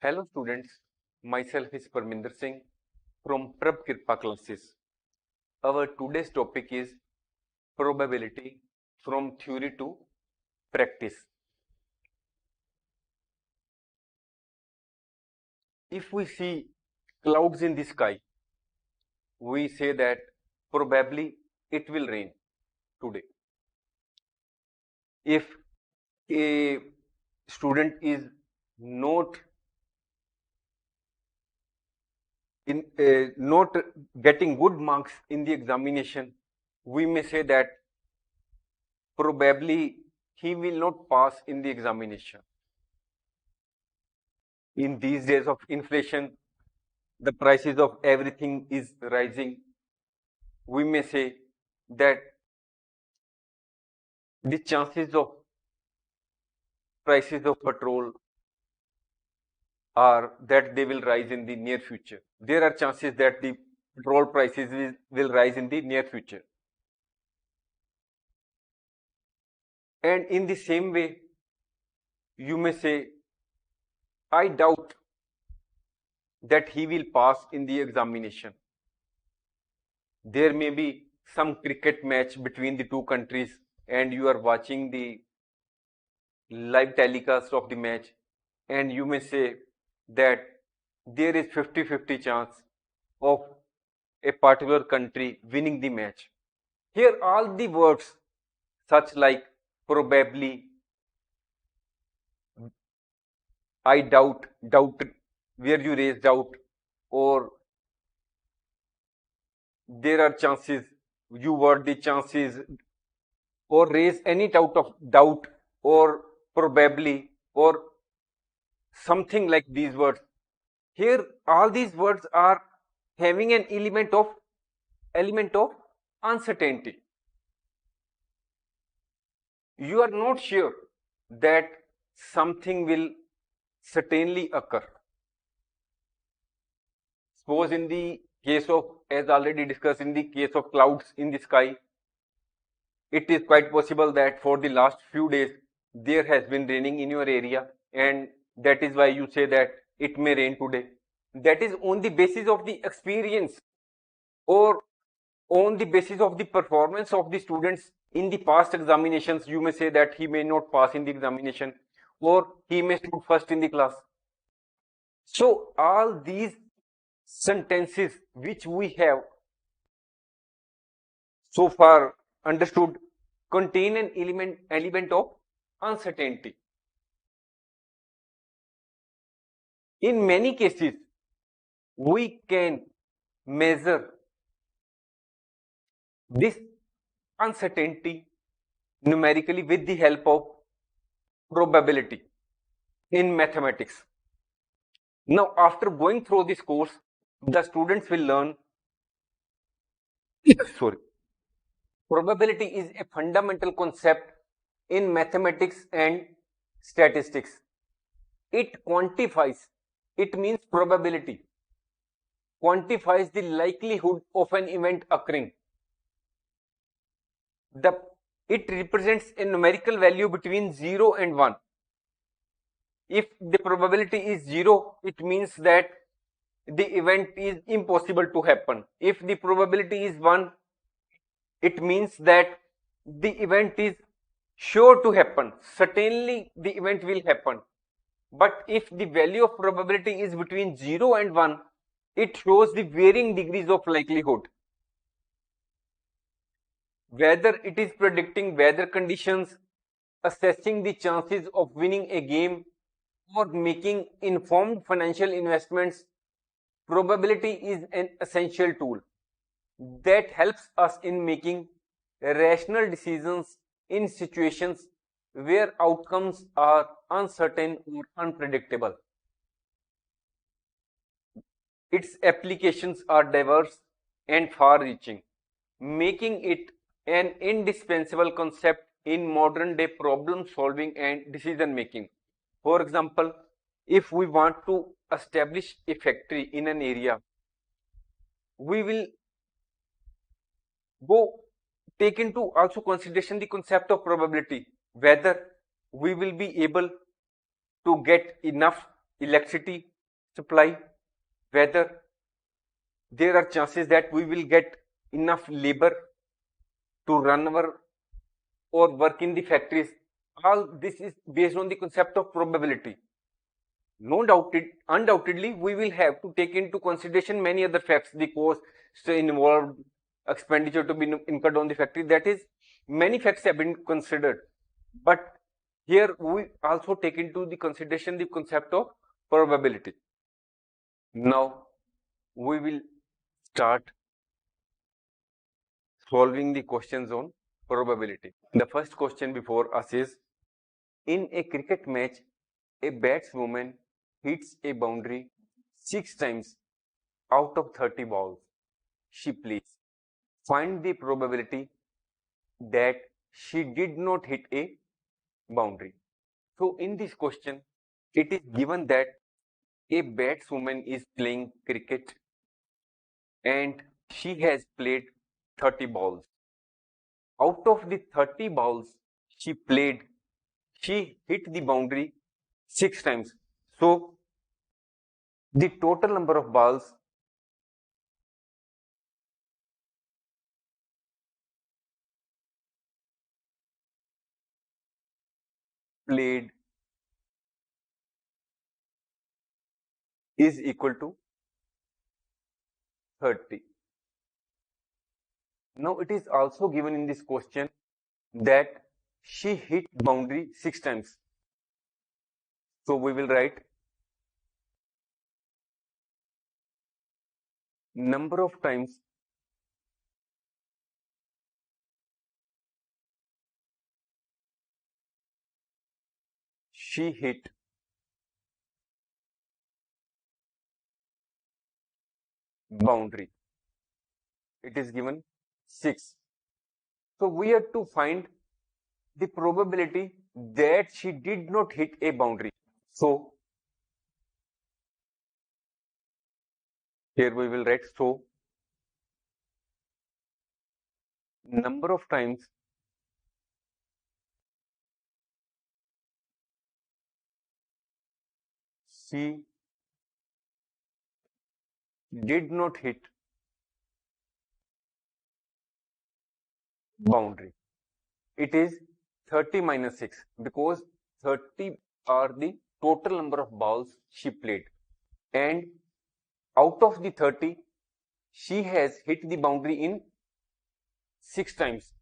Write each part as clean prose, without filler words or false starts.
Hello students, myself is Parminder Singh from Prab Kirpa classes. Our today's topic is probability from theory to practice. If we see clouds in the sky, we say that probably it will rain today. If a student is not not getting good marks in the examination, we may say that probably he will not pass in the examination. In these days of inflation, the prices of everything is rising. We may say that the chances of prices of petrol are that they will rise in the near future. There are chances that the petrol prices will rise in the near future. And in the same way, you may say, I doubt that he will pass in the examination. There may be some cricket match between the two countries and you are watching the live telecast of the match, and you may say that there is 50-50 chance of a particular country winning the match. Here all the words such like probably, I doubt, where you raise doubt, or there are chances, you word the chances, or raise any doubt or probably or something like these words. Here all these words are having an element of uncertainty. You are not sure that something will certainly occur. Suppose in the case of, as already discussed, in the case of clouds in the sky, it is quite possible that for the last few days there has been raining in your area, and that is why you say that it may rain today. That is on the basis of the experience or on the basis of the performance of the students in the past examinations. You may say that he may not pass in the examination or he may stood first in the class. So all these sentences which we have so far understood contain an element of uncertainty. In many cases, we can measure this uncertainty numerically with the help of probability in mathematics. Now, after going through this course, the students will learn probability is a fundamental concept in mathematics and statistics. It quantifies, it means probability, quantifies the likelihood of an event occurring. It represents a numerical value between 0 and 1. If the probability is 0, it means that the event is impossible to happen. If the probability is 1, it means that the event is sure to happen. Certainly the event will happen. But if the value of probability is between 0 and 1, it shows the varying degrees of likelihood. Whether it is predicting weather conditions, assessing the chances of winning a game, or making informed financial investments, probability is an essential tool that helps us in making rational decisions in situations where outcomes are uncertain or unpredictable. Its applications are diverse and far-reaching, making it an indispensable concept in modern-day problem-solving and decision-making. For example, if we want to establish a factory in an area, we will take into also consideration the concept of probability, whether we will be able to get enough electricity supply, whether there are chances that we will get enough labor to run our or work in the factories. All this is based on the concept of probability. No doubt, undoubtedly, we will have to take into consideration many other facts, the cost involved, expenditure to be incurred on the factory. That is, many facts have been considered. But here we also take into the consideration the concept of probability. Now we will start solving the questions on probability. The first question before us is, in a cricket match, a batswoman hits a boundary 6 times out of 30 balls she plays. Find the probability that she did not hit a boundary. So in this question, it is given that a batswoman is playing cricket and she has played 30 balls. Out of the 30 balls she played, she hit the boundary 6 times. So the total number of balls played is equal to 30. Now it is also given in this question that she hit boundary 6 times. So we will write number of times she hit boundary. It is given 6. So we have to find the probability that she did not hit a boundary. So here we will write, so number of times she did not hit boundary. It is 30 minus 6 because 30 are the total number of balls she played, and out of the 30 she has hit the boundary in 6 times.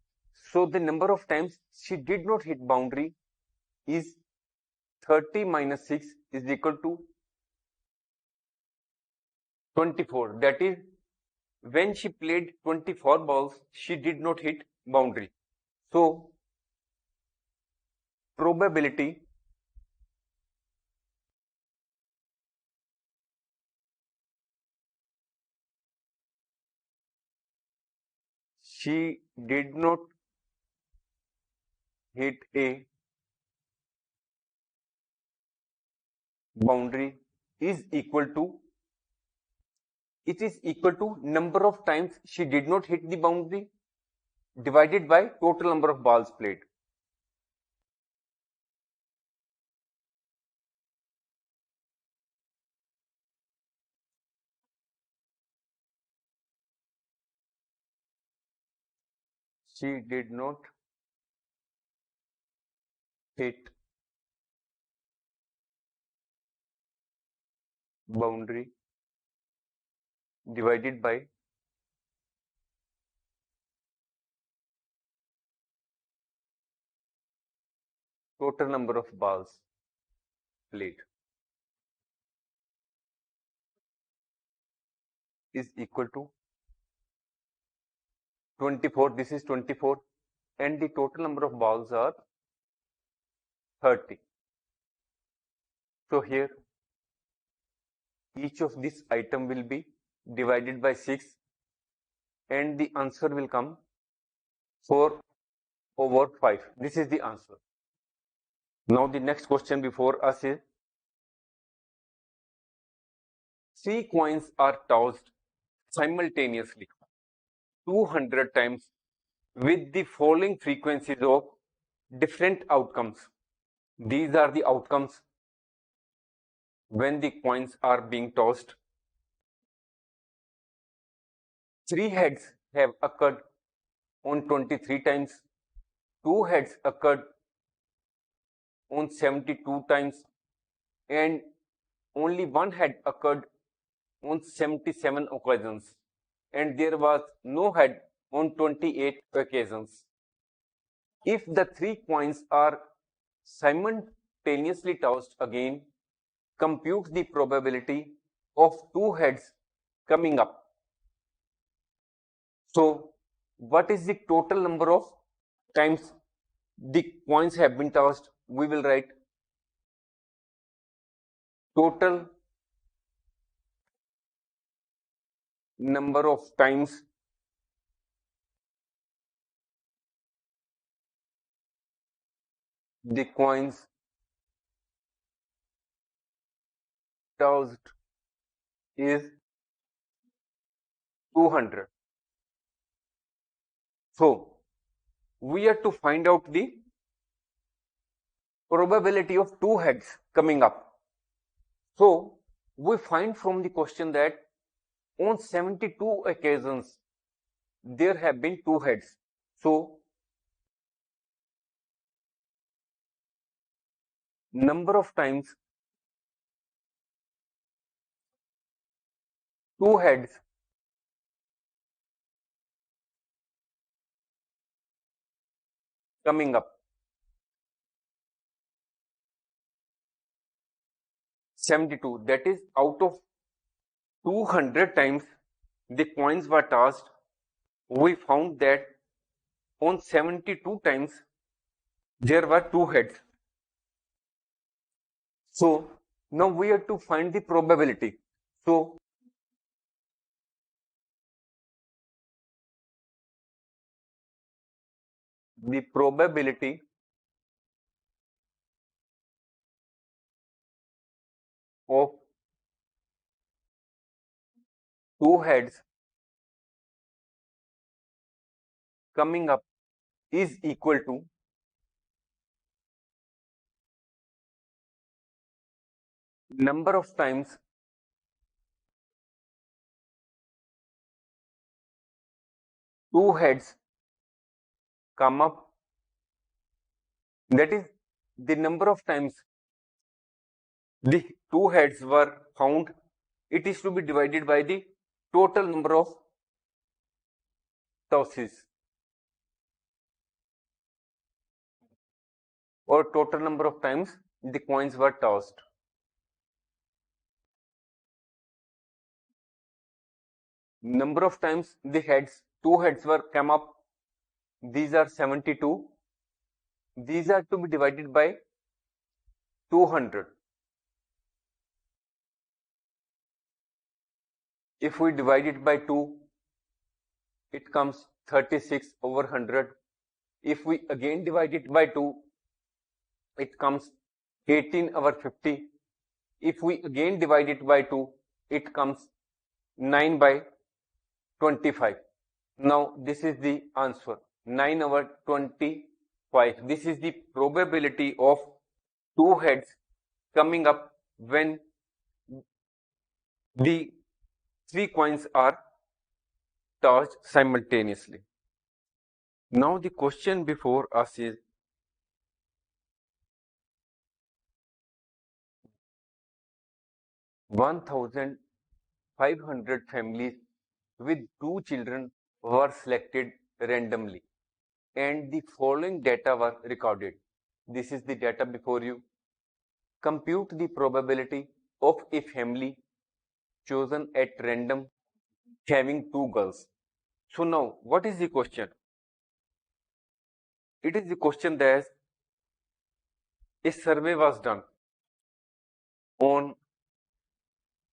So the number of times she did not hit boundary is 30 minus 6 is equal to 24. That is, when she played 24 balls, she did not hit boundary. So probability she did not hit a boundary is equal to, it is equal to number of times she did not hit the boundary divided by total number of balls played. She did not hit boundary divided by total number of balls played is equal to 24. This is 24 and the total number of balls are 30. So here each of this item will be divided by 6 and the answer will come 4/5. This is the answer. Now the next question before us is, 3 coins are tossed simultaneously 200 times with the following frequencies of different outcomes. These are the outcomes when the coins are being tossed. 3 heads have occurred on 23 times, 2 heads occurred on 72 times, and only 1 head occurred on 77 occasions, and there was no head on 28 occasions. If the 3 coins are simultaneously tossed again, compute the probability of 2 heads coming up. So, what is the total number of times the coins have been tossed? We will write total number of times the coins tossed is 200. So, we have to find out the probability of 2 heads coming up. So, we find from the question that on 72 occasions there have been 2 heads. So, number of times 2 heads coming up, 72, that is out of 200 times the coins were tossed, we found that on 72 times there were 2 heads. So, now we have to find the probability. So, the probability of 2 heads coming up is equal to number of times 2 heads come up, that is the number of times the 2 heads were found, it is to be divided by the total number of tosses or total number of times the coins were tossed. Number of times the heads, 2 heads were come up, these are 72, these are to be divided by 200. If we divide it by 2, it comes 36 over 100. If we again divide it by 2, it comes 18 over 50. If we again divide it by 2, it comes 9 by 25. Now, this is the answer, 9 over 25. This is the probability of 2 heads coming up when the 3 coins are tossed simultaneously. Now, the question before us is, $1,500 families with 2 children were selected randomly, and the following data were recorded. This is the data before you. Compute the probability of a family chosen at random having 2 girls. So now, what is the question? It is the question that a survey was done on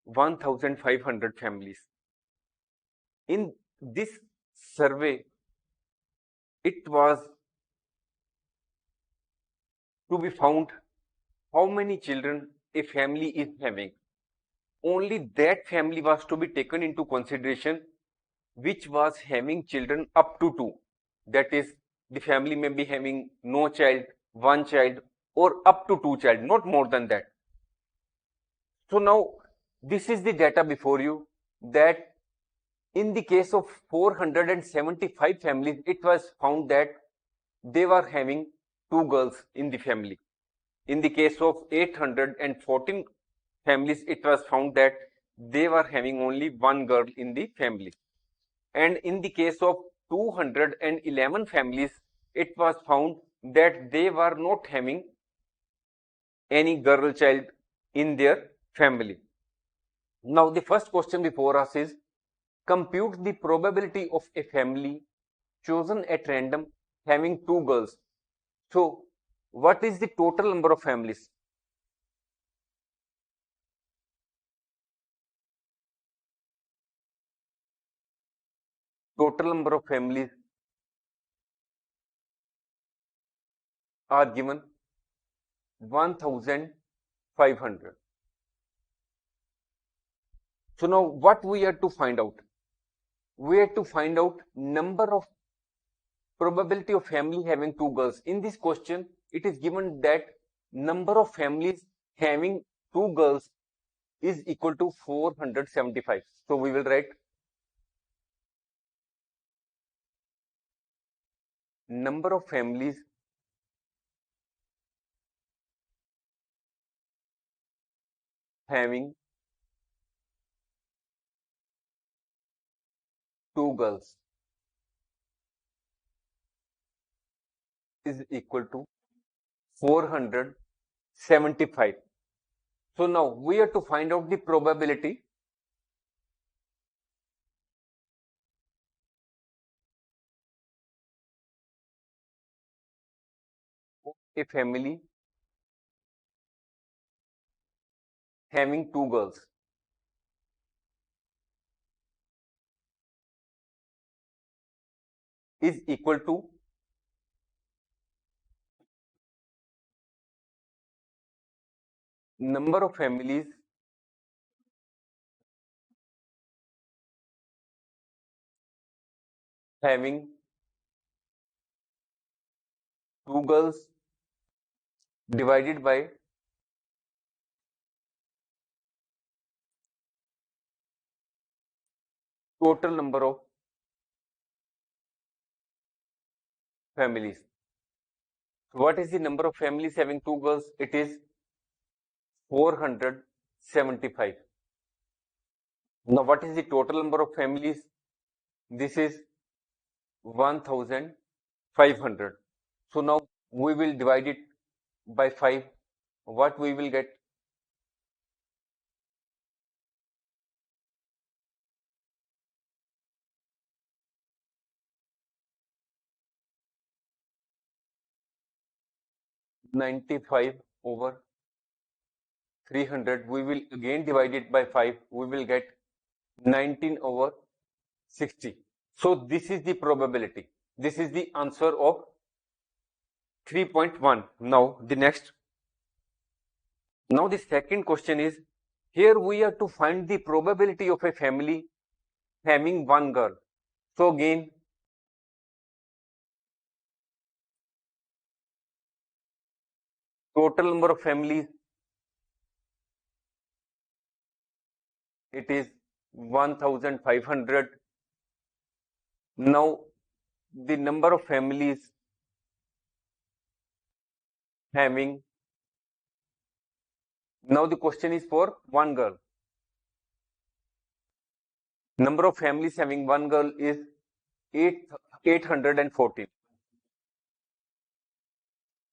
1,500 families. In this survey, it was to be found how many children a family is having. Only that family was to be taken into consideration which was having children up to 2. That is, the family may be having no child, 1 child, or up to 2 child, not more than that. So now this is the data before you, that in the case of 475 families, it was found that they were having two girls in the family. In the case of 814 families, it was found that they were having only one girl in the family. And in the case of 211 families, it was found that they were not having any girl child in their family. Now, the first question before us is, compute the probability of a family chosen at random having two girls. So, what is the total number of families? Total number of families are given 1500. So now what we have to find out? We have to find out number of probability of family having two girls. In this question, it is given that number of families having two girls is equal to 475. So we will write number of families having two girls is equal to 475. So now we have to find out the probability of a family having two girls. Is equal to number of families having two girls divided by total number of families. So what is the number of families having two girls? It is 475. Now what is the total number of families? This is 1500. So now we will divide it by 5. What we will get? 95 over 300. We will again divide it by 5. We will get 19 over 60. So this is the probability. This is the answer of 3.1. Now the second question is, here we have to find the probability of a family having one girl. So again, total number of families, it is 1500. Now the number of families having, now the question is for one girl. Number of families having one girl is 814.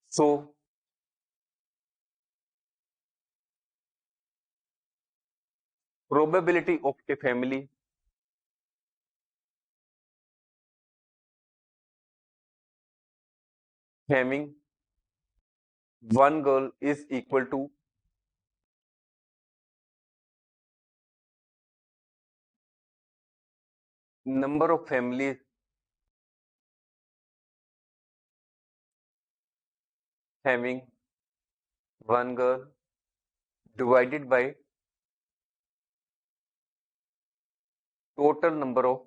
So probability of a family having one girl is equal to number of families having one girl divided by total number of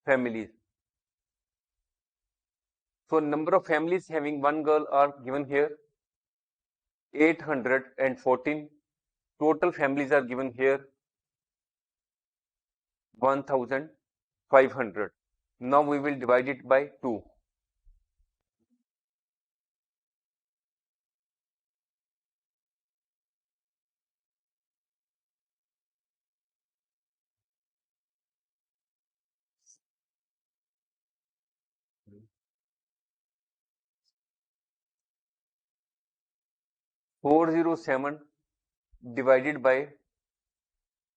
families. So number of families having one girl are given here. 814. Total families are given here 1500. Now we will divide it by 2. 407 divided by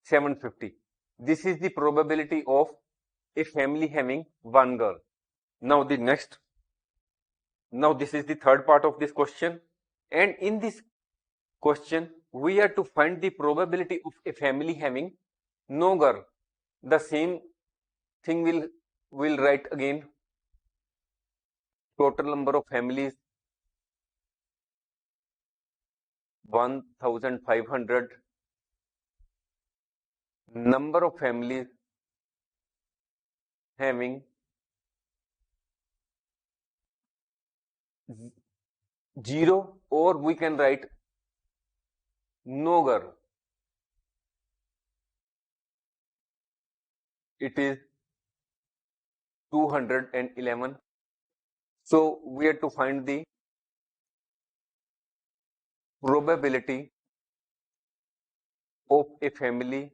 750. This is the probability of a family having one girl. Now this is the third part of this question, and in this question we are to find the probability of a family having no girl. The same thing will write again. Total number of families 1500. Number of families having 0, or we can write no girl. It is 211. So we have to find the probability of a family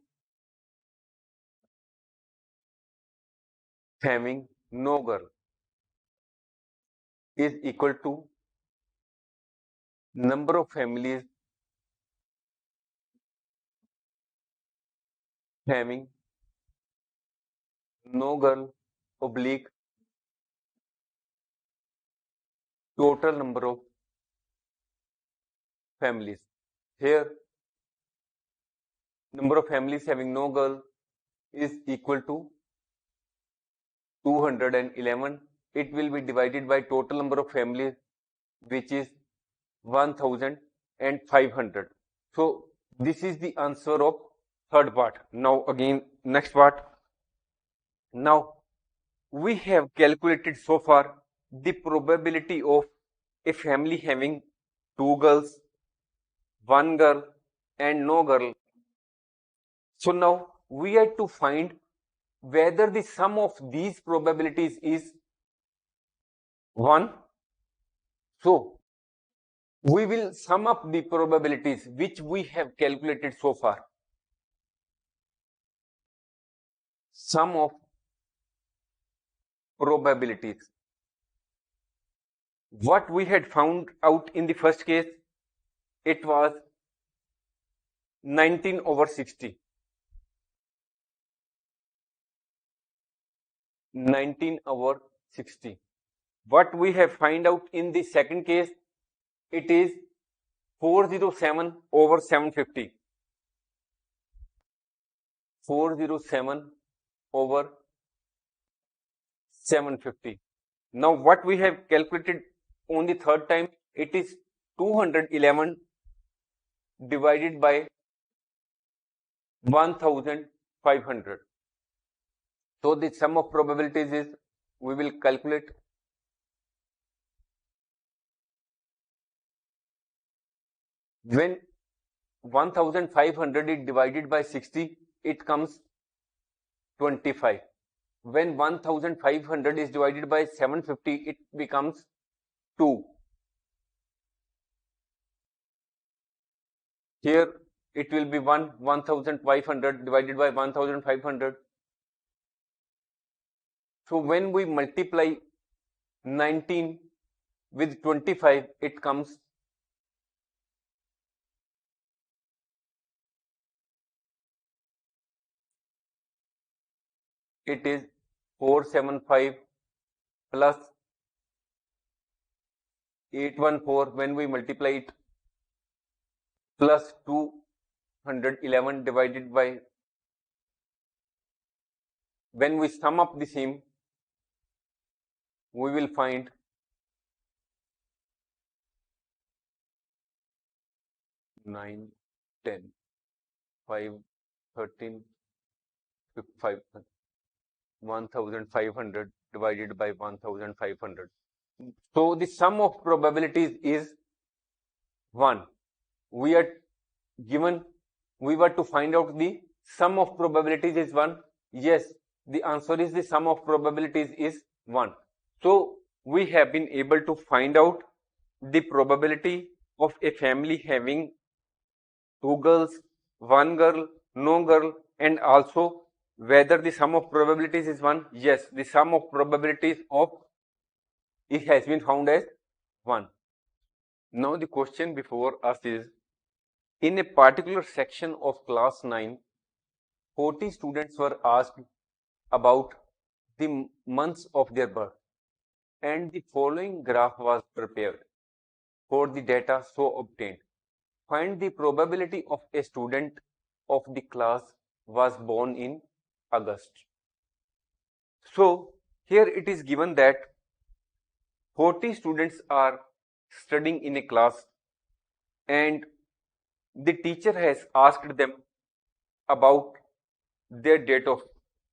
having no girl is equal to number of families having no girl oblique total number of families. Here number of families having no girl is equal to 211. It will be divided by total number of families, which is 1500. So this is the answer of third part. Now again next part. Now we have calculated so far the probability of a family having 2 girls, 1 girl and no girl. So now we have to find whether the sum of these probabilities is 1. So we will sum up the probabilities which we have calculated so far. Sum of probabilities. What we had found out in the first case, it was 19 over 60. 19 over 60. What we have find out in the second case, it is 407 over 750. 407 over 750. Now what we have calculated on the third time, it is 211 divided by 1500. So the sum of probabilities is, we will calculate when 1500 is divided by 60, it comes 25. When 1500 is divided by 750, it becomes 2. Here it will be 1500 divided by 1500. So when we multiply 19 with 25, it comes 475 plus 814. When we multiply it, plus 211 divided by, when we sum up the same, we will find 9, 10, 5, 13, 5, 1500 divided by 1500. So the sum of probabilities is 1. we are given, we were to find out the sum of probabilities is 1. Yes, the answer is the sum of probabilities is 1. So we have been able to find out the probability of a family having 2 girls, 1 girl, no girl, and also whether the sum of probabilities is 1. Yes, the sum of probabilities of it has been found as 1. Now the question before us is, in a particular section of class 9, 40 students were asked about the months of their birth, and the following graph was prepared for the data so obtained. Find the probability of a student of the class was born in August. So here it is given that 40 students are studying in a class, and the teacher has asked them about their date of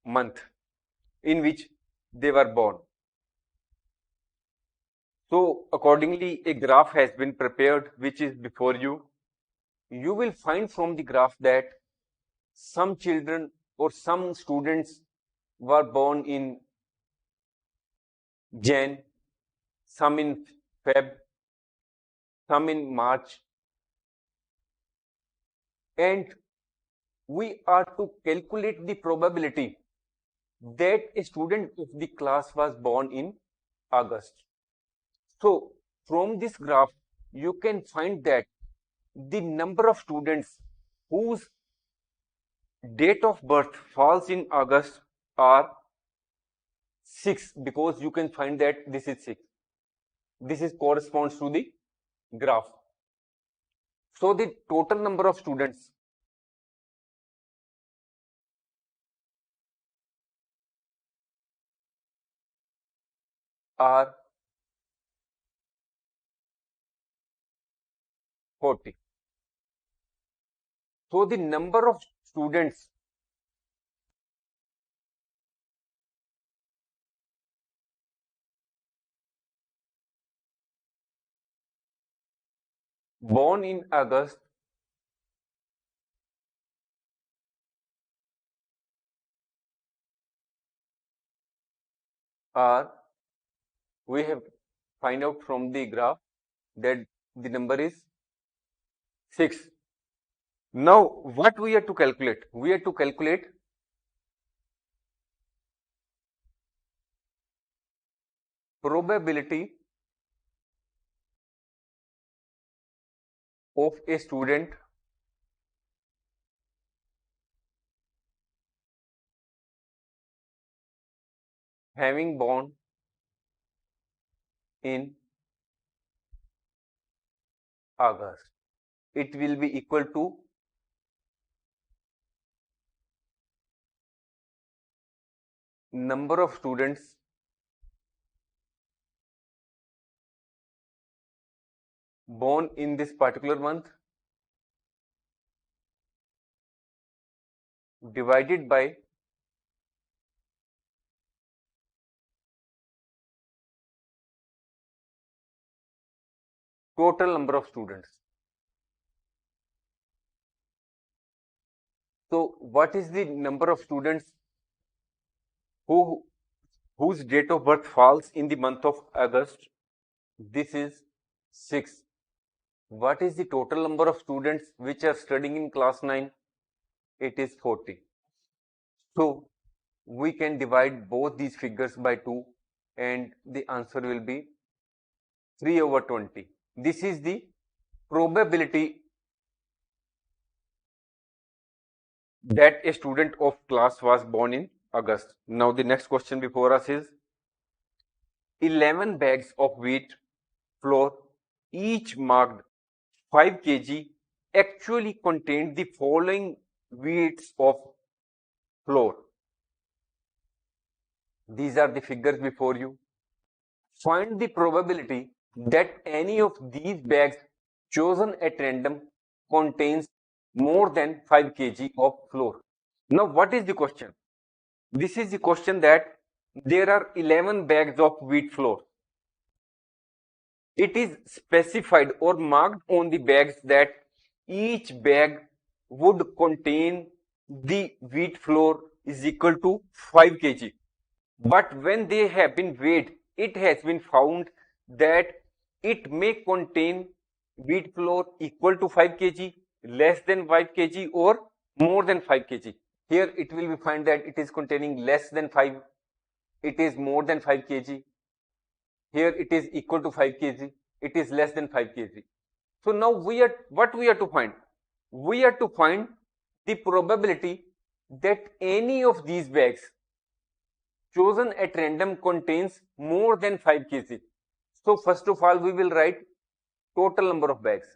month in which they were born. So accordingly, a graph has been prepared which is before you. You will find from the graph that some children or some students were born in Jan, some in Feb, some in March, and we are to calculate the probability that a student of the class was born in August. So from this graph, you can find that the number of students whose date of birth falls in August are 6, because you can find that this is 6. This is corresponds to the graph. So the total number of students are 40. So the number of students born in August are, we have find out from the graph that the number is 6. Now what we are to calculate? We are to calculate probability of a student having born in August. It will be equal to number of students born in this particular month divided by total number of students. So what is the number of students whose date of birth falls in the month of August? This is 6. What is the total number of students which are studying in class 9? It is 40. So we can divide both these figures by 2 and the answer will be 3/20. This is the probability that a student of class was born in August. Now the next question before us is, 11 bags of wheat flour, each marked 5 kg, actually contained the following weights of flour. These are the figures before you. Find the probability that any of these bags chosen at random contains more than 5 kg of flour. Now what is the question? This is the question that there are 11 bags of wheat flour. It is specified or marked on the bags that each bag would contain the wheat flour is equal to 5 kg. But when they have been weighed, it has been found that it may contain wheat flour equal to 5 kg, less than 5 kg, or more than 5 kg. Here it will be found that it is containing less than 5, it is more than 5 kg. Here it is equal to 5 kg, it is less than 5 kg. So now what we are to find? We are to find the probability that any of these bags chosen at random contains more than 5 kg. So first of all, we will write total number of bags.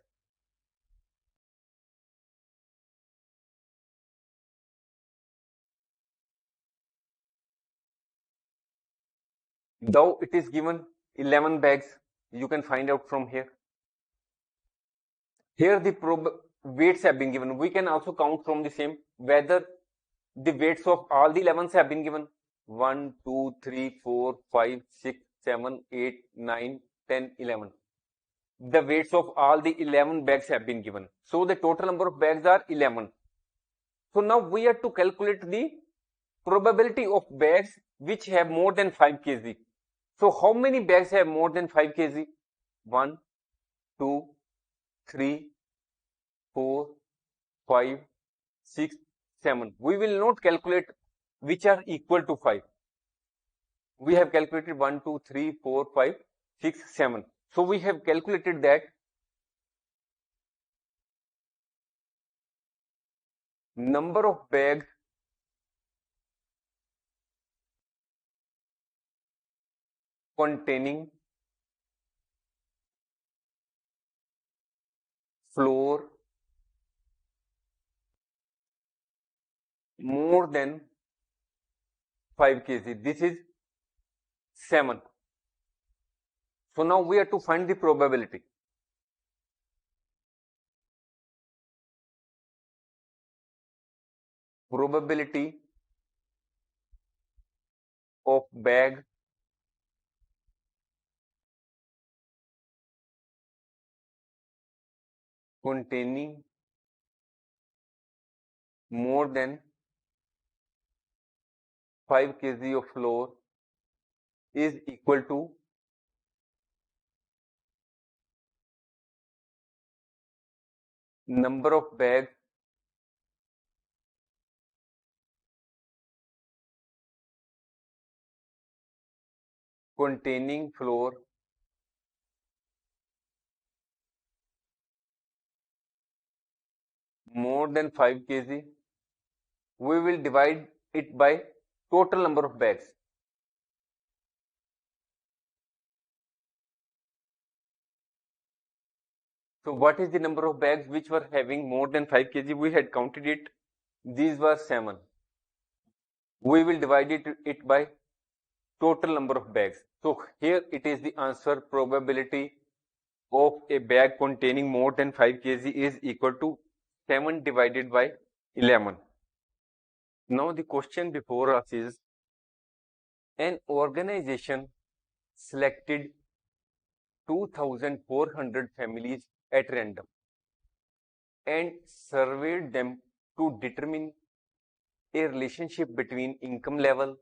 Though it is given 11 bags, you can find out from here. Here the weights have been given. We can also count from the same whether the weights of all the 11s have been given. 1, 2, 3, 4, 5, 6, 7, 8, 9, 10, 11. The weights of all the 11 bags have been given. So the total number of bags are 11. So now we have to calculate the probability of bags which have more than 5 kg. So how many bags have more than 5 kg? 1, 2, 3, 4, 5, 6, 7. We will not calculate which are equal to 5. We have calculated 1, 2, 3, 4, 5, 6, 7. So we have calculated that number of bags containing flour more than 5 kg. This is 7. So now we have to find the probability. Probability of bag containing more than 5 kg of flour is equal to number of bags containing flour more than 5 kg. We will divide it by total number of bags. So what is the number of bags which were having more than 5 kg? We had counted it. These were 7. We will divide it by total number of bags. So here it is the answer. Probability of a bag containing more than 5 kg is equal to 7 divided by 11. Now the question before us is, an organization selected 2,400 families at random and surveyed them to determine a relationship between income level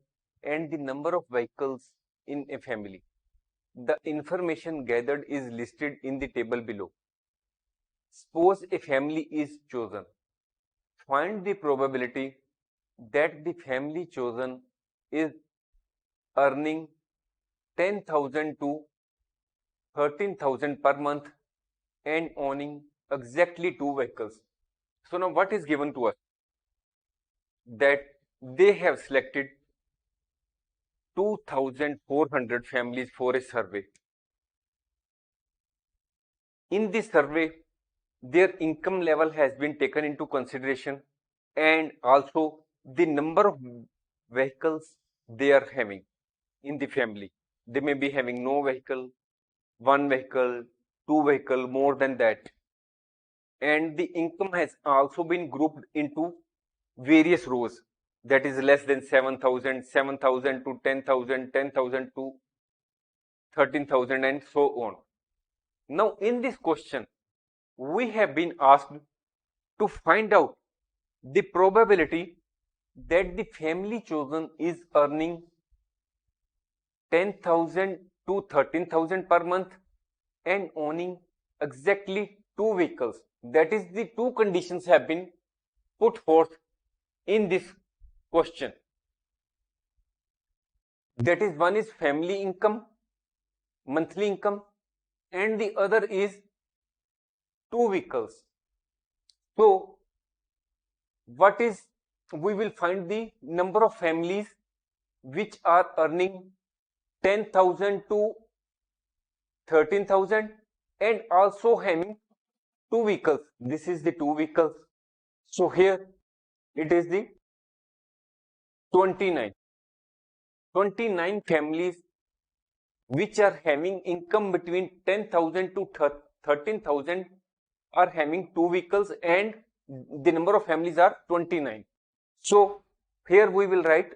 and the number of vehicles in a family. The information gathered is listed in the table below. Suppose a family is chosen. Find the probability that the family chosen is earning 10,000 to 13,000 per month and owning exactly 2 vehicles. So now what is given to us? That they have selected 2,400 families for a survey. In this survey, their income level has been taken into consideration and also the number of vehicles they are having in the family. They may be having no vehicle, 1 vehicle, 2 vehicle, more than that. And the income has also been grouped into various rows, that is less than 7,000, 7,000 to 10,000, 10,000 to 13,000 and so on. Now in this question, we have been asked to find out the probability that the family chosen is earning 10,000 to 13,000 per month and owning exactly two vehicles. That is, the two conditions have been put forth in this question. That is, one is family income, monthly income, and the other is two vehicles. So we will find the number of families which are earning 10,000 to 13,000 and also having two vehicles. This is the two vehicles. So here it is the 29. 29 families which are having income between 10,000 to 13,000 are having two vehicles, and the number of families are 29. So here we will write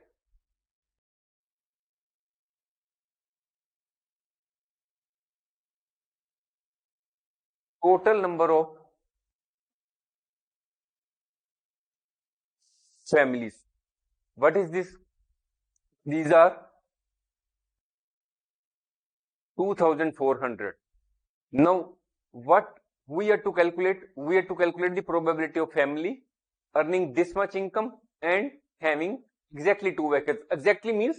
total number of families. What is this? These are 2,400. Now what we have to calculate? We have to calculate the probability of family earning this much income and having exactly two vehicles. Exactly means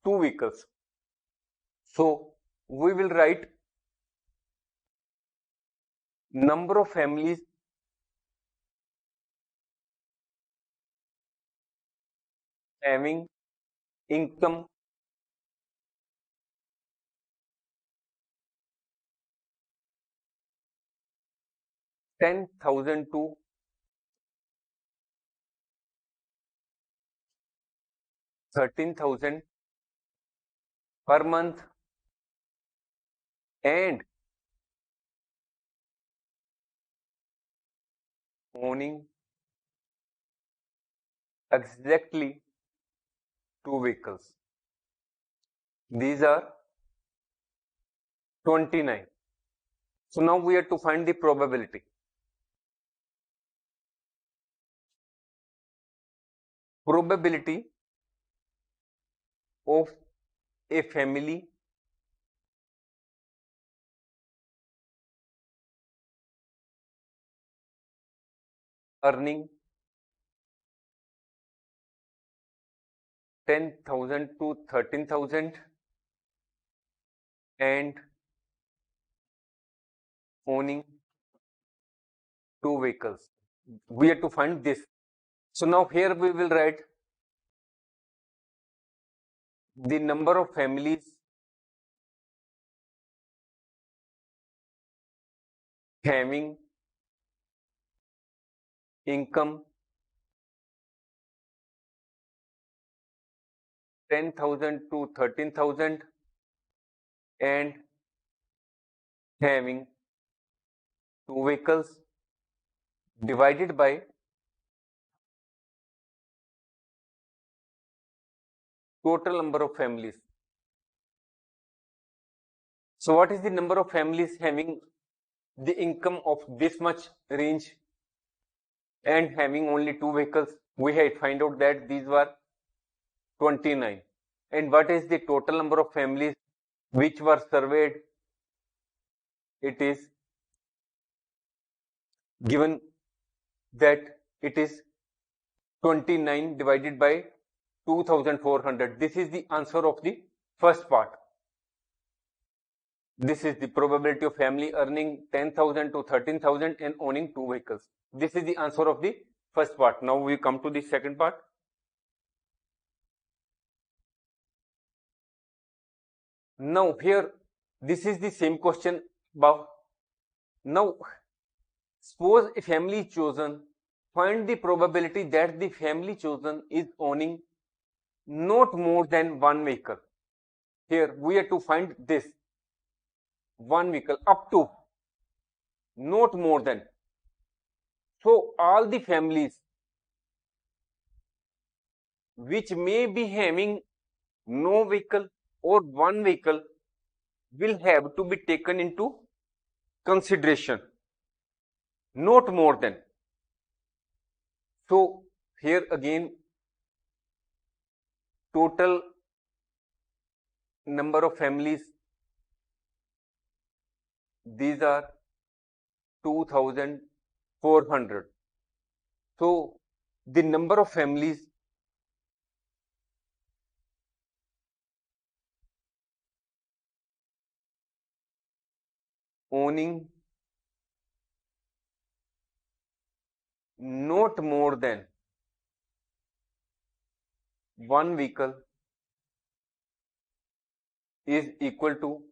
two vehicles. So we will write number of families having income $10,000 to $13,000 per month and owning exactly two vehicles. These are 29. So now we have to find the probability. Probability of a family earning 10,000 to 13,000 and owning two vehicles. We have to find this. So now here we will write the number of families having income 10,000 to 13,000 and having two vehicles divided by total number of families. So what is the number of families having the income of this much range and having only two vehicles? We had find out that these were 29. And what is the total number of families which were surveyed? It is given that it is 29 divided by 2,400. This is the answer of the first part. This is the probability of family earning 10,000 to 13,000 and owning two vehicles. This is the answer of the first part. Now we come to the second part. Now here, this is the same question above. Now suppose a family is chosen, find the probability that the family chosen is owning not more than one vehicle. Here we have to find this one vehicle up to, not more than. So all the families which may be having no vehicle or one vehicle will have to be taken into consideration, not more than. So here again, total number of families, these are 2400. So the number of families owning not more than one vehicle is equal to,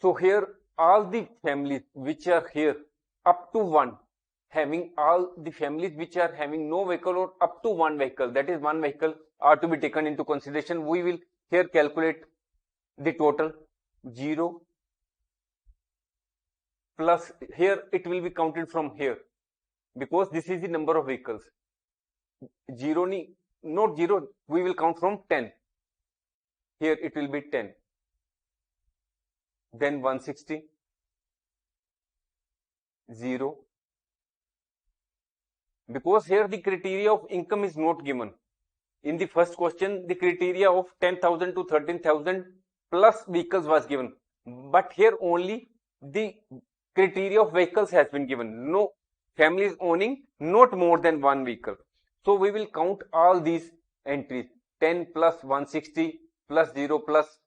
so here all the families which are here up to one, having all the families which are having no vehicle or up to one vehicle, that is one vehicle, are to be taken into consideration. We will here calculate the total. 0 plus, here it will be counted from here because this is the number of vehicles. 0 not 0, we will count from 10. Here it will be 10. Then 160, 0. Because here the criteria of income is not given. In the first question, the criteria of 10,000 to 13,000 plus vehicles was given. But here only the criteria of vehicles has been given. No families owning not more than one vehicle. So we will count all these entries. 10 plus 160 plus 0 plus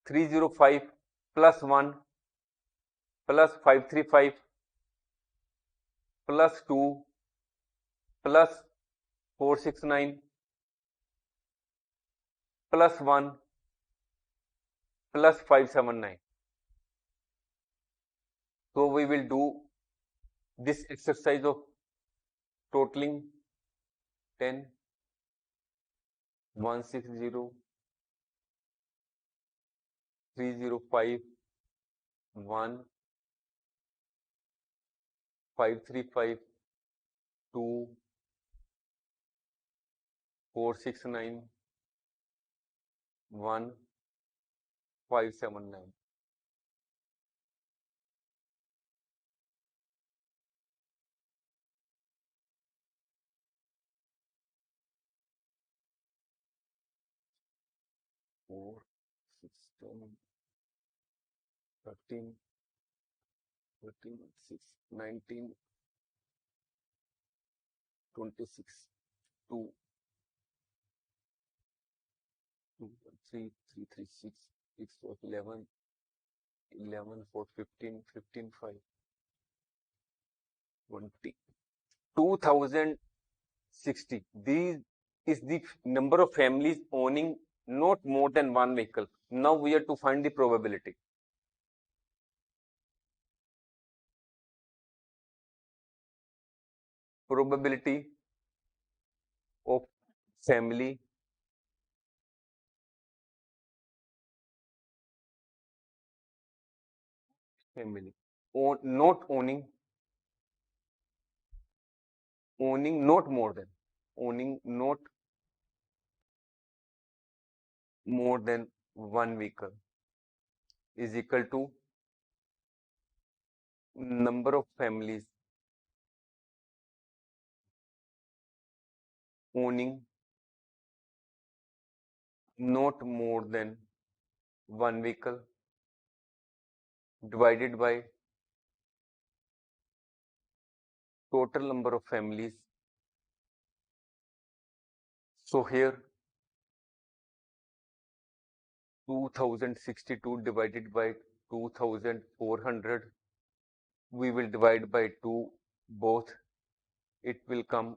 305 plus 1 plus 535 plus 2 plus 469 plus 1 plus 579. So we will do this exercise of totaling 10, 160, 305, 1, 535, 2, 469, 1, 579. Four, 16, 13, 13, 6, 19, 26, 2, 2, 3, 3, 3, 6, 6, 4, 11, 11, 4, 15, 15, 5, 20, 2060. These is the number of families owning not more than one vehicle. Now we are to find the probability. Probability of family not owning not more than, owning not more than one vehicle is equal to number of families owning not more than one vehicle divided by total number of families. So here 2062 divided by 2400, we will divide by 2 both. It will come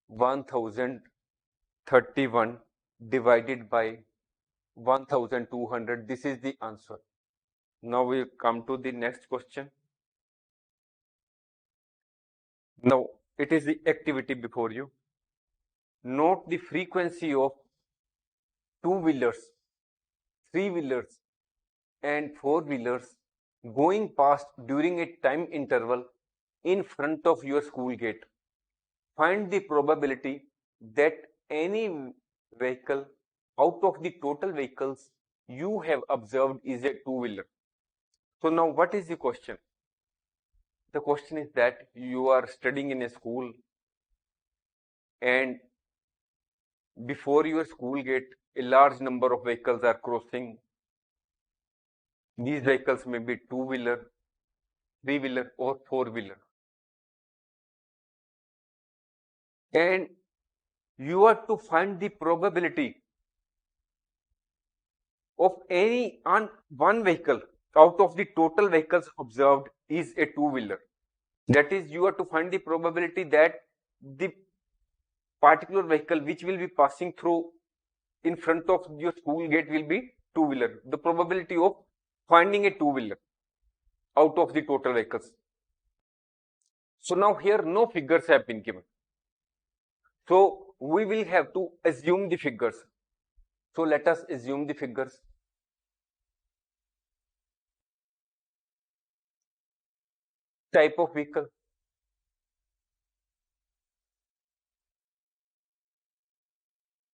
1031 divided by 1200. This is the answer. Now we come to the next question. Now it is the activity before you. Note the frequency of two-wheelers, three-wheelers and four-wheelers going past during a time interval in front of your school gate. Find the probability that any vehicle out of the total vehicles you have observed is a two-wheeler. So now what is the question? The question is that you are studying in a school, and before your school gate, a large number of vehicles are crossing. These vehicles may be two-wheeler, three-wheeler, or four-wheeler. And you have to find the probability of any one vehicle out of the total vehicles observed is a two-wheeler. That is, you have to find the probability that the particular vehicle which will be passing through in front of your school gate will be two-wheeler. The probability of finding a two-wheeler out of the total vehicles. So now here no figures have been given. So we will have to assume the figures. So let us assume the figures. Type of vehicle.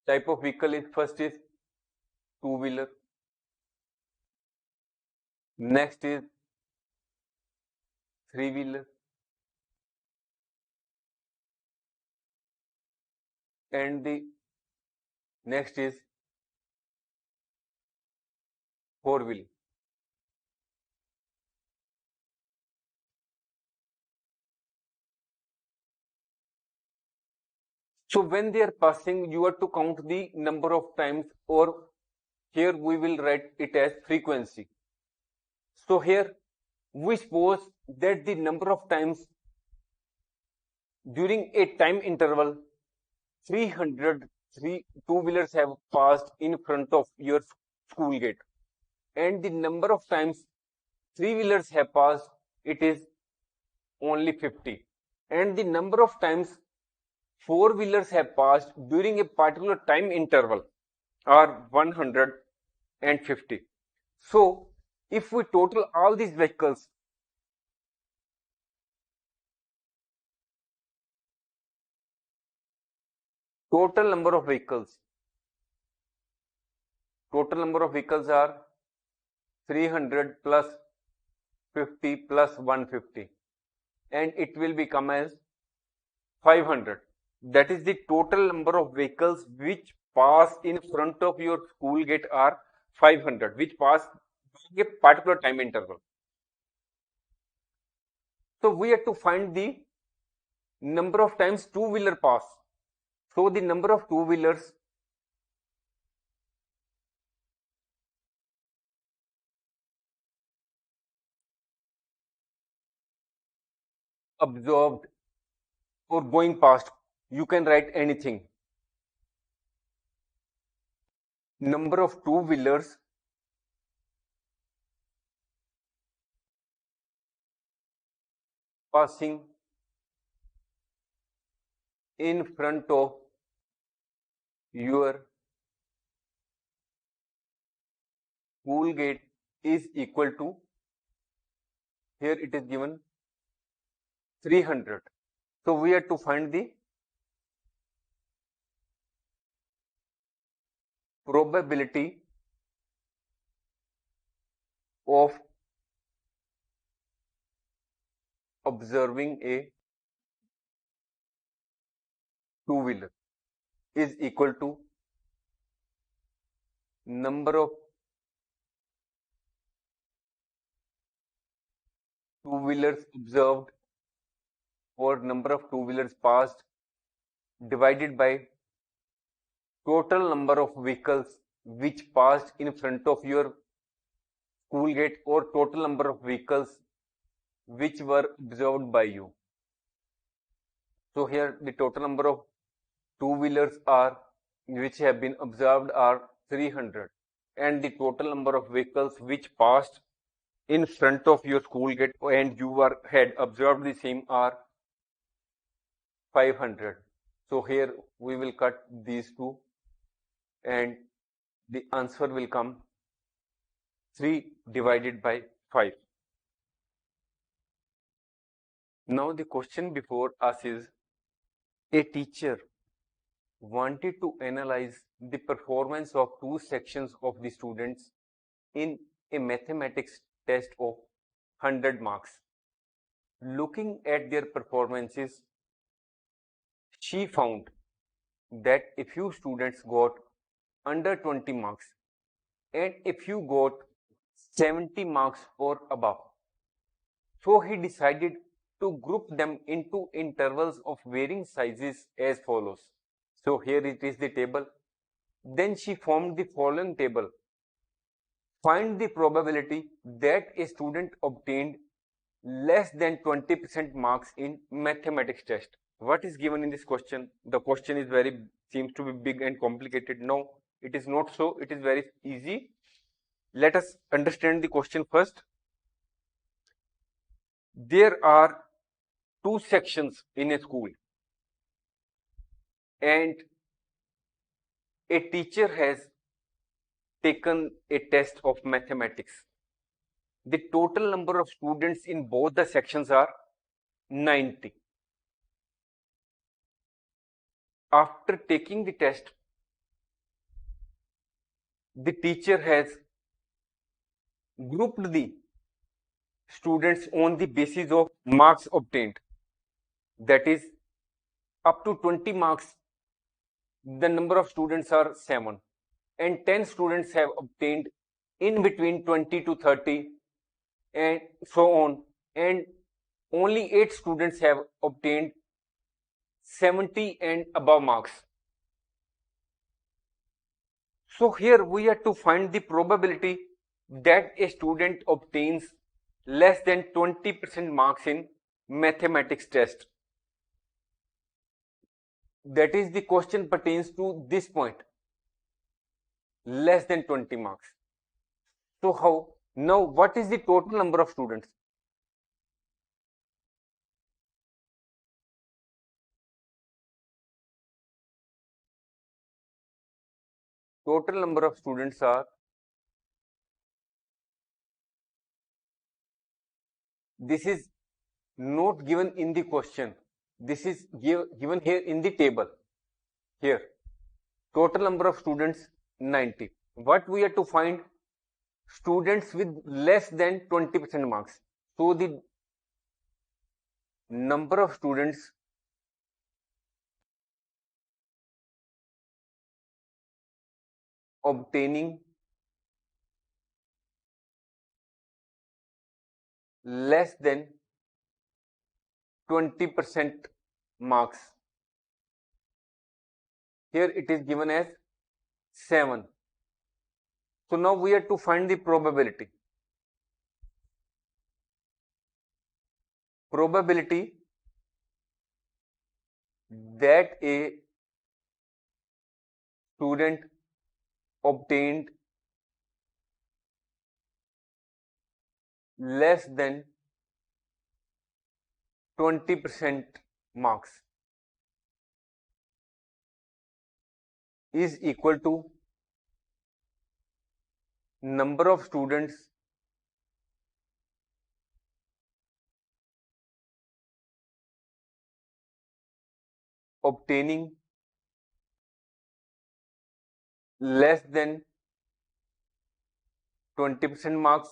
Type of vehicle is first is two-wheeler. Next is three-wheeler. And the next is four-wheeler. So when they are passing, you have to count the number of times, or here we will write it as frequency. So here we suppose that the number of times during a time interval 300 two-wheelers have passed in front of your school gate, and the number of times three-wheelers have passed, it is only 50, and the number of times four-wheelers have passed during a particular time interval are 150. So if we total all these vehicles, total number of vehicles are 300 plus 50 plus 150, and it will become as 500. That is the total number of vehicles which pass in front of your school gate are 500, which pass in a particular time interval. So we have to find the number of times two-wheeler pass. So the number of two-wheelers observed or going past, you can write anything. Number of two-wheelers passing in front of your school gate is equal to, here it is given 300. So we have to find the probability of observing a two-wheeler is equal to number of two-wheelers observed or number of two-wheelers passed divided by total number of vehicles which passed in front of your school gate, or total number of vehicles which were observed by you. So here the total number of two-wheelers are which have been observed are 300, and the total number of vehicles which passed in front of your school gate and you had observed the same are 500. So here we will cut these two, and the answer will come 3 divided by 5. Now the question before us is, a teacher wanted to analyze the performance of two sections of the students in a mathematics test of 100 marks. Looking at their performances, she found that a few students got under 20 marks and a few got 70 marks or above. So he decided to group them into intervals of varying sizes as follows. So here it is the table. Then she formed the following table. Find the probability that a student obtained less than 20% marks in mathematics test. What is given in this question? The question is seems to be big and complicated. No, it is not so. It is very easy. Let us understand the question first. There are two sections in a school, and a teacher has taken a test of mathematics. The total number of students in both the sections are 90. After taking the test, the teacher has grouped the students on the basis of marks obtained. That is, up to 20 marks, the number of students are 7, and 10 students have obtained in between 20 to 30, and so on, and only 8 students have obtained 70 and above marks. So here we have to find the probability that a student obtains less than 20% marks in mathematics test. That is, the question pertains to this point, less than 20 marks. So how? Now what is the total number of students? Total number of students are, this is not given in the question, this is given here in the table. Here, total number of students 90. What we have to find? Students with less than 20% marks. So the number of students obtaining less than 20% marks. Here it is given as 7. So now we have to find the probability. Probability that a student obtained less than 20% marks is equal to number of students obtaining less than 20% marks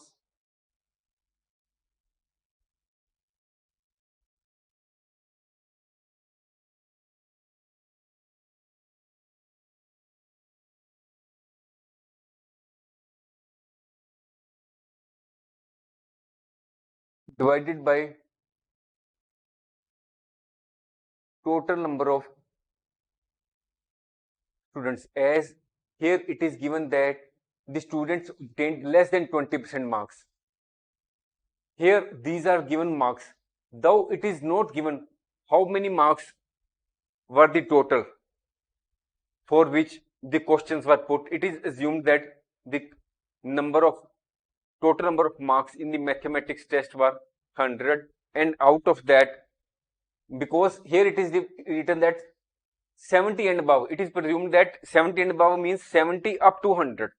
divided by total number of students. As here it is given that the students obtained less than 20% marks. Here these are given marks, though it is not given how many marks were the total for which the questions were put. It is assumed that the total number of marks in the mathematics test were 100, and out of that, because here it is written that 70 and above, it is presumed that 70 and above means 70 up to 100.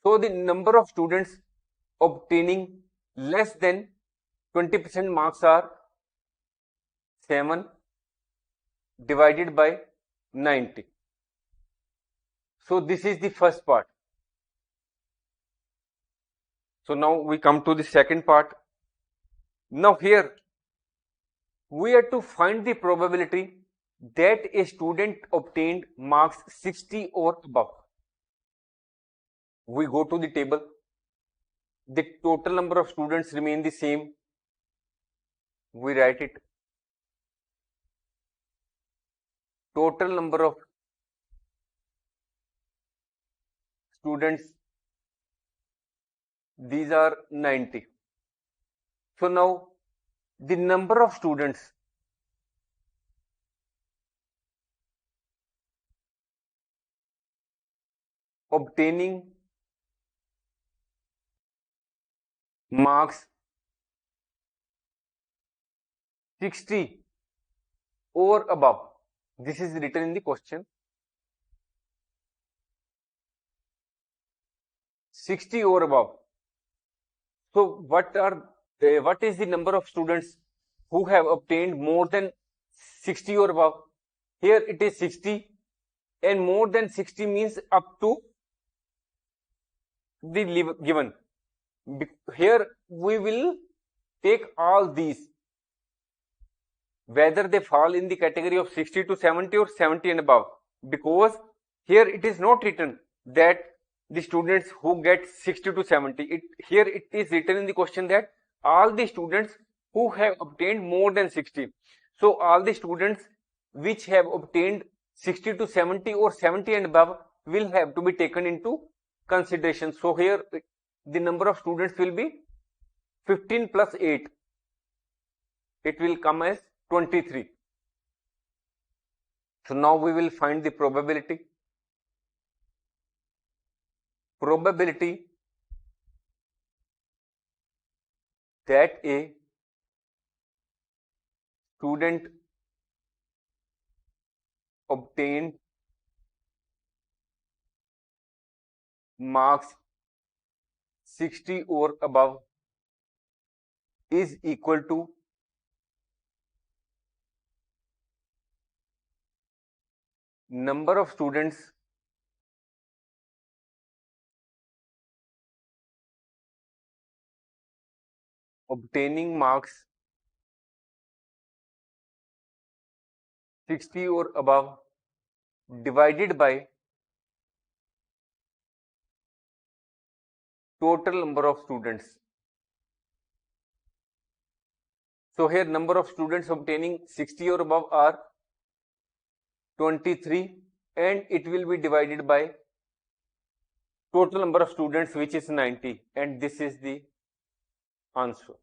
So the number of students obtaining less than 20% marks are 7 divided by 90. So this is the first part. So now we come to the second part. Now here we are to find the probability that a student obtained marks 60 or above. We go to the table. The total number of students remain the same. We write it. Total number of students, these are 90. So now the number of students obtaining marks 60 or above, this is written in the question, 60 or above. So what is the number of students who have obtained more than 60 or above? Here it is 60, and more than 60 means up to the given. Here we will take all these, whether they fall in the category of 60 to 70 or 70 and above, because here it is not written that the students who get 60 to 70, here it is written in the question that all the students who have obtained more than 60. So all the students which have obtained 60 to 70 or 70 and above will have to be taken into consideration. So here the number of students will be 15 plus 8. It will come as 23. So now we will find the probability. Probability that a student obtained marks 60 or above is equal to number of students obtaining marks 60 or above divided by total number of students. So here number of students obtaining 60 or above are 23, and it will be divided by total number of students, which is 90, and this is the answer.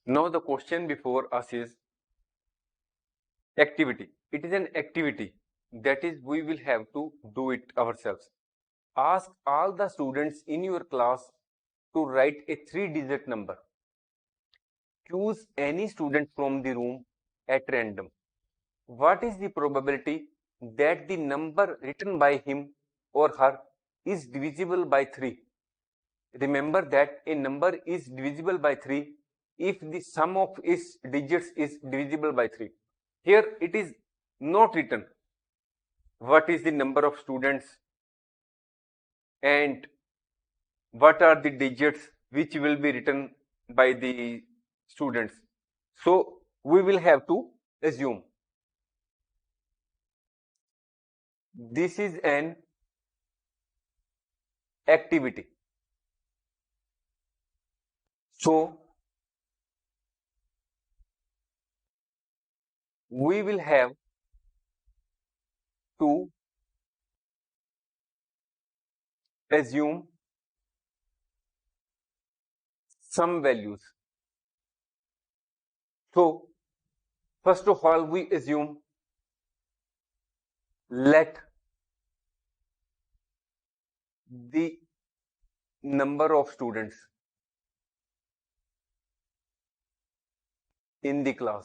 Now the question before us is activity. It is an activity, that is we will have to do it ourselves. Ask all the students in your class to write a 3-digit number. Choose any student from the room at random. What is the probability that the number written by him or her is divisible by 3? Remember that a number is divisible by 3 if the sum of its digits is divisible by 3. Here it is not written what is the number of students and what are the digits which will be written by the students. So we will have to assume this is an activity. So we will have to assume some values. So first of all, we assume let the number of students in the class,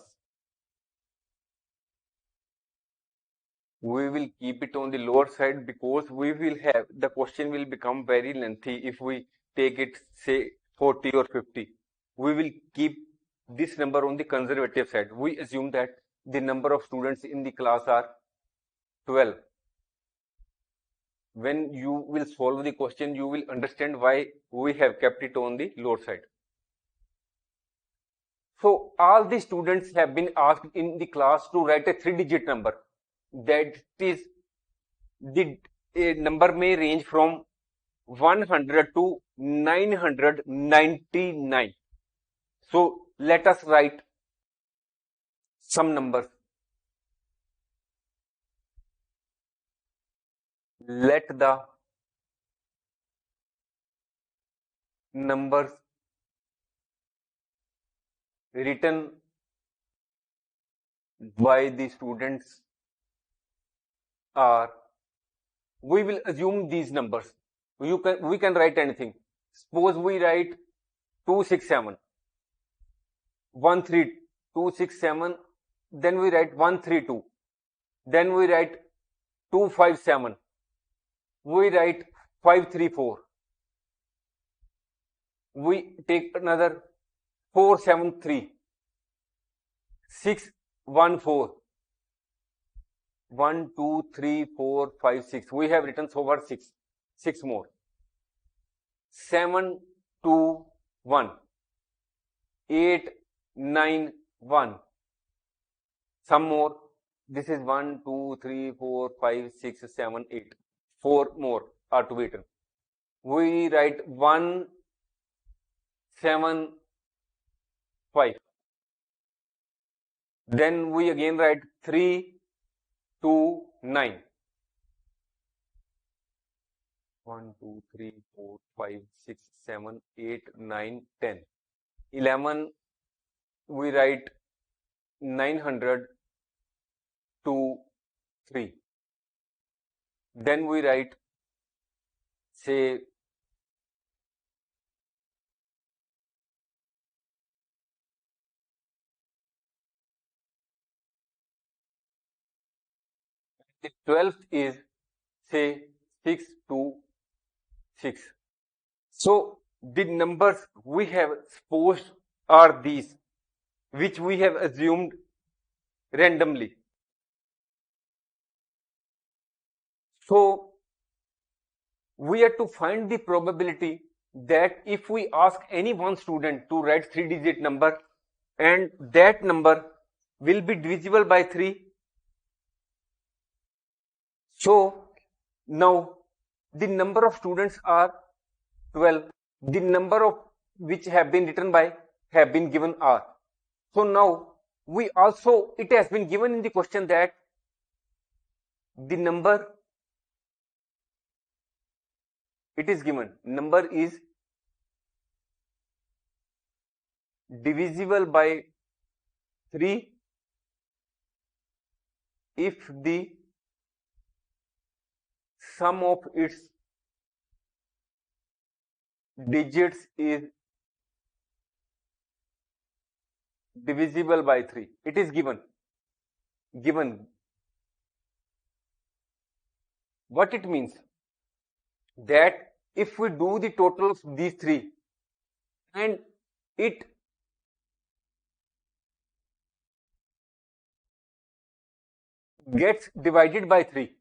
we will keep it on the lower side because we will have, the question will become very lengthy if we take it say 40 or 50. We will keep this number on the conservative side. We assume that the number of students in the class are 12. When you will solve the question, you will understand why we have kept it on the lower side. So all the students have been asked in the class to write a 3-digit number. That is, the number may range from 100 to 999. So let us write some numbers. Let the numbers written by the students are, we will assume these numbers. We can write anything. Suppose we write 267, 267, then we write 132, then we write 257, we write 534, we take another 473, 614, 1, 2, 3, 4, 5, 6. We have written so far 6. 6 more. 7, 2, 1. 8, 9, 1. Some more. This is 1, 2, 3, 4, 5, 6, 7, 8. 4 more are to be written. We write 1, 7, 5. Then we again write 3, 2, 9. 1, 2, 3, 4, 5, 6, 7, 8, 9, 10. 11, we write 900 to 3. Then we write, say, the 12th is, say, 6 to 6. So the numbers we have supposed are these, which we have assumed randomly. So we have to find the probability that if we ask any one student to write 3-digit number and that number will be divisible by 3. So now the number of students are 12. The number of which have been written by have been given are. So now we also, it has been given in the question that the number, it is given, number is divisible by 3 if the sum of its digits is divisible by 3. It is given. What it means? That if we do the total of these 3 and it gets divided by 3,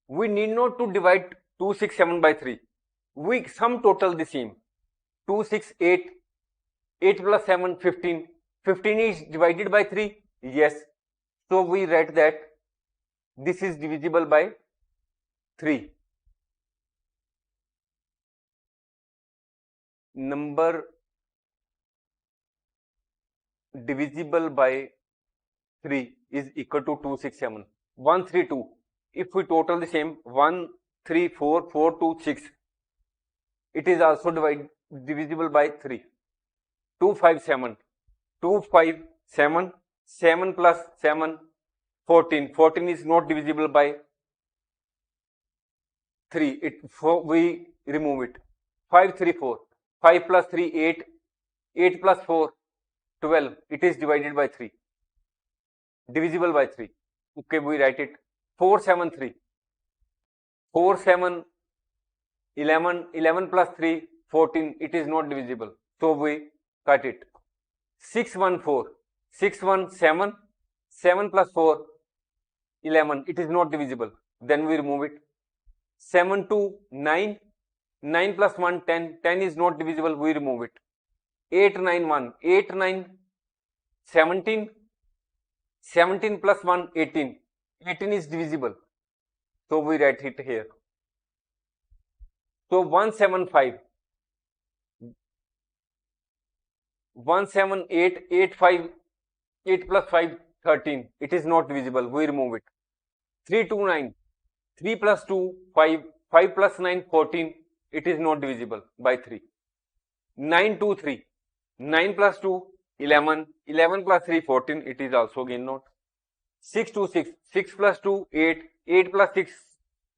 we need not to divide 267 by 3. We sum total the same. 268, 8 plus 7, 15. 15 is divided by 3. Yes. So we write that this is divisible by 3. Number divisible by 3 is equal to 267. 132. If we total the same, 1, 3, 4, 4, 2, 6. It is also divisible by 3. 257. 257. 7 plus 7, 14. 14 is not divisible by 3. We remove it. 534. 5 plus 3, 8. 8 plus 4, 12. It is divided by 3. Divisible by 3. Okay, we write it. 473. 4, 7, 11. 11 plus 3, 14. It is not divisible. So we cut it. 614. 617. 7 plus 4, 11. It is not divisible. Then we remove it. 7 2, 9. 9 plus 1, 10. 10 is not divisible. We remove it. 8 9 1. 8 9 17, 17 plus 1, 18. 18 is divisible. So we write it here. So 175, 178, 85, 8 plus 5, 13. It is not divisible. We remove it. 329, 3 plus 2, 5, 5 plus 9, 14. It is not divisible by 3. 923, 9 plus 2, 11, 11 plus 3, 14. It is also again not. 626, 6 plus 2, 8, 8 plus 6.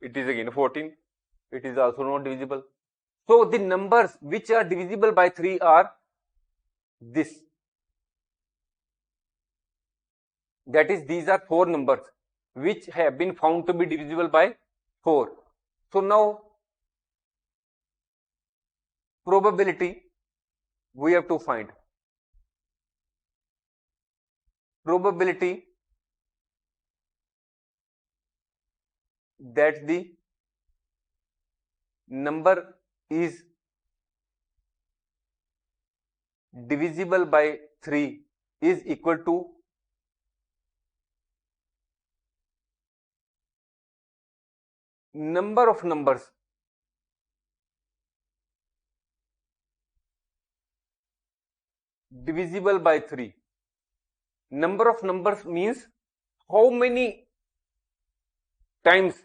It is again 14. It is also not divisible. So the numbers which are divisible by 3 are this. That is, these are 4 numbers which have been found to be divisible by 4. So now probability we have to find. Probability that the number is divisible by 3 is equal to number of numbers divisible by 3. Number of numbers means how many times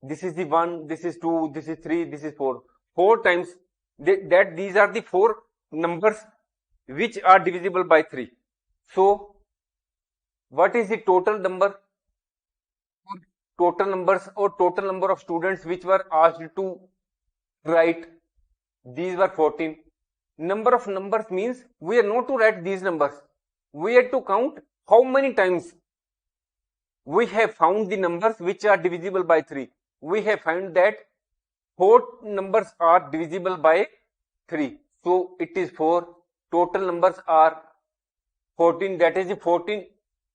this is the 1, this is 2, this is 3, this is 4. 4 times that these are the 4 numbers which are divisible by 3. So what is the total number? Total numbers or total number of students which were asked to write, these were 14. Number of numbers means we are not to write these numbers. We have to count how many times we have found the numbers which are divisible by 3. We have found that 4 numbers are divisible by 3. So it is 4. Total numbers are 14. That is 14.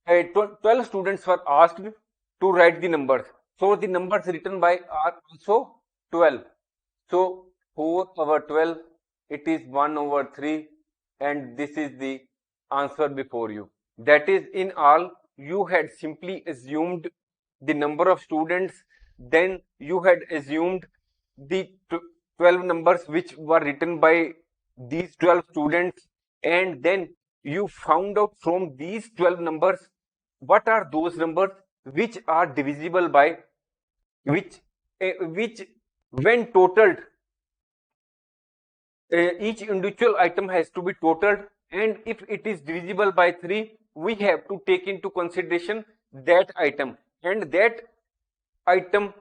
12 students were asked to write the numbers. So the numbers written by are also 12. So 4 over 12, it is 1 over 3, and this is the answer before you. That is, in all, you had simply assumed the number of students, then you had assumed the 12 numbers which were written by these 12 students, and then you found out from these 12 numbers what are those numbers which are divisible by which when totaled, each individual item has to be totaled, and if it is divisible by 3, we have to take into consideration that item, and that item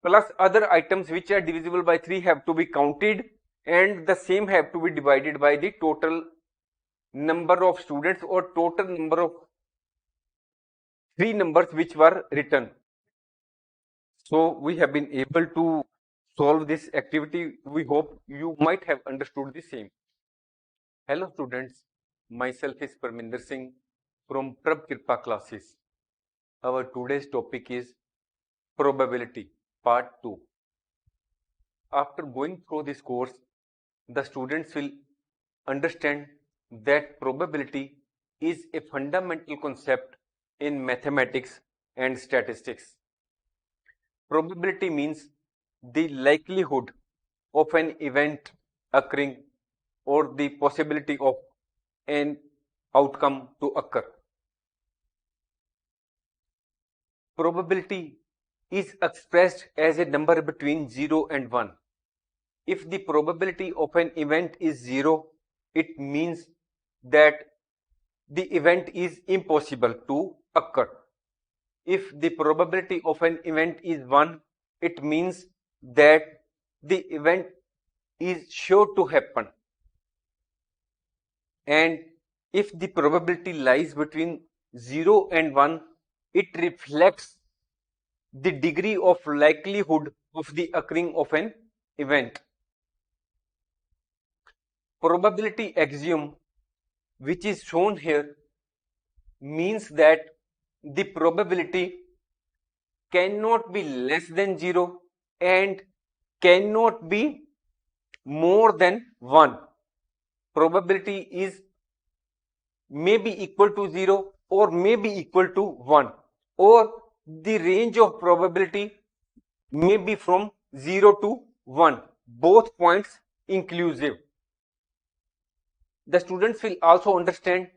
plus other items which are divisible by 3 have to be counted, and the same have to be divided by the total number of students or total number of 3 numbers which were written. So we have been able to solve this activity. We hope you might have understood the same. Hello students, myself is Parminder Singh from Prab Kirpa classes. Our today's topic is probability part 2. After going through this course, the students will understand that probability is a fundamental concept in mathematics and statistics. Probability means the likelihood of an event occurring or the possibility of an outcome to occur. Probability is expressed as a number between 0 and 1. If the probability of an event is 0, it means that the event is impossible to occur. If the probability of an event is 1, it means that the event is sure to happen. And if the probability lies between 0 and 1, it reflects the degree of likelihood of the occurring of an event. Probability axiom, which is shown here, means that the probability cannot be less than 0 and cannot be more than 1. Probability is may be equal to 0 or may be equal to 1, or the range of probability may be from 0 to 1, both points inclusive. The students will also understand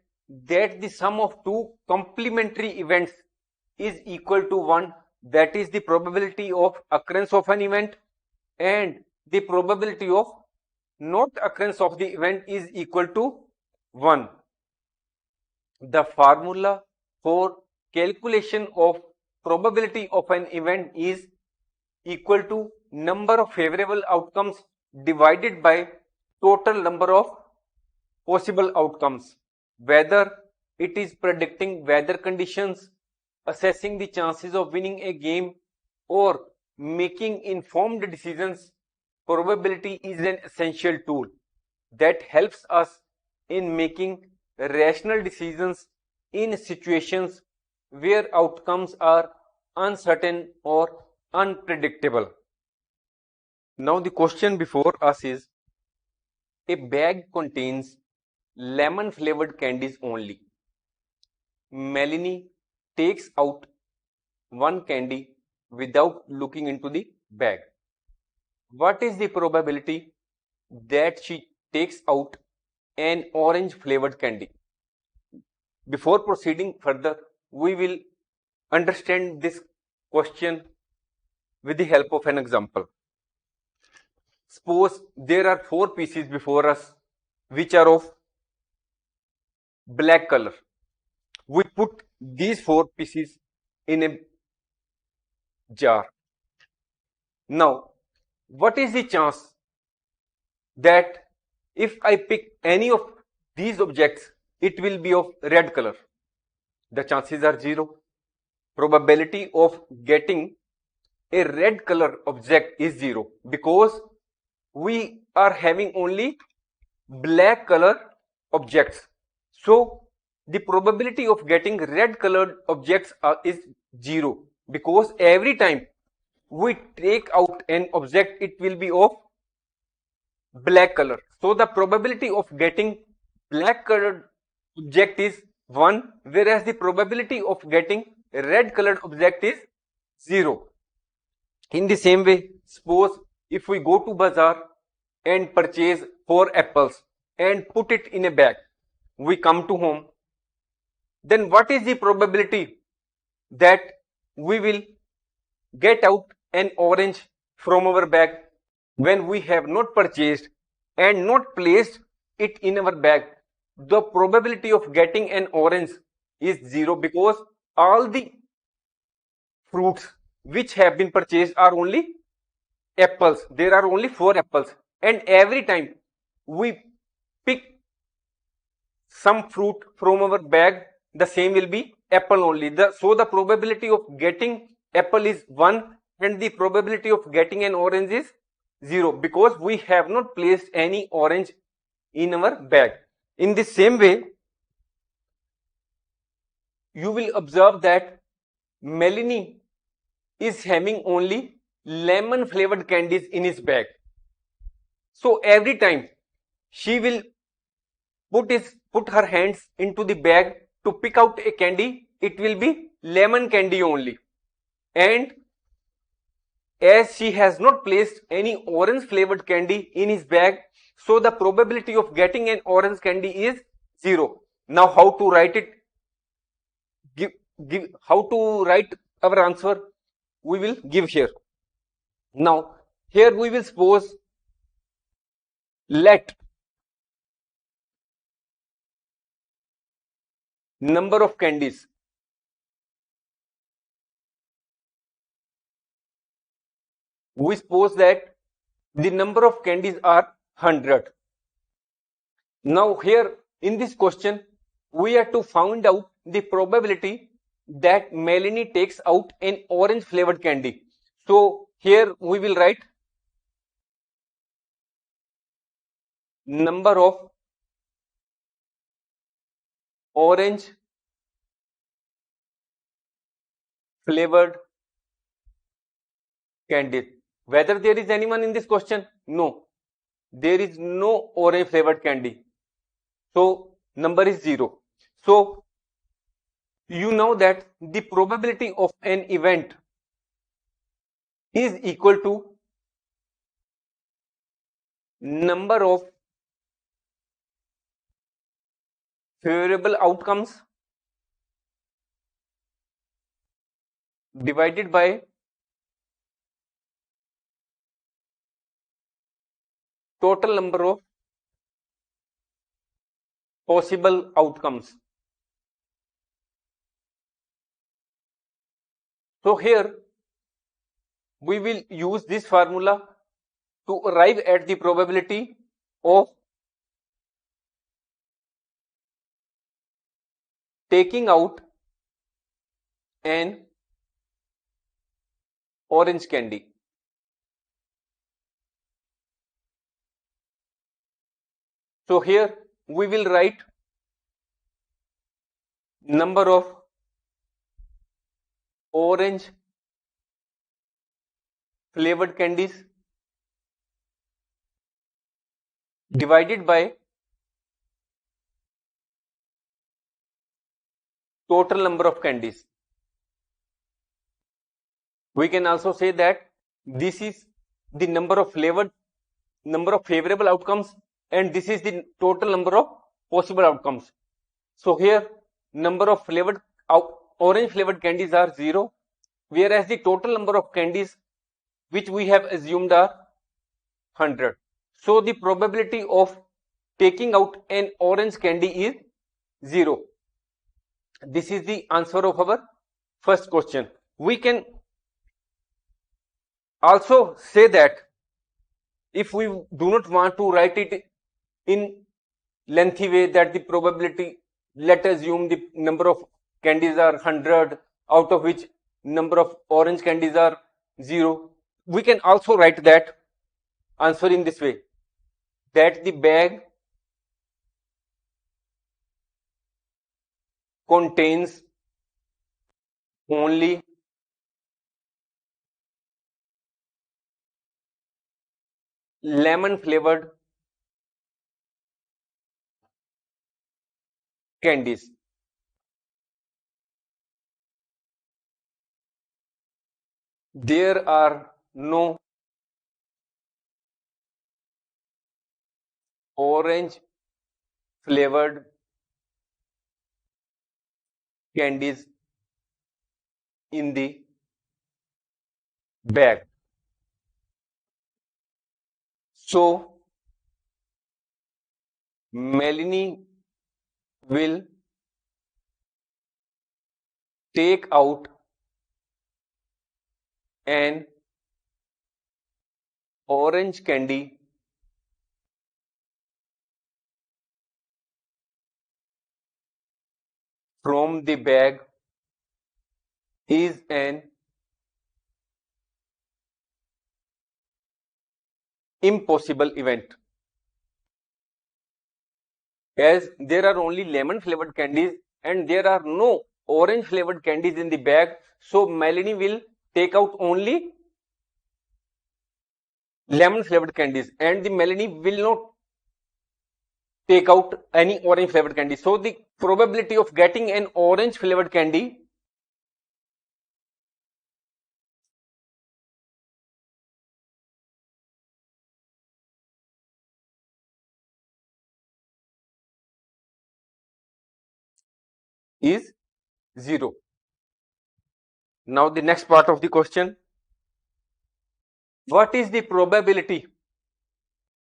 that the sum of two complementary events is equal to 1, that is the probability of occurrence of an event, and the probability of not occurrence of the event is equal to 1. The formula for calculation of probability of an event is equal to number of favorable outcomes divided by total number of possible outcomes, whether it is predicting weather conditions, assessing the chances of winning a game, or making informed decisions. Probability is an essential tool that helps us in making rational decisions in situations where outcomes are uncertain or unpredictable. Now the question before us is, a bag contains lemon flavored candies only. Melanie takes out one candy without looking into the bag. What is the probability that she takes out an orange flavored candy? Before proceeding further, we will understand this question with the help of an example. Suppose there are 4 pieces before us which are of black color. We put these 4 pieces in a jar. Now, what is the chance that if I pick any of these objects, it will be of red color? The chances are 0. Probability of getting a red color object is 0, because we are having only black color objects. So the probability of getting red colored objects is 0, because every time we take out an object, it will be of black color. So the probability of getting black colored object is 1, whereas the probability of getting red colored object is 0. In the same way, suppose if we go to bazaar and purchase 4 apples and put it in a bag, we come to home, then what is the probability that we will get out an orange from our bag when we have not purchased and not placed it in our bag? The probability of getting an orange is 0, because all the fruits which have been purchased are only apples. There are only 4 apples, and every time we pick some fruit from our bag, the same will be apple only. So the probability of getting apple is 1 and the probability of getting an orange is 0, because we have not placed any orange in our bag. In the same way, you will observe that Melanie is having only lemon flavored candies in his bag. So every time she will put her hands into the bag to pick out a candy, it will be lemon candy only. And as she has not placed any orange flavored candy in his bag, so the probability of getting an orange candy is 0. Now how to write it? How to write our answer? We will give here. Now here we will suppose, let number of candies we suppose that the number of candies are 100. Now here in this question, we have to find out the probability that Melanie takes out an orange flavored candy. So here we will write number of orange flavored candies. Whether there is anyone in this question? No. There is no orange flavored candy. So number is 0. So you know that the probability of an event is equal to number of favorable outcomes divided by total number of possible outcomes. So here we will use this formula to arrive at the probability of taking out an orange candy. So here we will write number of orange flavored candies divided by total number of candies. We can also say that this is the number of favorable outcomes, and this is the total number of possible outcomes. So here number of orange flavored candies are 0, whereas the total number of candies which we have assumed are 100. So the probability of taking out an orange candy is 0. This is the answer of our first question. We can also say that if we do not want to write it in lengthy way, that the probability, let us assume the number of candies are 100, out of which number of orange candies are 0. We can also write that answer in this way, that the bag contains only lemon flavored candies. There are no orange flavored candies in the bag. So Melanie will take out an orange candy from the bag is an impossible event, as there are only lemon flavored candies and there are no orange flavored candies in the bag. So Melanie will take out only lemon flavored candies, and the Melanie will not take out any orange flavored candy. So the probability of getting an orange flavored candy is 0. Now the next part of the question, what is the probability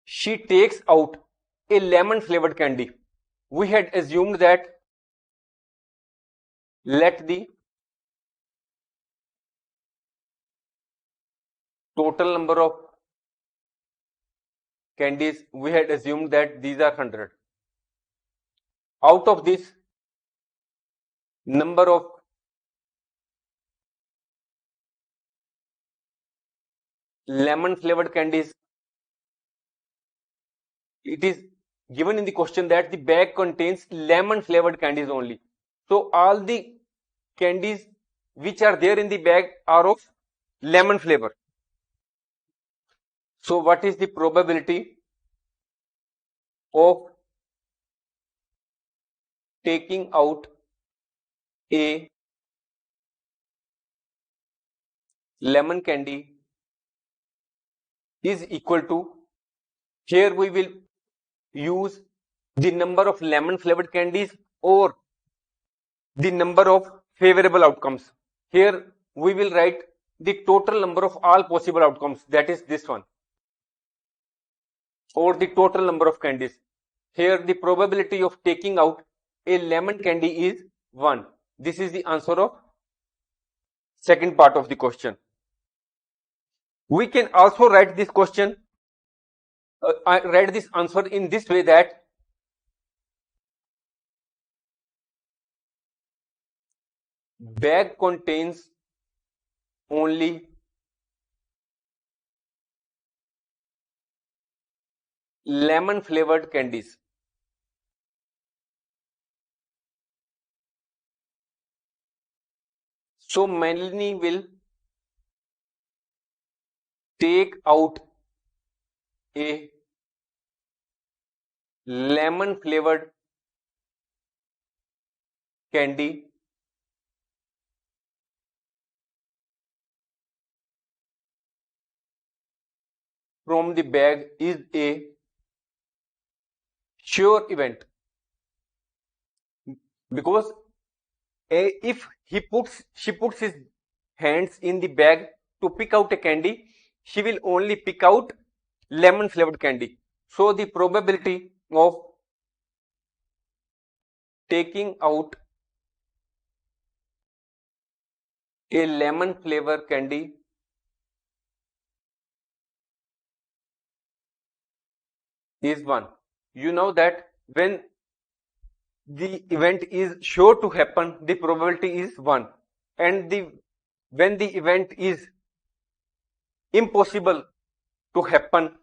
she takes out a lemon flavored candy? We had assumed that let the total number of candies, we had assumed that these are 100. Out of this, number of lemon flavored candies, it is given in the question that the bag contains lemon flavored candies only. So all the candies which are there in the bag are of lemon flavor. So what is the probability of taking out a lemon candy is equal to, here we will use the number of lemon flavored candies or the number of favorable outcomes. Here we will write the total number of all possible outcomes, that is this one, or the total number of candies. Here the probability of taking out a lemon candy is 1. This is the answer of second part of the question. We can also write this question, I write this answer in this way, that bag contains only lemon flavored candies. So Melanie will take out a lemon flavored candy from the bag is a sure event, because if she puts his hands in the bag to pick out a candy, she will only pick out lemon flavored candy. So the probability of taking out a lemon flavor candy is 1. You know that when the event is sure to happen, the probability is 1, and when the event is impossible to happen,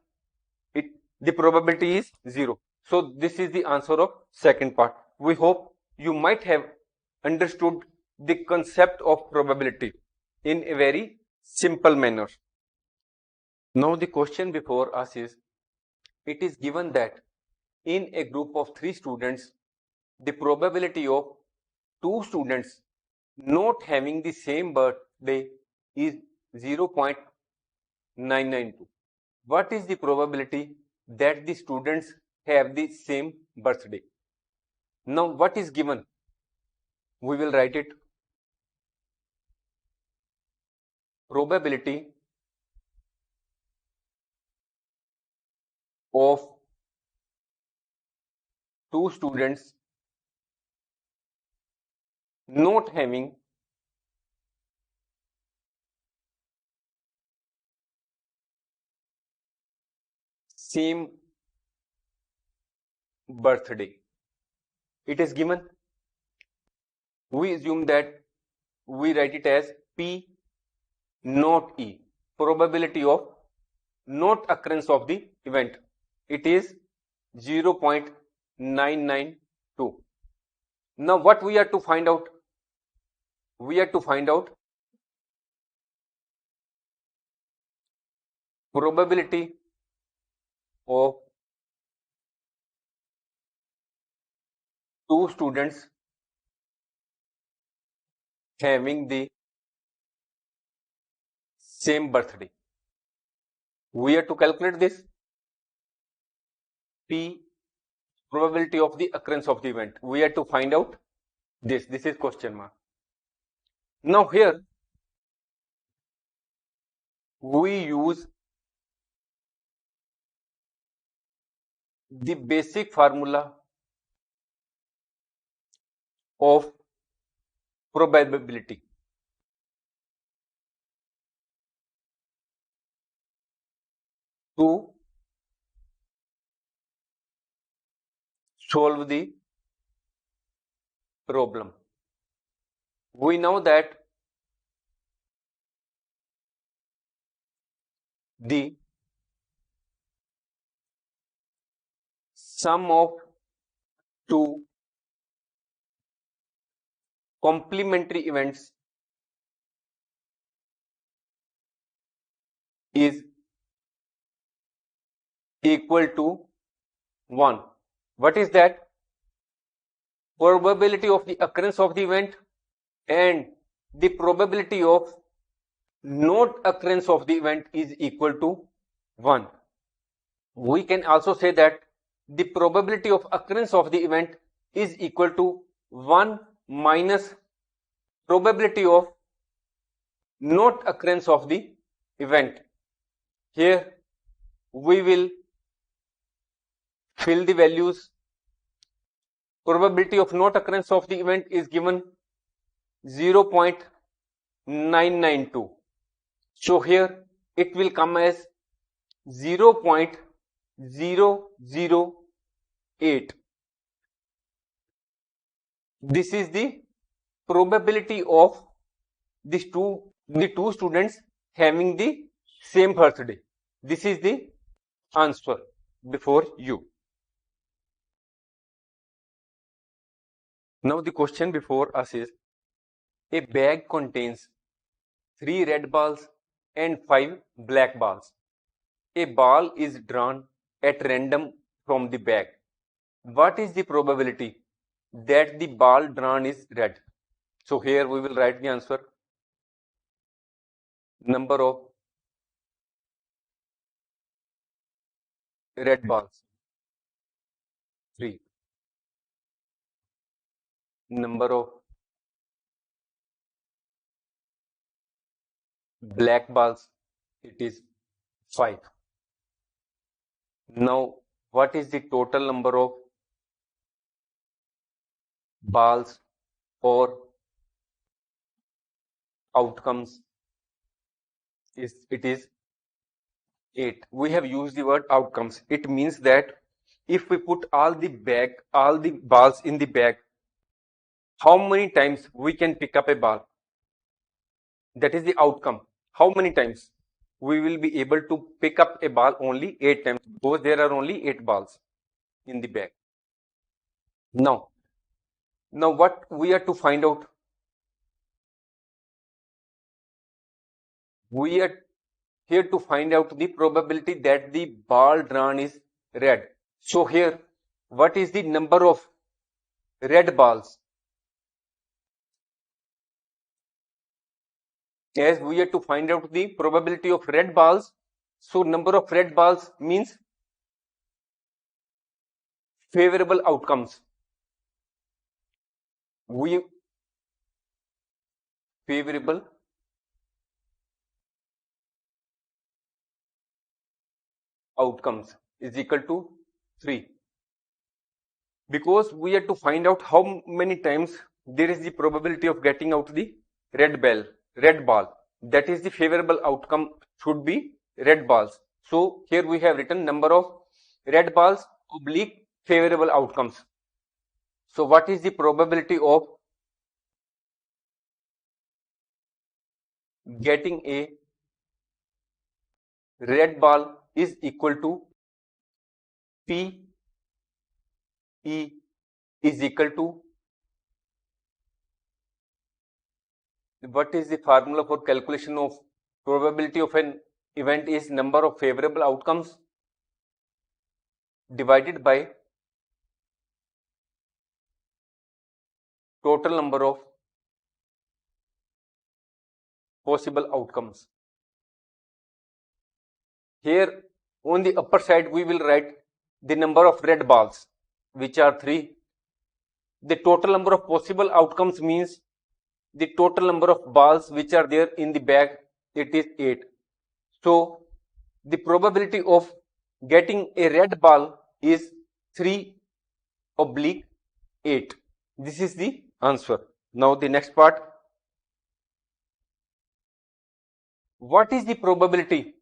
the probability is 0. So this is the answer of second part. We hope you might have understood the concept of probability in a very simple manner. Now the question before us is, it is given that in a group of 3 students, the probability of 2 students not having the same birthday is 0.992. What is the probability that the students have the same birthday? Now what is given? We will write it. Probability of 2 students not having same birthday. It is given. We assume that we write it as P not E, probability of not occurrence of the event. It is 0.992. Now what we are to find out? We are to find out probability of 2 students having the same birthday. We are to calculate this. P, probability of the occurrence of the event. We are to find out this. This is question mark. Now here we use the basic formula of probability to solve the problem. We know that the sum of 2 complementary events is equal to 1. What is that? probability of the occurrence of the event and the probability of not occurrence of the event is equal to 1. We can also say that the probability of occurrence of the event is equal to 1 minus probability of not occurrence of the event. Here we will fill the values. Probability of not occurrence of the event is given 0.992. So here it will come as 0.008. This is the probability of the two students having the same birthday. This is the answer before you. Now the question before us is, a bag contains 3 red balls and 5 black balls. A ball is drawn at random from the bag. What is the probability that the ball drawn is red? So here we will write the answer. Number of red balls, 3. Number of black balls, it is 5. Now, what is the total number of balls or outcomes? It is 8. We have used the word outcomes. It means that if we put all the balls in the bag, how many times we can pick up a ball? That is the outcome. How many times we will be able to pick up a ball? Only 8 times, because there are only 8 balls in the bag. Now what we are to find out? We are here to find out the probability that the ball drawn is red. So here, what is the number of red balls? As we are to find out the probability of red balls, so number of red balls means favorable outcomes. Favorable outcomes is equal to 3. Because we are to find out how many times there is the probability of getting out the red ball. That is the favorable outcome should be red balls. So here we have written number of red balls oblique favorable outcomes. So what is the probability of getting a red ball is equal to P E is equal to, what is the formula for calculation of probability of an event is number of favorable outcomes divided by total number of possible outcomes. Here on the upper side we will write the number of red balls, which are 3. The total number of possible outcomes means the total number of balls which are there in the bag, it is 8. So the probability of getting a red ball is 3/8. This is the answer. Now the next part. What is the probability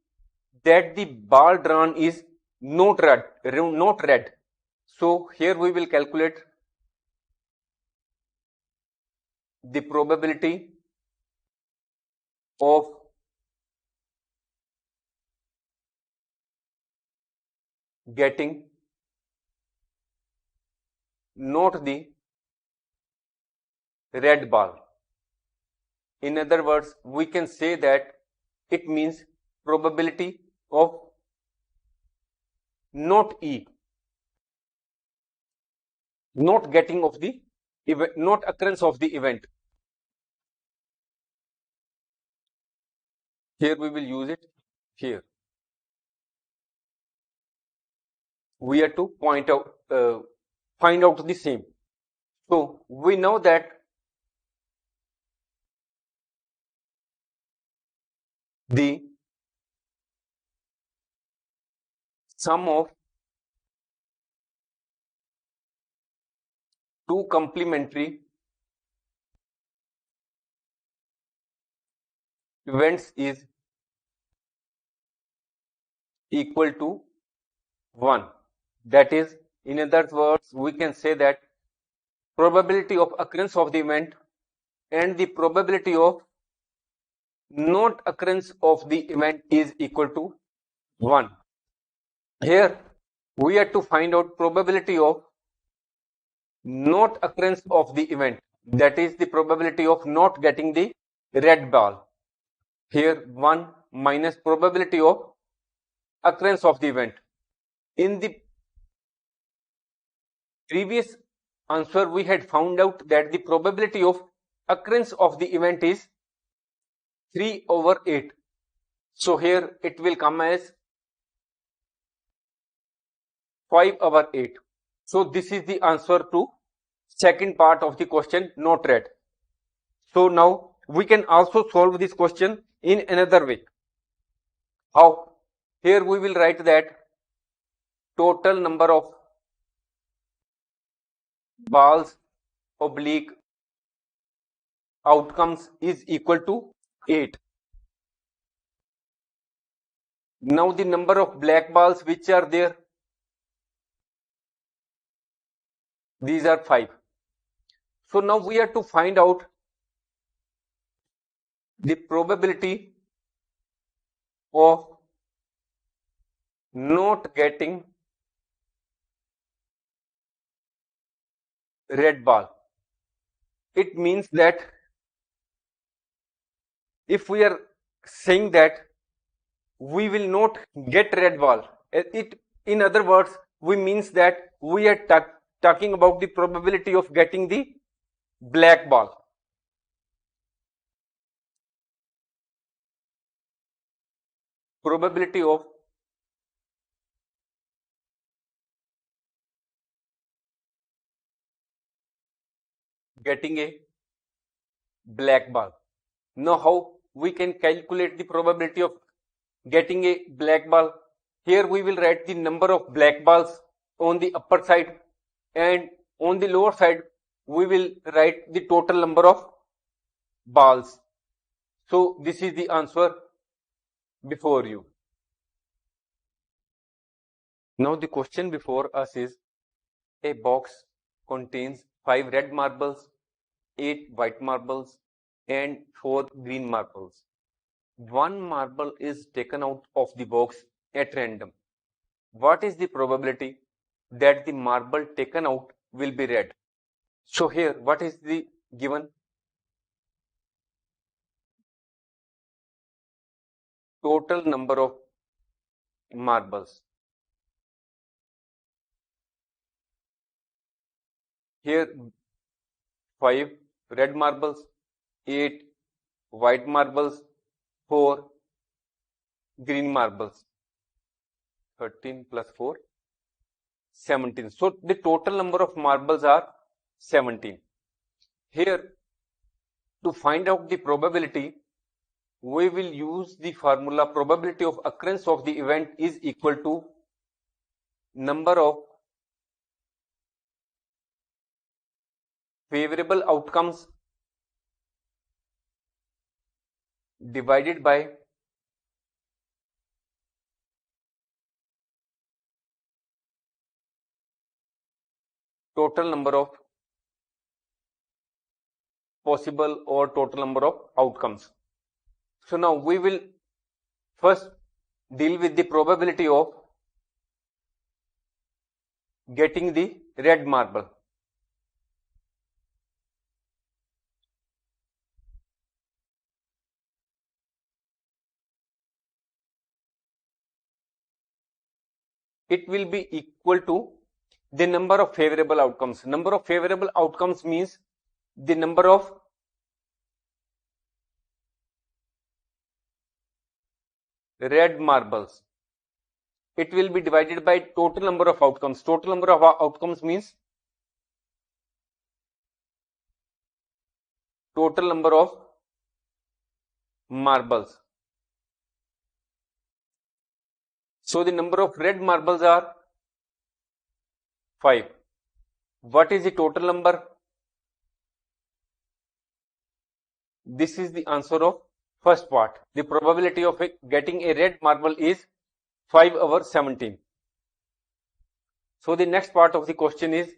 that the ball drawn is not red? So here we will calculate the probability of getting not the red ball. In other words, we can say that it means probability of not E, not getting of the not occurrence of the event. Here we will use it. Here we have to find out the same. So we know that the sum of two complementary events is equal to 1. That is, in other words, we can say that probability of occurrence of the event and the probability of not occurrence of the event is equal to 1. Here we have to find out probability of not occurrence of the event, that is the probability of not getting the red ball. Here 1 minus probability of occurrence of the event. In the previous answer we had found out that the probability of occurrence of the event is 3/8. So here it will come as 5/8. So this is the answer to second part of the question not read. So now we can also solve this question in another way. How? Here we will write that total number of balls oblique outcomes is equal to 8. Now the number of black balls which are there, these are 5. So now we have to find out the probability of not getting red ball. It means that if we are saying that we will not get red ball, it in other words we means that we are talking about the probability of getting the black ball. Probability of getting a black ball. Now how we can calculate the probability of getting a black ball? Here we will write the number of black balls on the upper side, and on the lower side we will write the total number of balls. So this is the answer before you. Now the question before us is, a box contains 5 red marbles, 8 white marbles and 4 green marbles. One marble is taken out of the box at random. What is the probability that the marble taken out will be red? So here what is the given? Total number of marbles. Here 5 red marbles, 8 white marbles, 4 green marbles. 13 plus 4, 17. So the total number of marbles are 17. Here to find out the probability, we will use the formula probability of occurrence of the event is equal to number of favorable outcomes divided by total number of possible or total number of outcomes. So now we will first deal with the probability of getting the red marble. It will be equal to the number of favorable outcomes. Number of favorable outcomes means the number of red marbles. It will be divided by total number of outcomes. Total number of outcomes means total number of marbles. So the number of red marbles are 5. What is the total number? This is the answer of first part. The probability of getting a red marble is 5/17. So the next part of the question is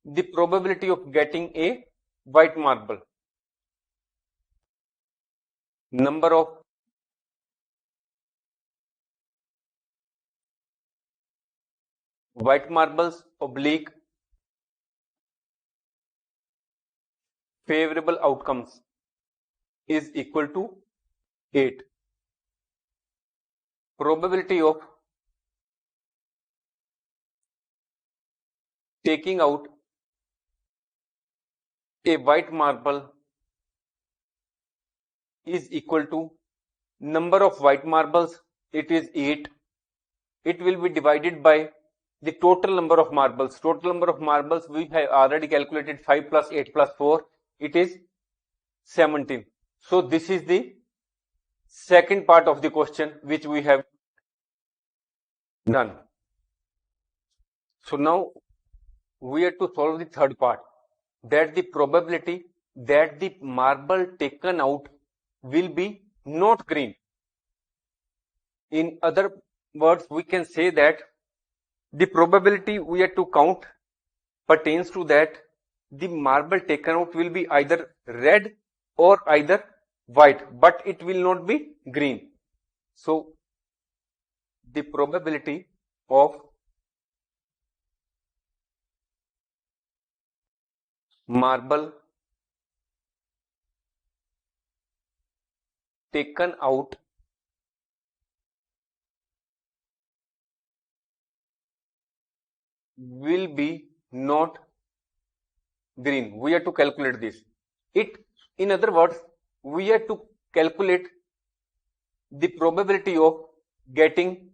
the probability of getting a white marble. Number of white marbles oblique favorable outcomes is equal to 8. Probability of taking out a white marble is equal to number of white marbles, it is 8. It will be divided by the total number of marbles. Total number of marbles we have already calculated 5 plus 8 plus 4, it is 17. So this is the second part of the question which we have done. So now we have to solve the third part, that the probability that the marble taken out will be not green. In other words, we can say that the probability we have to count pertains to that the marble taken out will be either red or either white, but it will not be green. So the probability of marble taken out will be not green. We have to calculate this. In other words, we have to calculate the probability of getting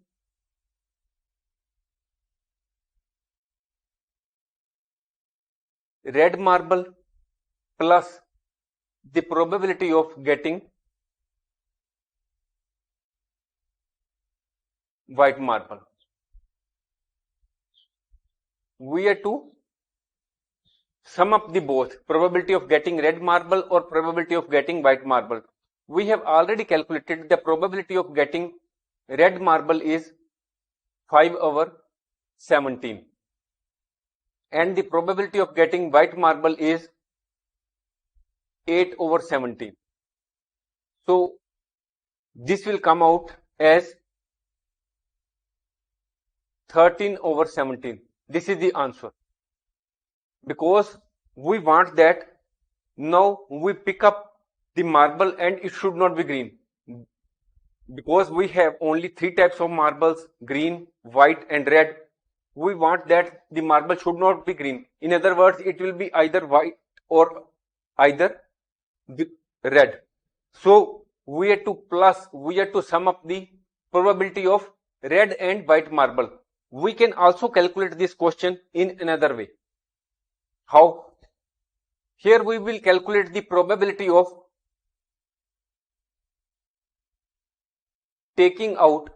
red marble plus the probability of getting white marble. We have to sum up the both, probability of getting red marble or probability of getting white marble. We have already calculated the probability of getting red marble is 5/17 and the probability of getting white marble is 8/17. So this will come out as 13/17. This is the answer, because we want that now we pick up the marble and it should not be green, because we have only 3 types of marbles: green, white and red. We want that the marble should not be green. In other words, it will be either white or either red. So we have to sum up the probability of red and white marble. We can also calculate this question in another way. How? Here we will calculate the probability of taking out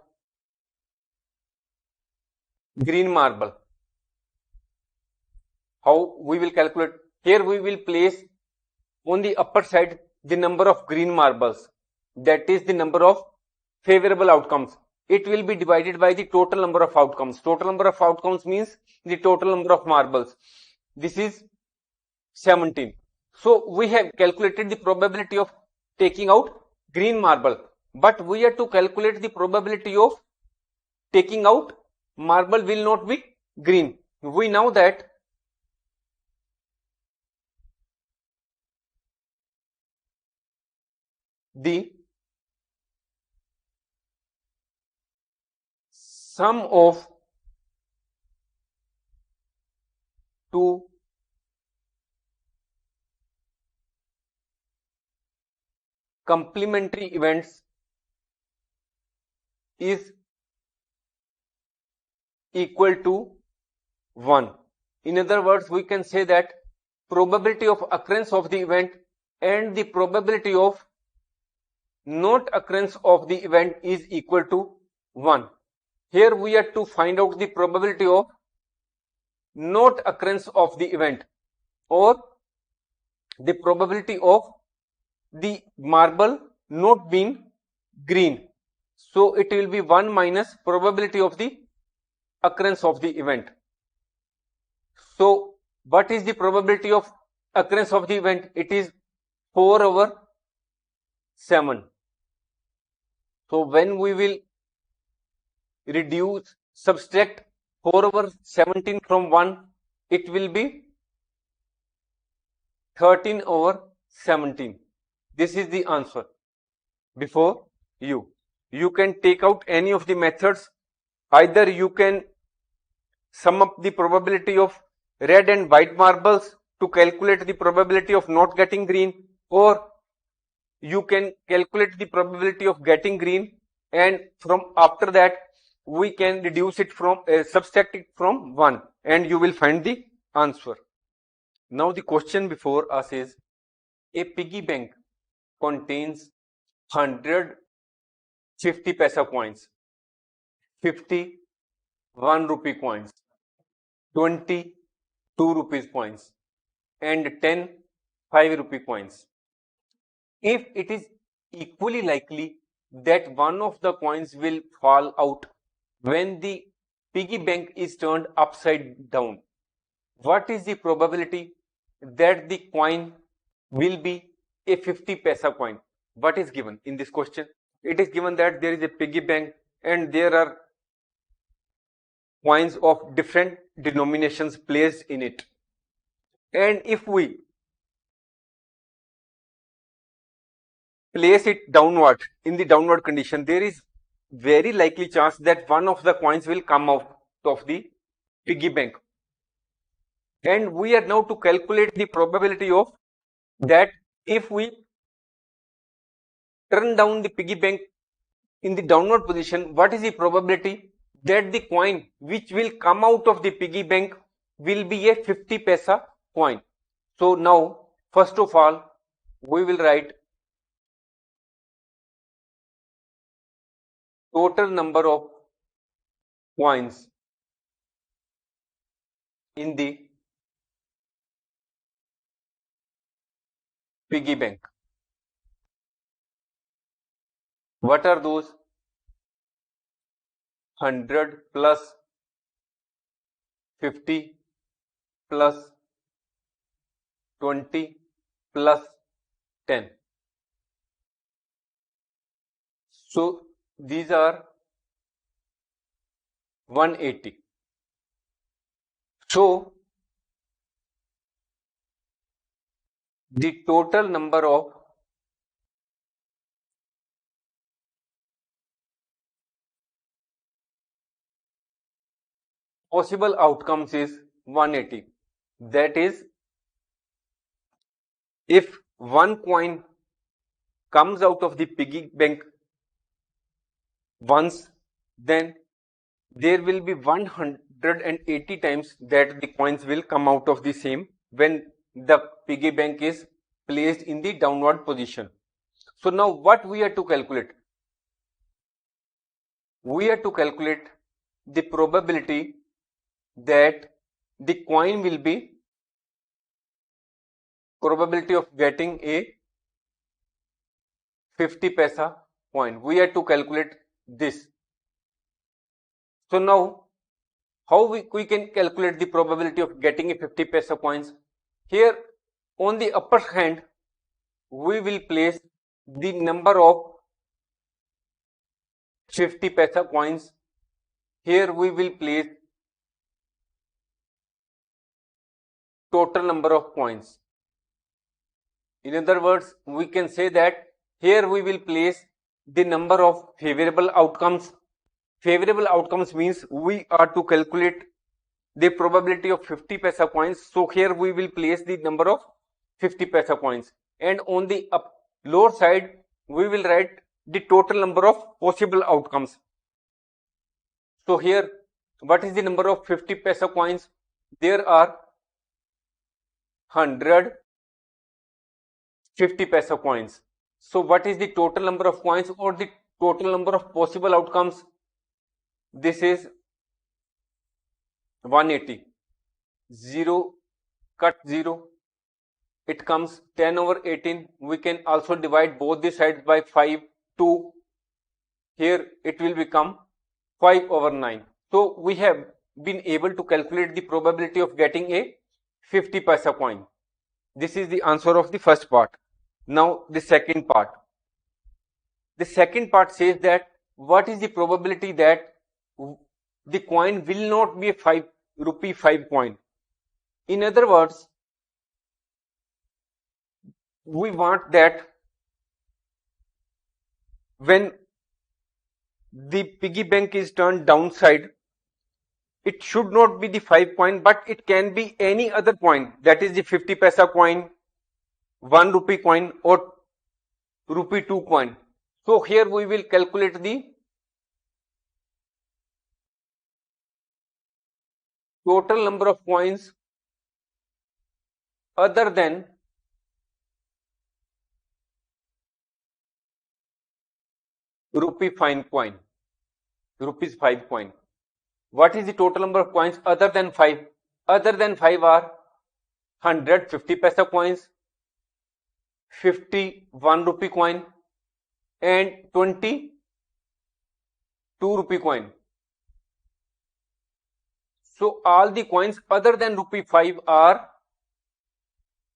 green marble. How we will calculate? Here we will place on the upper side the number of green marbles, that is the number of favorable outcomes. It will be divided by the total number of outcomes. Total number of outcomes means the total number of marbles. This is 17. So we have calculated the probability of taking out green marble, but we have to calculate the probability of taking out marble will not be green. We know that the sum of two complementary events is equal to 1. In other words, we can say that probability of occurrence of the event and the probability of not occurrence of the event is equal to 1. Here we are to find out the probability of not occurrence of the event or the probability of the marble not being green. So it will be 1 minus probability of the occurrence of the event. So what is the probability of occurrence of the event? It is 4 over 7. So when we will subtract 4 over 17 from 1, it will be 13 over 17. This is the answer before you. You can take out any of the methods. Either you can sum up the probability of red and white marbles to calculate the probability of not getting green, or you can calculate the probability of getting green, and from after that we can reduce it from subtract it from 1 and you will find the answer. Now the question before us is, a piggy bank contains 100 50 paisa coins, 50 1 rupee coins, 20 2 rupees coins, and 10 5 rupee coins. If it is equally likely that one of the coins will fall out when the piggy bank is turned upside down, what is the probability that the coin will be a 50 paisa coin? What is given in this question? It is given that there is a piggy bank and there are coins of different denominations placed in it. And if we place it downward, in the downward condition, there is very likely chance that one of the coins will come out of the piggy bank. And we are now to calculate the probability of that. If we turn down the piggy bank in the downward position, what is the probability that the coin which will come out of the piggy bank will be a 50 paisa coin? So now, first of all, we will write total number of coins in the piggy bank. What are those? 100 plus 50 plus 20 plus 10. So these are 180. So the total number of possible outcomes is 180. That is, if one coin comes out of the piggy bank once, then there will be 180 times that the coins will come out of the same when the piggy bank is placed in the downward position. So now what we are to calculate? We are to calculate the probability that the coin will be probability of getting a 50 paisa coin. We are to calculate this. So now how we can calculate the probability of getting a 50 paisa coins? Here on the upper hand we will place the number of 50 paisa coins. Here we will place total number of coins. In other words, we can say that here we will place the number of favorable outcomes. Favorable outcomes means we are to calculate the probability of 50 paisa coins. So here we will place the number of 50 paisa coins, and on the lower side we will write the total number of possible outcomes. So here, what is the number of 50 paisa coins? There are 100 50 paisa coins. So what is the total number of coins or the total number of possible outcomes? This is 180. 0 cut 0. It comes 10 over 18. We can also divide both the sides by 5. 2. Here it will become 5 over 9. So we have been able to calculate the probability of getting a 50 paisa coin. This is the answer of the first part. Now the second part. The second part says that what is the probability that the coin will not be a 5 rupee 5 coin. In other words, we want that when the piggy bank is turned downside, it should not be the 5 coin, but it can be any other coin, that is the 50 paisa coin, 1 rupee coin, or rupee 2 coin. So here we will calculate the total number of coins other than rupees 5 coin. What is the total number of coins other than 5? Other than 5 are 100 50 paisa coins, 50 1 rupee coin, and 20 2 rupee coin. So all the coins other than rupee 5 are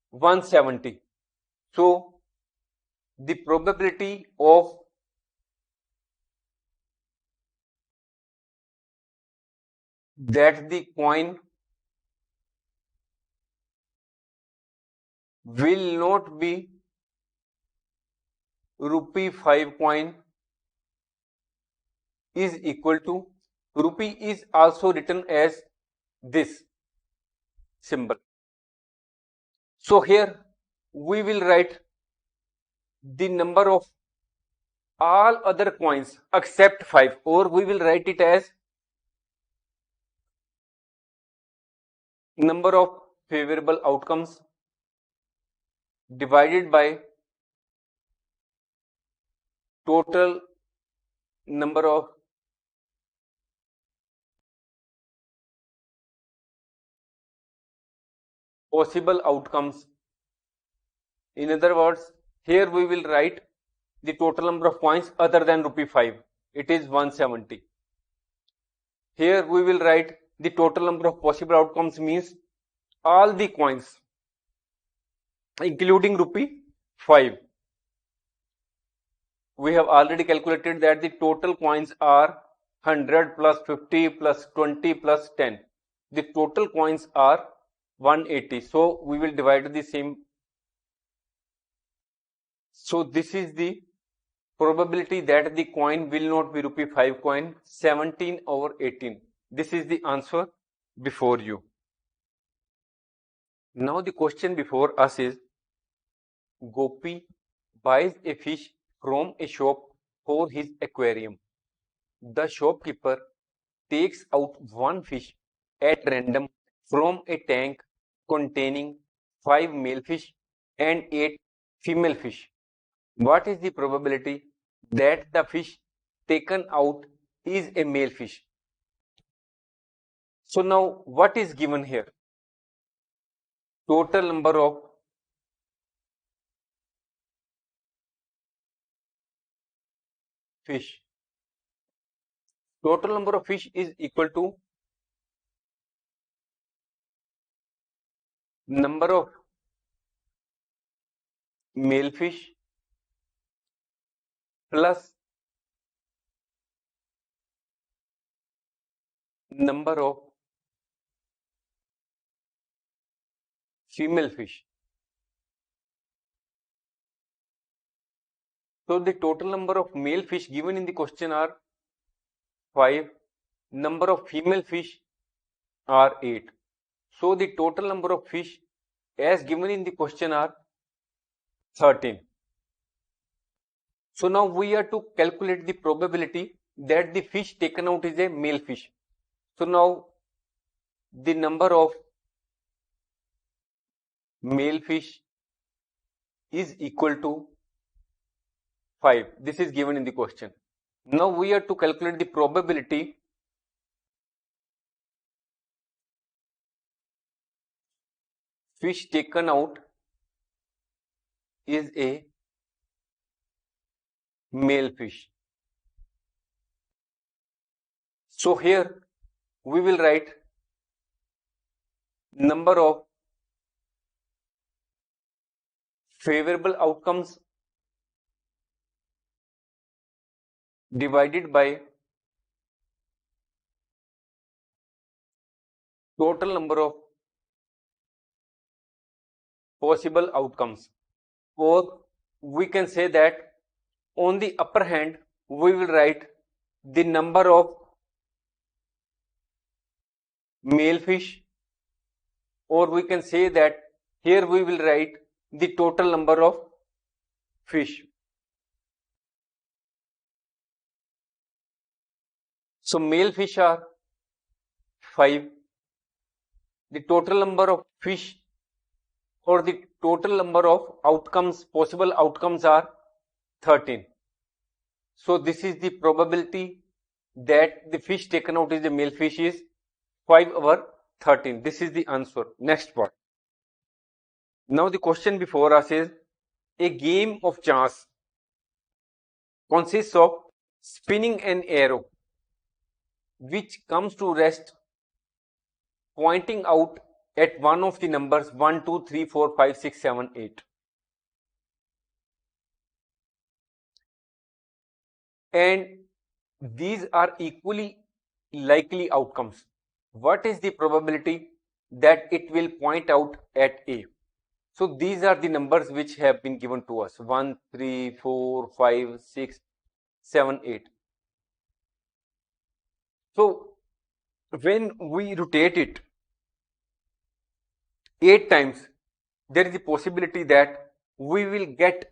170. So the probability of that the coin will not be rupee 5 coin is equal to, rupee is also written as this symbol. So here we will write the number of all other coins except 5, or we will write it as number of favorable outcomes divided by total number of possible outcomes. In other words, here we will write the total number of coins other than rupee 5. It is 170. Here we will write the total number of possible outcomes, means all the coins including rupee 5. We have already calculated that the total coins are 100 plus 50 plus 20 plus 10. The total coins are 180. So we will divide the same. So this is the probability that the coin will not be rupee 5 coin, 17 over 18. This is the answer before you. Now the question before us is, Gopi buys a fish from a shop for his aquarium. The shopkeeper takes out one fish at random from a tank containing 5 male fish and 8 female fish. What is the probability that the fish taken out is a male fish? So now what is given here? Total number of fish. Total number of fish is equal to number of male fish plus number of female fish. So the total number of male fish given in the question are 5. Number of female fish are 8. So the total number of fish as given in the question are 13. So now we are to calculate the probability that the fish taken out is a male fish. So now the number of male fish is equal to 5. This is given in the question. Now we are to calculate the probability fish taken out is a male fish. So here we will write number of favorable outcomes divided by total number of possible outcomes, or we can say that on the upper hand we will write the number of male fish, or we can say that here we will write the total number of fish. So male fish are 5. The total number of fish or the total number of outcomes, possible outcomes are 13. So this is the probability that the fish taken out is a male fish is 5 over 13. This is the answer. Next part. Now the question before us is a game of chance consists of spinning an arrow which comes to rest pointing out at one of the numbers 1, 2, 3, 4, 5, 6, 7, 8. And these are equally likely outcomes. What is the probability that it will point out at A? So these are the numbers which have been given to us 1, 3, 4, 5, 6, 7, 8. So when we rotate it 8 times, there is a possibility that we will get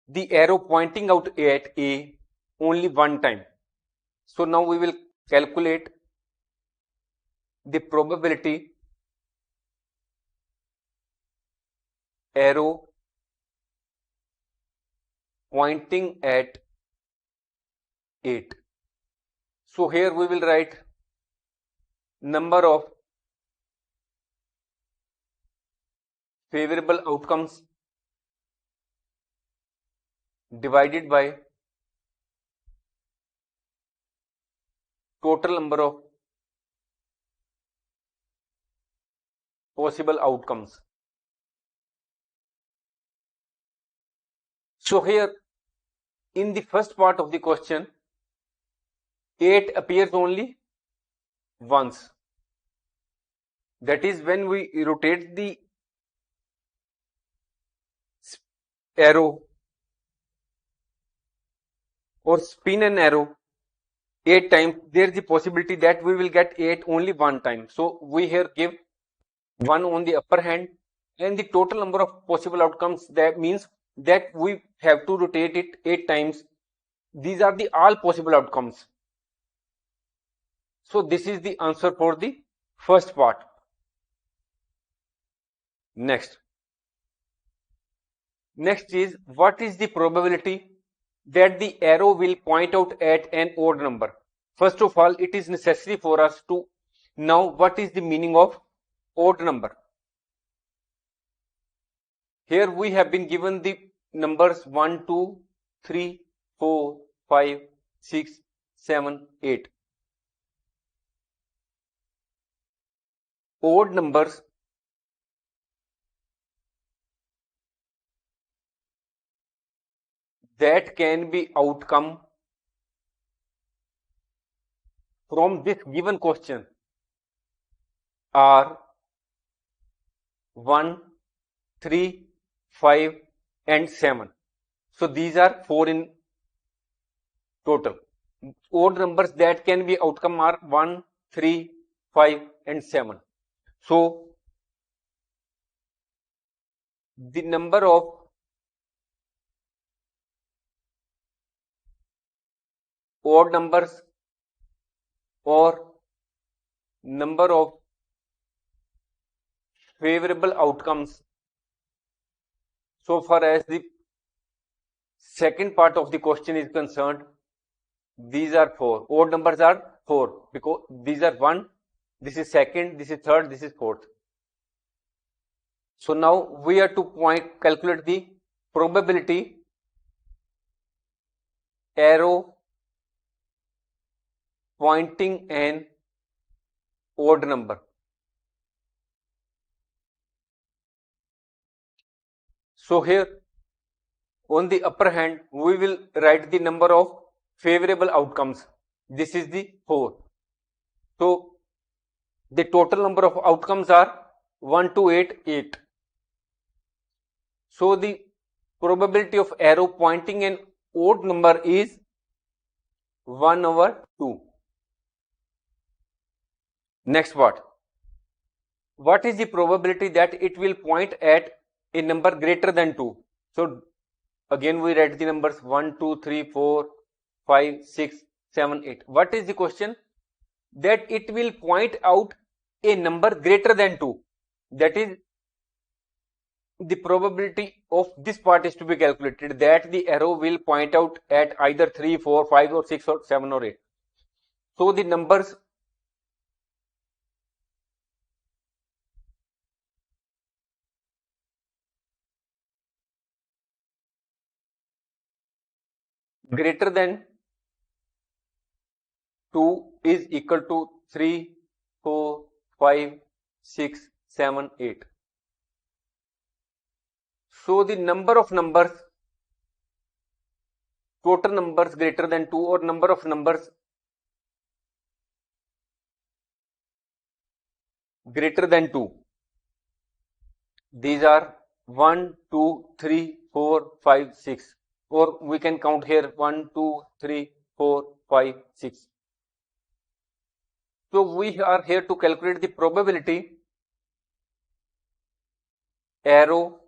the arrow pointing out at A only one time. So now we will calculate the probability arrow pointing at 8. So here we will write number of favorable outcomes divided by total number of possible outcomes. So here in the first part of the question 8 appears only once. That is when we rotate the arrow or spin an arrow 8 times, there is the possibility that we will get 8 only one time. So we here give 1 on the upper hand and the total number of possible outcomes, that means that we have to rotate it 8 times. These are the all possible outcomes. So this is the answer for the first part. Next is what is the probability that the arrow will point out at an odd number. First of all, it is necessary for us to know what is the meaning of odd number. Here we have been given the numbers 1, 2, 3, 4, 5, 6, 7, 8. Odd numbers that can be outcome from this given question are 1, 3, 5 and 7. So these are 4 in total. Odd numbers that can be outcome are 1, 3, 5 and 7. So the number of odd numbers or number of favorable outcomes, so far as the second part of the question is concerned, these are 4. Odd numbers are 4 because these are 1, this is second, this is third, this is fourth. So now we have to calculate the probability arrow pointing an odd number. So here on the upper hand we will write the number of favorable outcomes. This is the 4. So the total number of outcomes are 1 to 8, 8. So the probability of arrow pointing an odd number is 1 over 2. Next part. What is the probability that it will point at a number greater than 2? So again we write the numbers 1, 2, 3, 4, 5, 6, 7, 8. What is the question? That it will point out a number greater than 2. That is, the probability of this part is to be calculated, that the arrow will point out at either 3, 4, 5 or 6 or 7 or 8. So the numbers greater than 2 is equal to 3, 4, 5, 6, 7, 8. So the number of numbers, total numbers greater than 2 or number of numbers greater than 2, these are 1, 2, 3, 4, 5, 6, or we can count here 1, 2, 3, 4, 5, 6. So we are here to calculate the probability arrow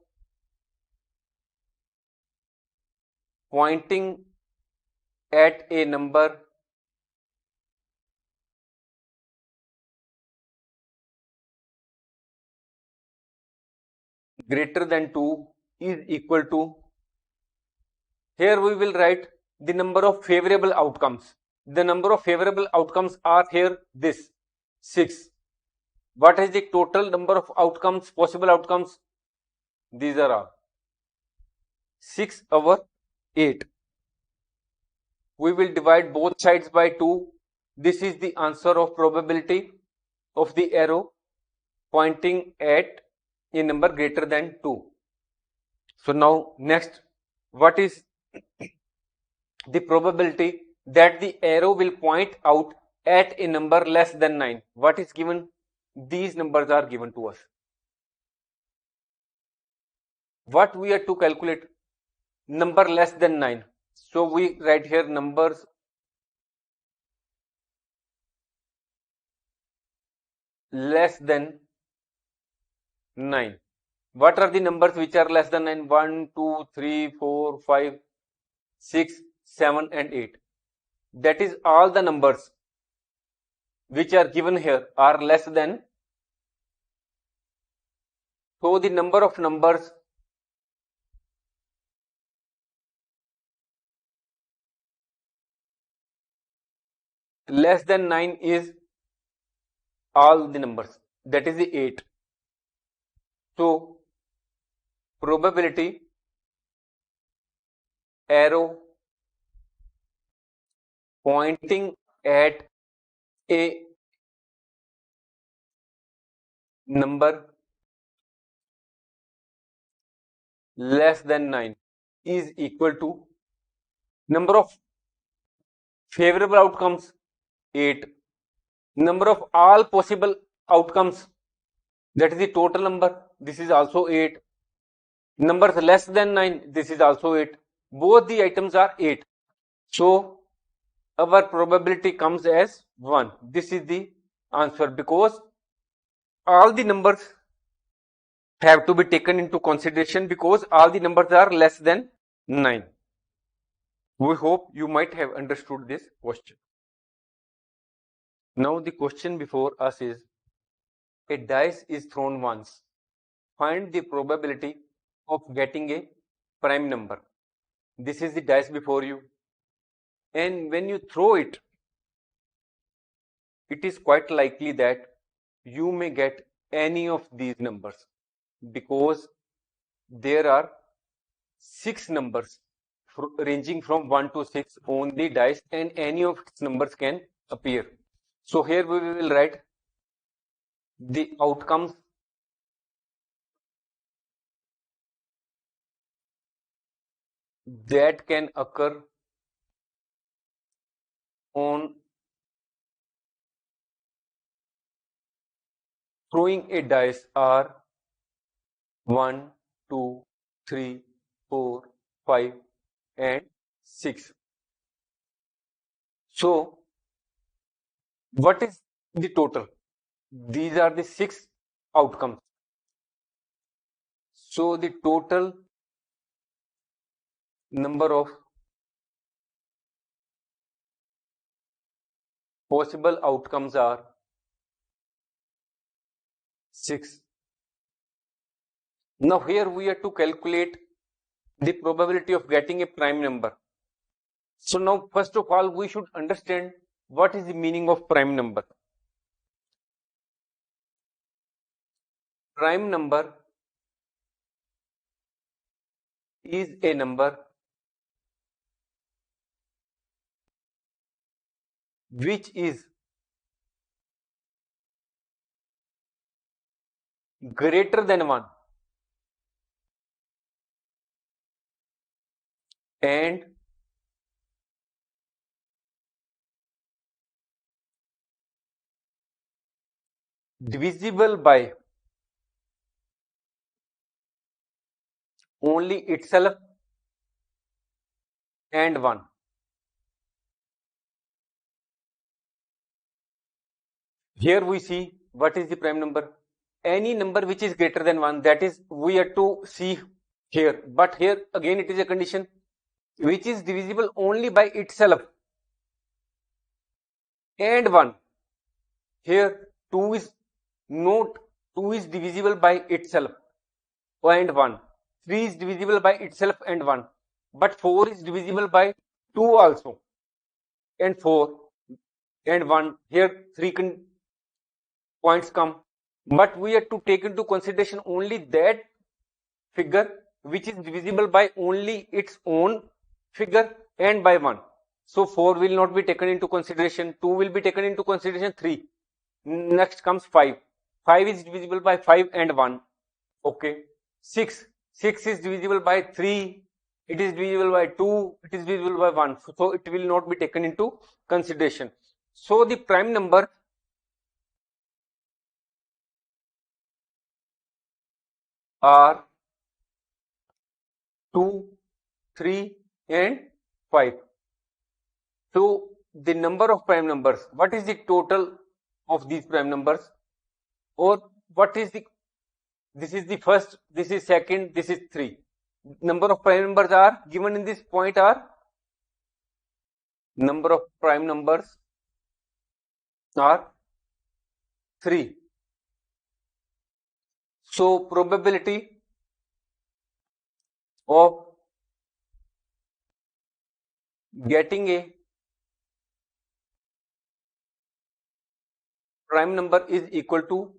pointing at a number greater than 2 is equal to, here we will write the number of favorable outcomes. The number of favorable outcomes are here this 6. What is the total number of outcomes, possible outcomes? These are all 6 over 8. We will divide both sides by 2. This is the answer of probability of the arrow pointing at a number greater than 2. So now next, what is the probability that the arrow will point out at a number less than 9? What is given? These numbers are given to us. What we are to calculate? Number less than 9. So we write here numbers less than 9. What are the numbers which are less than 9? 1, 2, 3, 4, 5, 6, 7 and 8. That is, all the numbers which are given here are less than. So the number of numbers less than 9 is all the numbers, that is the 8. So probability arrow pointing at a number less than 9 is equal to number of favorable outcomes 8, number of all possible outcomes, that is the total number, this is also 8, numbers less than 9, this is also 8. Both the items are 8. So our probability comes as 1. This is the answer, because all the numbers have to be taken into consideration, because all the numbers are less than 9. We hope you might have understood this question. Now the question before us is, a dice is thrown once. Find the probability of getting a prime number. This is the dice before you, and when you throw it, it is quite likely that you may get any of these numbers, because there are 6 numbers ranging from 1 to 6 on the dice, and any of its numbers can appear. So here we will write the outcomes that can occur on throwing a dice are 1, 2, 3, 4, 5 and 6. So what is the total? These are the 6 outcomes. So the total number of possible outcomes are 6. Now here we have to calculate the probability of getting a prime number. So now first of all we should understand what is the meaning of prime number. Prime number is a number which is greater than 1 and divisible by only itself and 1. Here we see what is the prime number. Any number which is greater than 1, that is we have to see here, but here again it is a condition which is divisible only by itself and 1. Here 2 is divisible by itself and 1. 3 is divisible by itself and 1, but 4 is divisible by 2 also, and 4 and 1. Here 3 points come, but we have to take into consideration only that figure which is divisible by only its own figure and by 1. So 4 will not be taken into consideration, 2 will be taken into consideration, 3. Next comes 5. 5 is divisible by 5 and 1. Okay. 6 is divisible by 3, it is divisible by 2, it is divisible by 1. So it will not be taken into consideration. So the prime number are 2, 3 and 5. So the number of prime numbers, what is the total of these prime numbers, or what is the, this is the first, this is second, this is 3. Number of prime numbers are given in this point are, number of prime numbers are 3. So probability of getting a prime number is equal to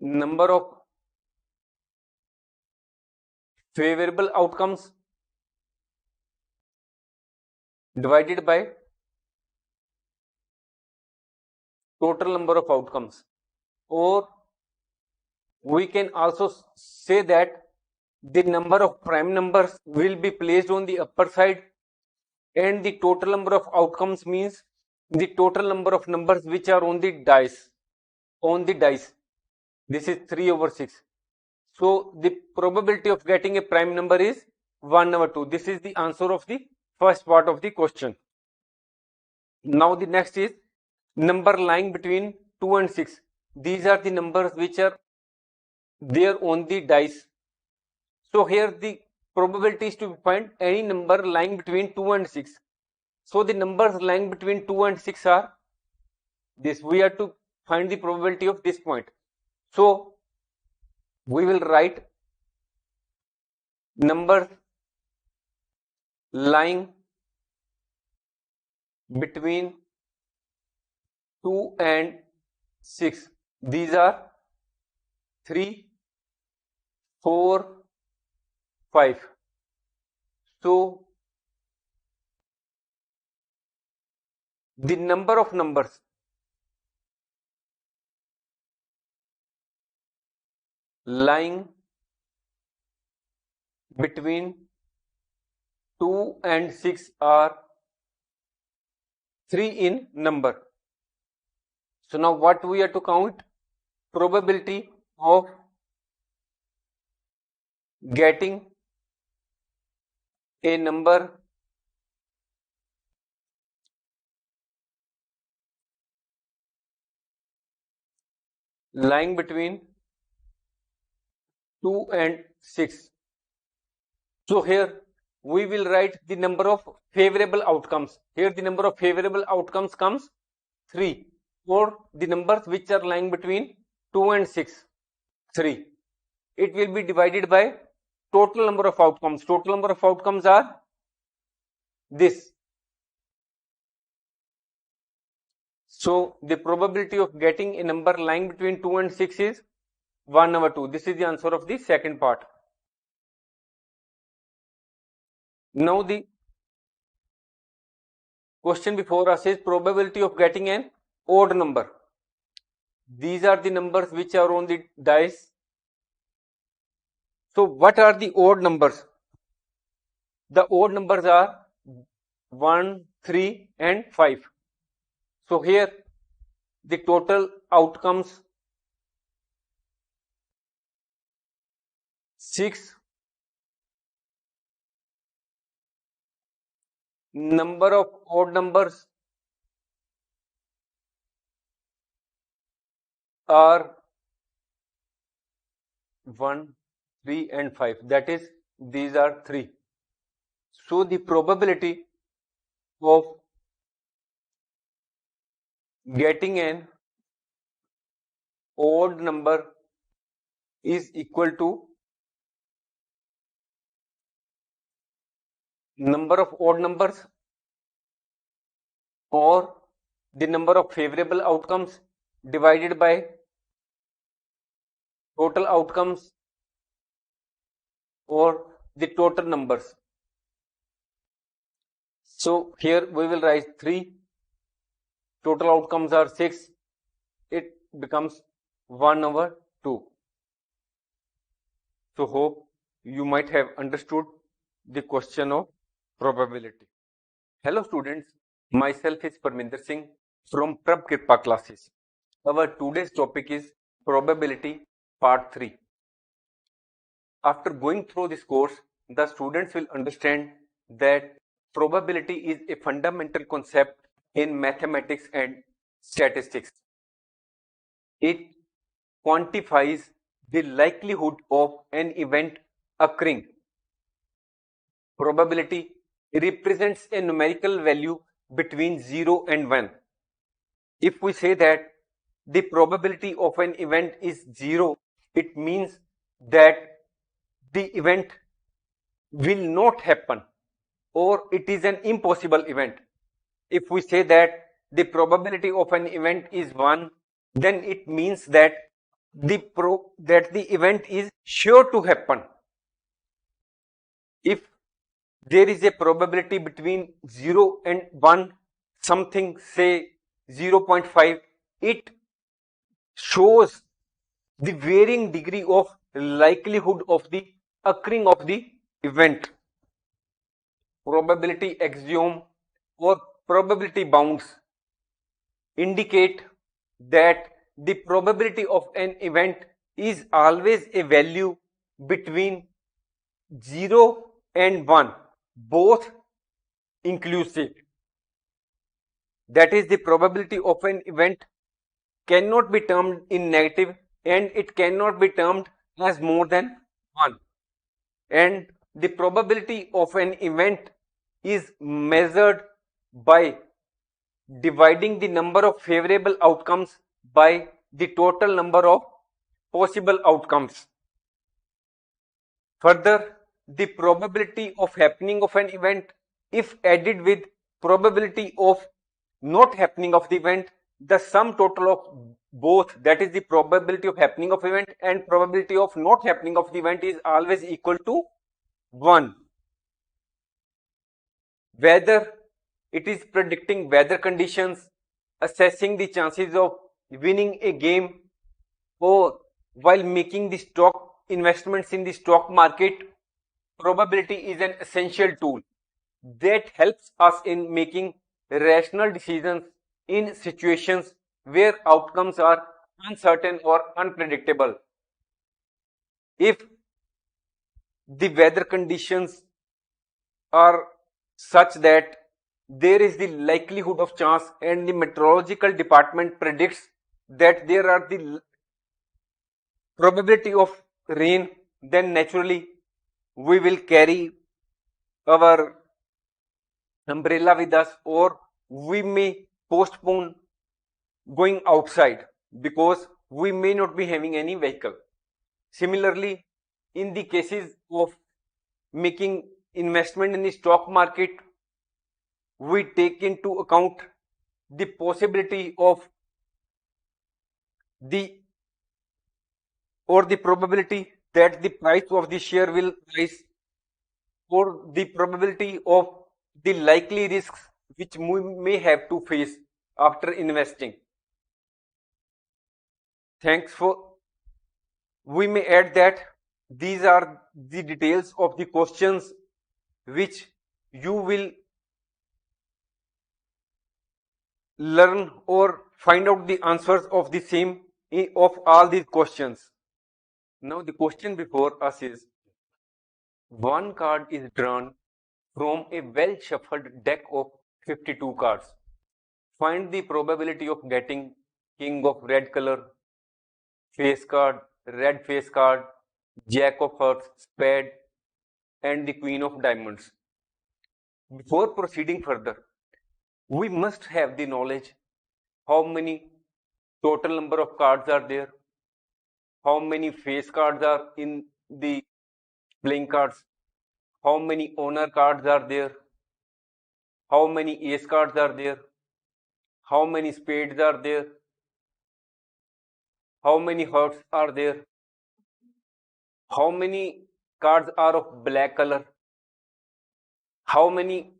number of favorable outcomes divided by total number of outcomes, or we can also say that the number of prime numbers will be placed on the upper side, and the total number of outcomes means the total number of numbers which are on the dice. This is 3/6. So the probability of getting a prime number is 1/2. This is the answer of the first part of the question. Now the next is number lying between 2 and 6. These are the numbers which are there on the dice. So here the probability is to find any number lying between 2 and 6. So the numbers lying between 2 and 6 are this. We have to find the probability of this point. So we will write numbers lying between 2 and 6. These are 3, 4, 5. So the number of numbers lying between 2 and 6 are 3 in number. So now what we have to count? Probability of getting a number lying between 2 and 6. So here we will write the number of favorable outcomes. Here the number of favorable outcomes comes 3, or the numbers which are lying between 2 and 6, 3. It will be divided by total number of outcomes. Total number of outcomes are this. So the probability of getting a number lying between 2 and 6 is 1/2. This is the answer of the second part. Now the question before us is probability of getting an odd number. These are the numbers which are on the dice. So what are the odd numbers? The odd numbers are 1, 3 and 5. So here the total outcomes 6. Number of odd numbers are 1, 3 and 5. That is, these are 3. So the probability of getting an odd number is equal to number of odd numbers or the number of favorable outcomes divided by total outcomes or the total numbers. So here we will write 3, total outcomes are 6, it becomes 1/2. So hope you might have understood the question of probability. Hello students, myself is Parminder Singh from Prab Kripa classes. Our today's topic is probability part 3. After going through this course, the students will understand that probability is a fundamental concept in mathematics and statistics. It quantifies the likelihood of an event occurring. Probability represents a numerical value between 0 and 1. If we say that the probability of an event is 0, it means that the event will not happen or it is an impossible event. If we say that the probability of an event is 1, then it means that the event is sure to happen. If there is a probability between 0 and 1, something say 0.5, it shows the varying degree of likelihood of the occurring of the event. Probability axiom or probability bounds indicate that the probability of an event is always a value between 0 and 1, both inclusive. that is the probability of an event, cannot be termed in negative and it cannot be termed as more than 1. And the probability of an event is measured by dividing the number of favorable outcomes by the total number of possible outcomes. Further, the probability of happening of an event, if added with probability of not happening of the event, the sum total of both, that is the probability of happening of event and probability of not happening of the event, is always equal to 1. Whether it is predicting weather conditions, assessing the chances of winning a game, or while making the stock investments in the stock market, probability is an essential tool that helps us in making rational decisions in situations where outcomes are uncertain or unpredictable. If the weather conditions are such that there is the likelihood of chance and the meteorological department predicts that there are the probability of rain, then naturally we will carry our umbrella with us, or we may postpone going outside because we may not be having any vehicle. Similarly, in the cases of making investment in the stock market, we take into account the possibility of the or the probability that the price of the share will rise, or the probability of the likely risks which we may have to face after investing. Thanks for, we may add that these are the details of the questions which you will learn or find out the answers of the same of all these questions. Now the question before us is, one card is drawn from a well shuffled deck of 52 cards. Find the probability of getting king of red color, face card, red face card, jack of hearts, spade, and the queen of diamonds. Before proceeding further, we must have the knowledge how many total number of cards are there, how many face cards are in the playing cards, how many owner cards are there, how many ace cards are there, how many spades are there, how many hearts are there, how many cards are of black color, how many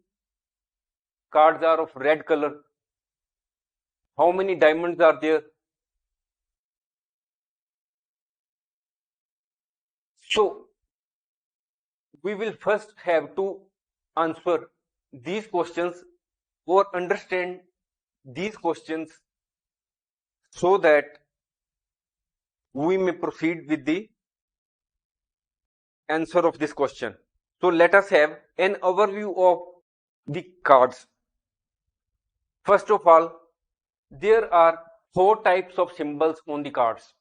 cards are of red color, how many diamonds are there. So we will first have to answer these questions or understand these questions so that we may proceed with the answer of this question. So let us have an overview of the cards. First of all, there are 4 types of symbols on the cards.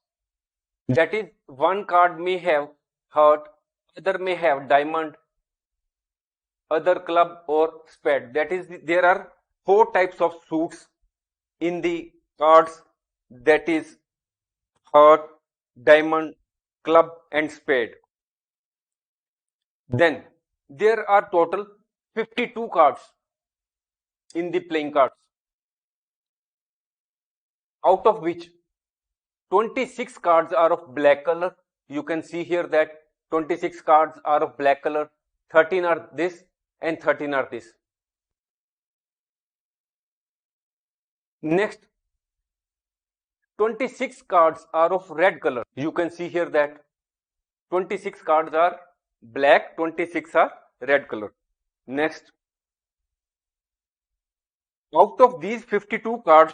That is, one card may have heart, other may have diamond, other club or spade. That is, there are 4 types of suits in the cards, that is heart, diamond, club and spade. Then there are total 52 cards in the playing cards, out of which 26 cards are of black color. You can see here that 26 cards are of black color, 13 are this and 13 are this. Next, 26 cards are of red color. You can see here that 26 cards are black, 26 are red color. Next, out of these 52 cards,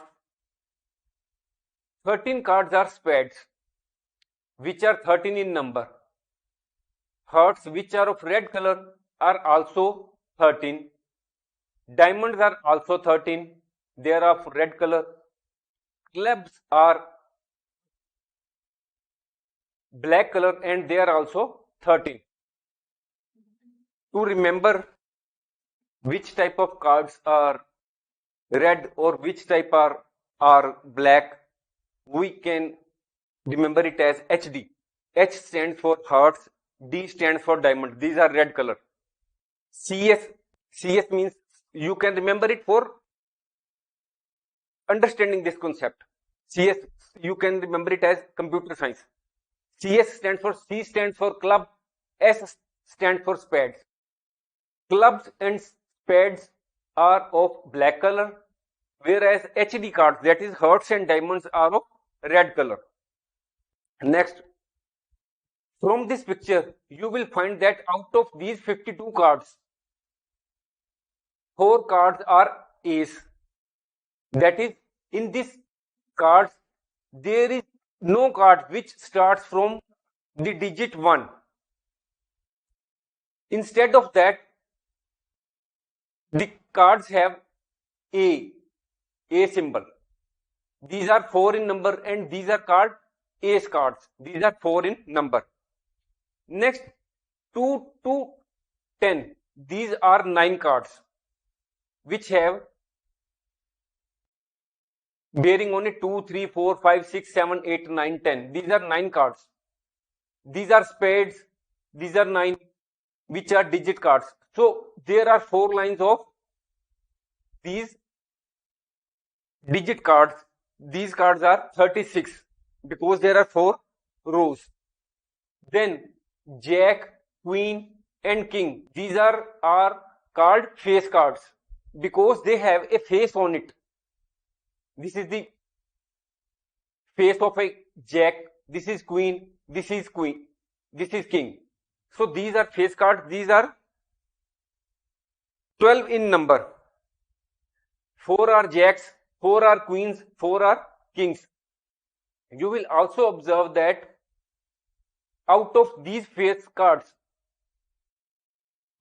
13 cards are spades, which are 13 in number. Hearts, which are of red color, are also 13. Diamonds are also 13. they are of red color. Clubs are black color and they are also 13. To remember which type of cards are red or which type are black, we can remember it as HD. H stands for hearts, D stands for diamond. These are red color. CS means, you can remember it for understanding this concept. CS, you can remember it as computer science. C stands for club, S stands for spades. Clubs and spades are of black color, whereas HD cards, that is hearts and diamonds, are of red color. Next, from this picture, you will find that out of these 52 cards, 4 cards are ace. That is, in this cards, there is no card which starts from the digit 1. Instead of that, the cards have A symbol. These are 4 in number and these are called ace cards. These are 4 in number. Next, 2 to 10. These are 9 cards which have bearing on it 2, 3, 4, 5, 6, 7, 8, 9, 10. These are 9 cards. These are spades. These are 9, which are digit cards. So there are 4 lines of these digit cards. These cards are 36 because there are 4 rows. Then Jack, Queen and King. These are called face cards because they have a face on it. This is the face of a Jack. This is Queen. This is Queen. This is King. So these are face cards. These are 12 in number. 4 are Jacks, 4 are Queens, 4 are Kings. You will also observe that out of these face cards,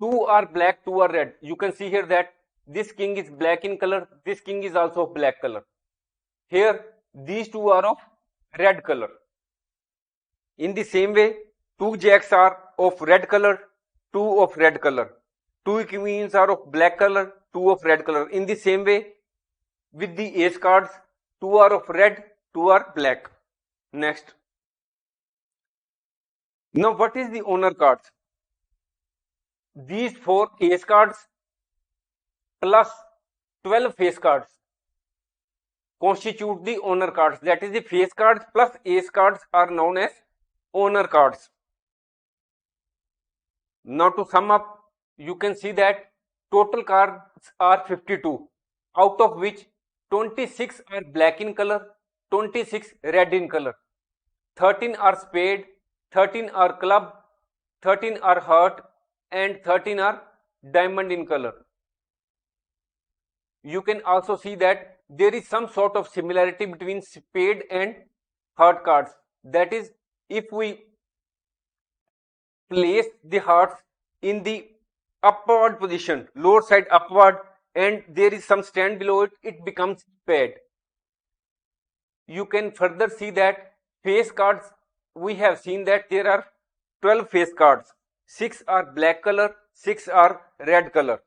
2 are black, 2 are red. You can see here that this king is black in color, this king is also of black color. Here, these 2 are of red color. In the same way, 2 jacks are of red color, 2 of red color. 2 queens are of black color, 2 of red color. In the same way, with the ace cards, 2 are of red, 2 are black. Next. Now, what is the owner cards? These 4 ace cards plus 12 face cards constitute the owner cards. That is, the face cards plus ace cards are known as owner cards. Now, to sum up, you can see that total cards are 52, out of which 26 are black in color, 26 red in color, 13 are spade, 13 are club, 13 are heart and 13 are diamond in color. You can also see that there is some sort of similarity between spade and heart cards. That is, if we place the hearts in the upward position, lower side upward, and there is some stand below it, it becomes spade. You can further see that face cards, we have seen that there are 12 face cards. 6 are black color, 6 are red color.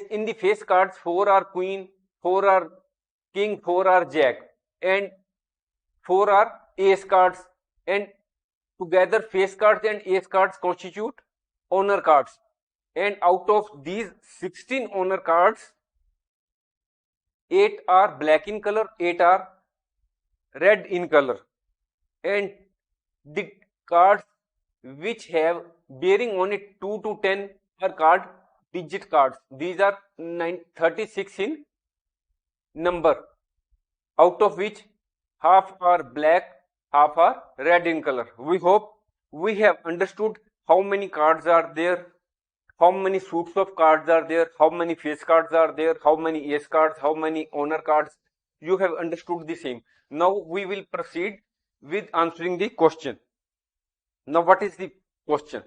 In the face cards, 4 are queen, 4 are king, 4 are jack, and 4 are ace cards, and together face cards and ace cards constitute owner cards. And out of these 16 owner cards, 8 are black in color, 8 are red in color. And the cards which have bearing on it 2 to 10 are called digit cards. These are 36 in number, out of which half are black, half are red in color. We hope we have understood how many cards are there, how many suits of cards are there, how many face cards are there, how many ace cards, how many owner cards. You have understood the same. Now we will proceed with answering the question. Now, what is the question?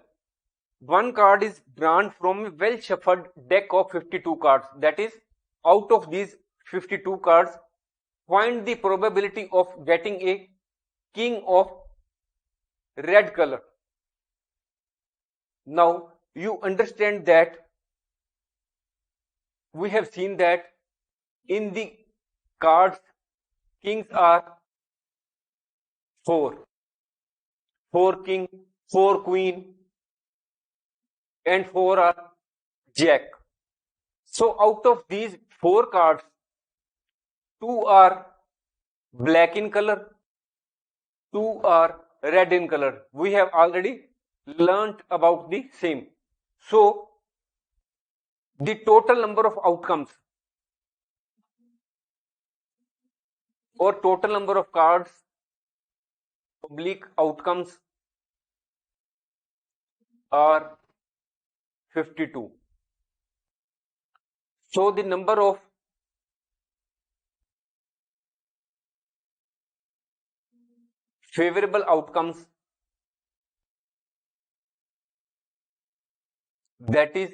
One card is drawn from a well shuffled deck of 52 cards. That is, out of these 52 cards. Find the probability of getting a king of red color. Now you understand that we have seen that in the cards kings are 4, 4 king, 4 queen, and 4 are jack. So out of these 4 cards, 2 are black in color, 2 are red in color. We have already learnt about the same. So the total number of outcomes or total number of cards oblique outcomes are 52. So the number of favorable outcomes, that is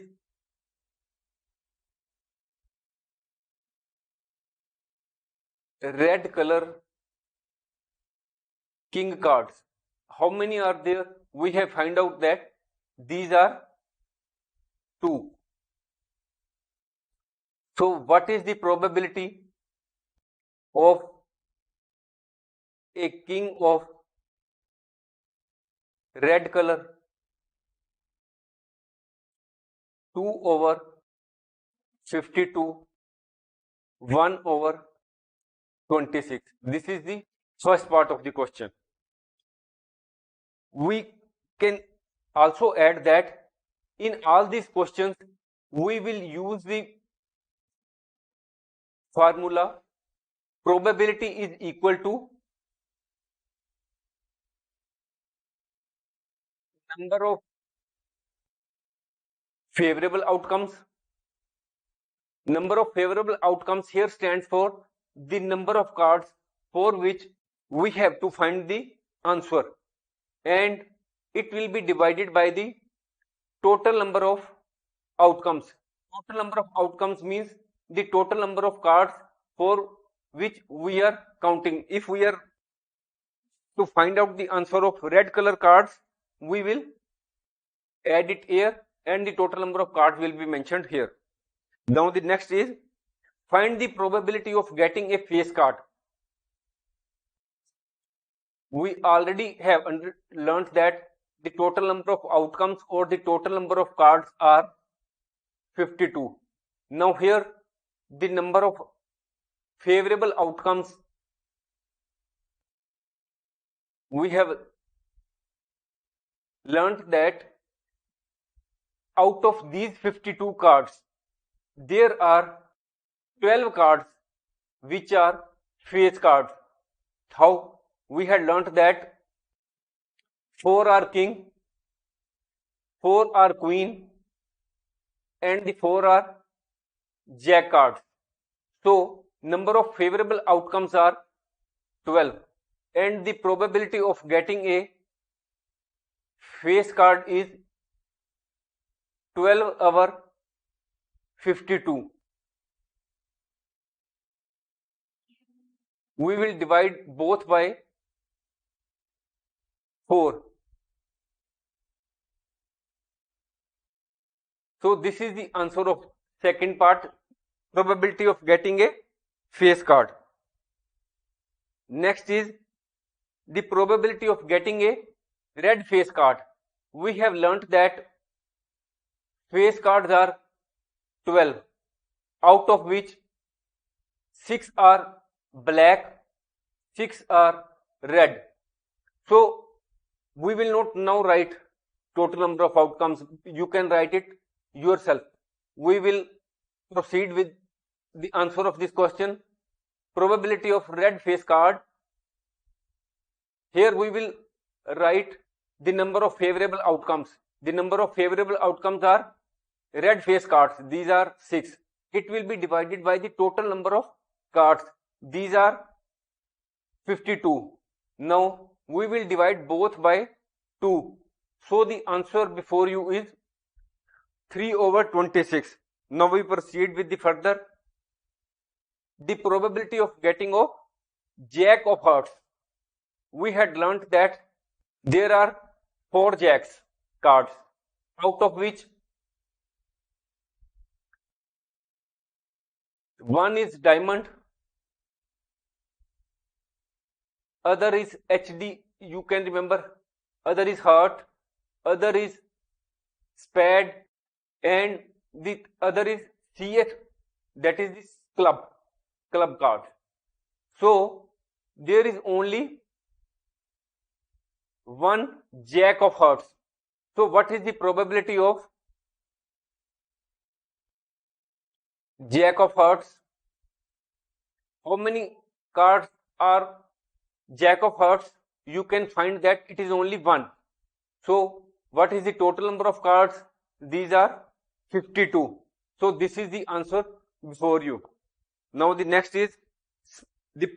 red color king cards, how many are there? We have find out that these are 2. So what is the probability of a king of red color? 2 over 52, 1 over 26. This is the first part of the question. We can also add that in all these questions we will use the formula probability is equal to number of favorable outcomes. Number of favorable outcomes here stands for the number of cards for which we have to find the answer, and it will be divided by the total number of outcomes. Total number of outcomes means the total number of cards for which we are counting. If we are to find out the answer of red color cards, we will add it here and the total number of cards will be mentioned here. Now the next is find the probability of getting a face card. We already have learnt that the total number of outcomes or the total number of cards are 52. Now here the number of favorable outcomes, we have learnt that out of these 52 cards there are 12 cards which are face cards. How? We had learnt that 4 are king, 4 are queen, and the 4 are jack cards. So number of favorable outcomes are 12 and the probability of getting a face card is 12 over 52. We will divide both by 4. So this is the answer of second part, probability of getting a face card. Next is the probability of getting a red face card. We have learnt that face cards are 12, out of which 6 are black, 6 are red. So we will not now write total number of outcomes. You can write it yourself. We will proceed with the answer of this question. Probability of red face card. Here we will write the number of favorable outcomes. The number of favorable outcomes are red face cards. These are 6. It will be divided by the total number of cards. These are 52. Now we will divide both by 2. So the answer before you is 3 over 26. Now we proceed with the further the probability of getting of jack of hearts. We had learnt that there are 4 jacks cards, out of which one is diamond, other is HD, you can remember, other is heart, other is spade, and the other is CH, that is this club card. So there is only one jack of hearts. So what is the probability of jack of hearts? How many cards are jack of hearts? You can find that it is only one. So what is the total number of cards? These are 52. So this is the answer before you. Now the next is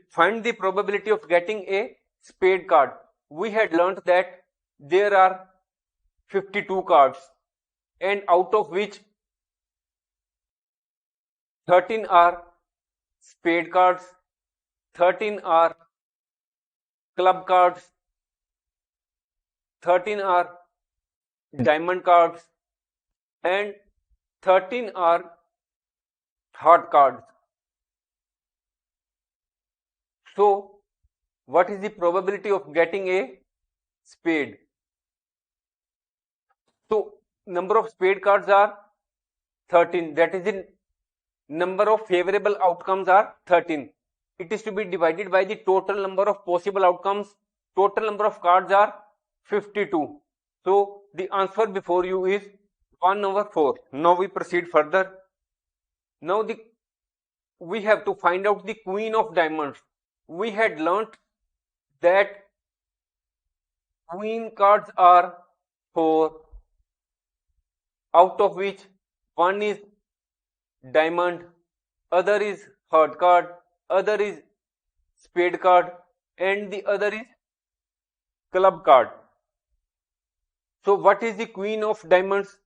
find the probability of getting a spade card. We had learnt that there are 52 cards, and out of which 13 are spade cards, 13 are club cards, 13 are diamond cards, and 13 are heart cards. So what is the probability of getting a spade? So number of spade cards are 13, that is the number of favorable outcomes are 13. It is to be divided by the total number of possible outcomes. Total number of cards are 52. So the answer before you is 1/4. Now we proceed further. Now we have to find out the queen of diamonds. We had learnt that queen cards are 4, out of which one is diamond, other is heart card, other is spade card, and the other is club card. So what is the queen of diamonds?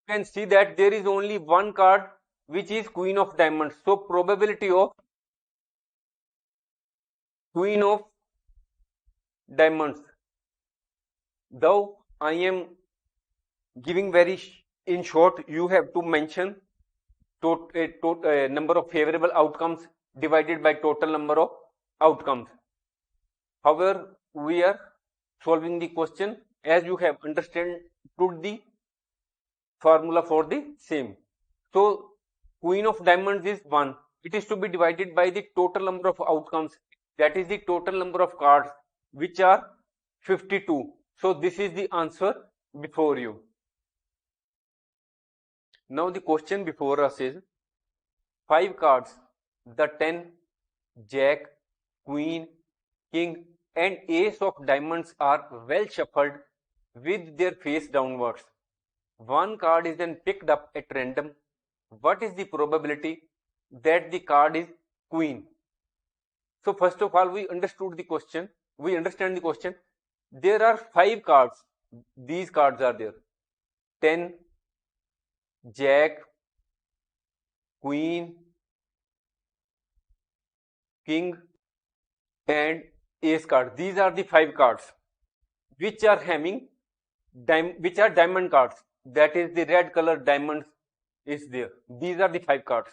You can see that there is only one card which is queen of diamonds. So probability of queen of diamonds, though I am giving very in short, you have to mention number of favorable outcomes divided by total number of outcomes. However, we are solving the question as you have understood the formula for the same. So queen of diamonds is 1. It is to be divided by the total number of outcomes, that is the total number of cards, which are 52. So this is the answer before you. Now the question before us is 5 cards, the 10, jack, queen, king, and ace of diamonds are well shuffled with their face downwards. One card is then picked up at random. What is the probability that the card is queen? So first of all, we understand the question. There are 5 cards. These cards are there. 10, jack, queen, king, and ace card. These are the 5 cards which are having diamond cards. That is the red color diamonds is there. These are the 5 cards.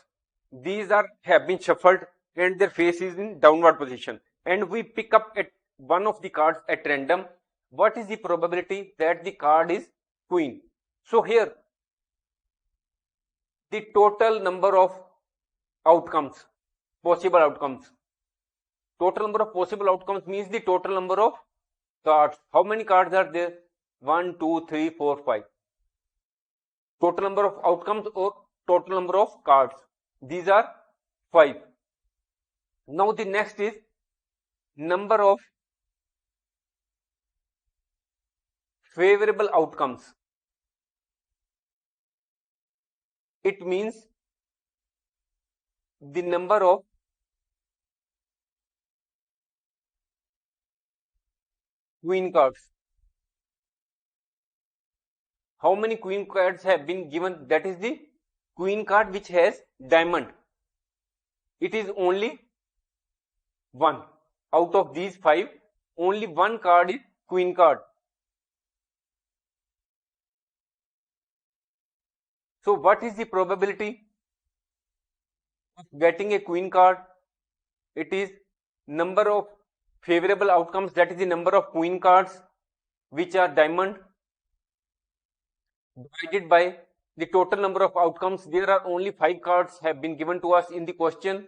These have been shuffled and their face is in downward position. And we pick up at one of the cards at random. What is the probability that the card is queen? So here, the total number of outcomes, possible outcomes. Total number of possible outcomes means the total number of cards. How many cards are there? 1, 2, 3, 4, 5. Total number of outcomes or total number of cards. These are 5. Now the next is number of favorable outcomes. It means the number of queen cards. How many queen cards have been given? That is the queen card which has diamond. it is only one. Out of these 5, only one card is queen card. So what is the probability of getting a queen card? It is number of favorable outcomes, that is the number of queen cards which are diamond, divided by the total number of outcomes. There are only 5 cards have been given to us in the question,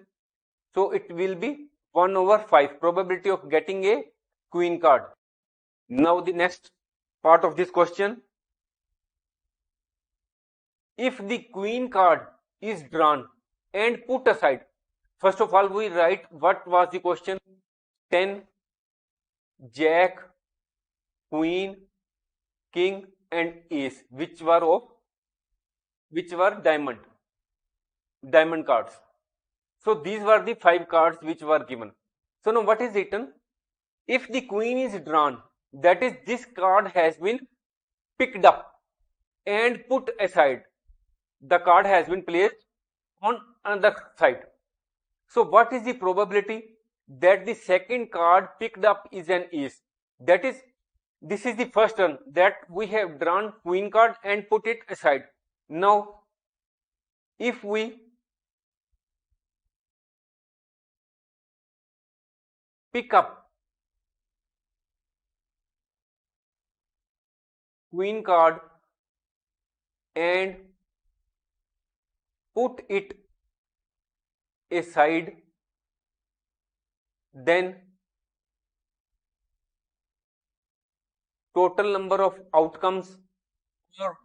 so it will be 1 over 5 probability of getting a queen card. Now the next part of this question, if the queen card is drawn and put aside, first of all we write what was the question: 10, jack, queen, king and ace, which were diamond cards. So these were the 5 cards which were given. So now what is written? If the queen is drawn, that is this card has been picked up and put aside, the card has been placed on another side. So what is the probability that the second card picked up is an ace? That is, this is the first turn that we have drawn queen card and put it aside. Now if we pick up queen card and put it aside, then total number of outcomes or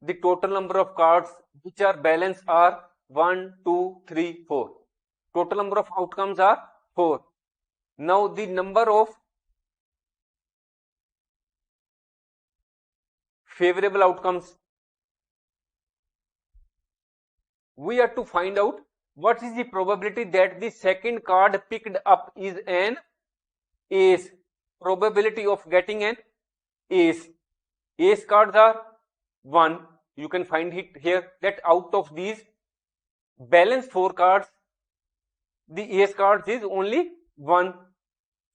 the total number of cards which are balanced are 1, 2, 3, 4. Total number of outcomes are 4. Now the number of favorable outcomes, we have to find out what is the probability that the second card picked up is an ace. Probability of getting an ace. Ace cards are 1. You can find it here that out of these balanced 4 cards, the ace cards is only 1.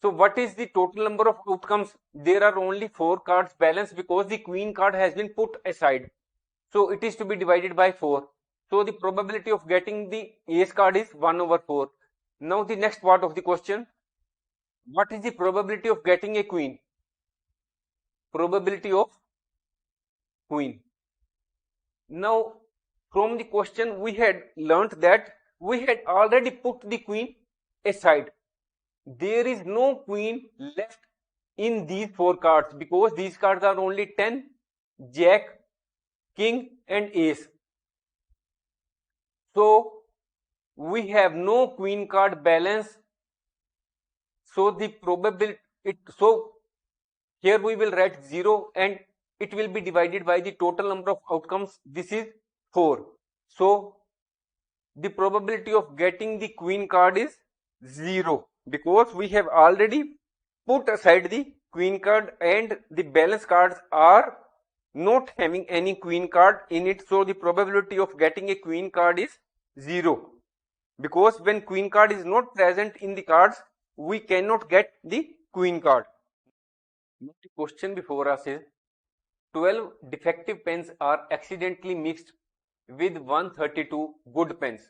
So what is the total number of outcomes? There are only 4 cards balanced because the queen card has been put aside. So it is to be divided by 4. So the probability of getting the ace card is 1 over 4. Now the next part of the question, what is the probability of getting a queen? Probability of queen. Now from the question we had learnt that we had already put the queen aside. There is no queen left in these 4 cards because these cards are only 10, jack, king and ace. So we have no queen card balance. So the probability, so here we will write 0 and it will be divided by the total number of outcomes. This is 4. So the probability of getting the queen card is 0 because we have already put aside the queen card and the balance cards are not having any queen card in it. So the probability of getting a queen card is 0 because when queen card is not present in the cards, we cannot get the queen card. The question before us is 12 defective pens are accidentally mixed with 132 good pens.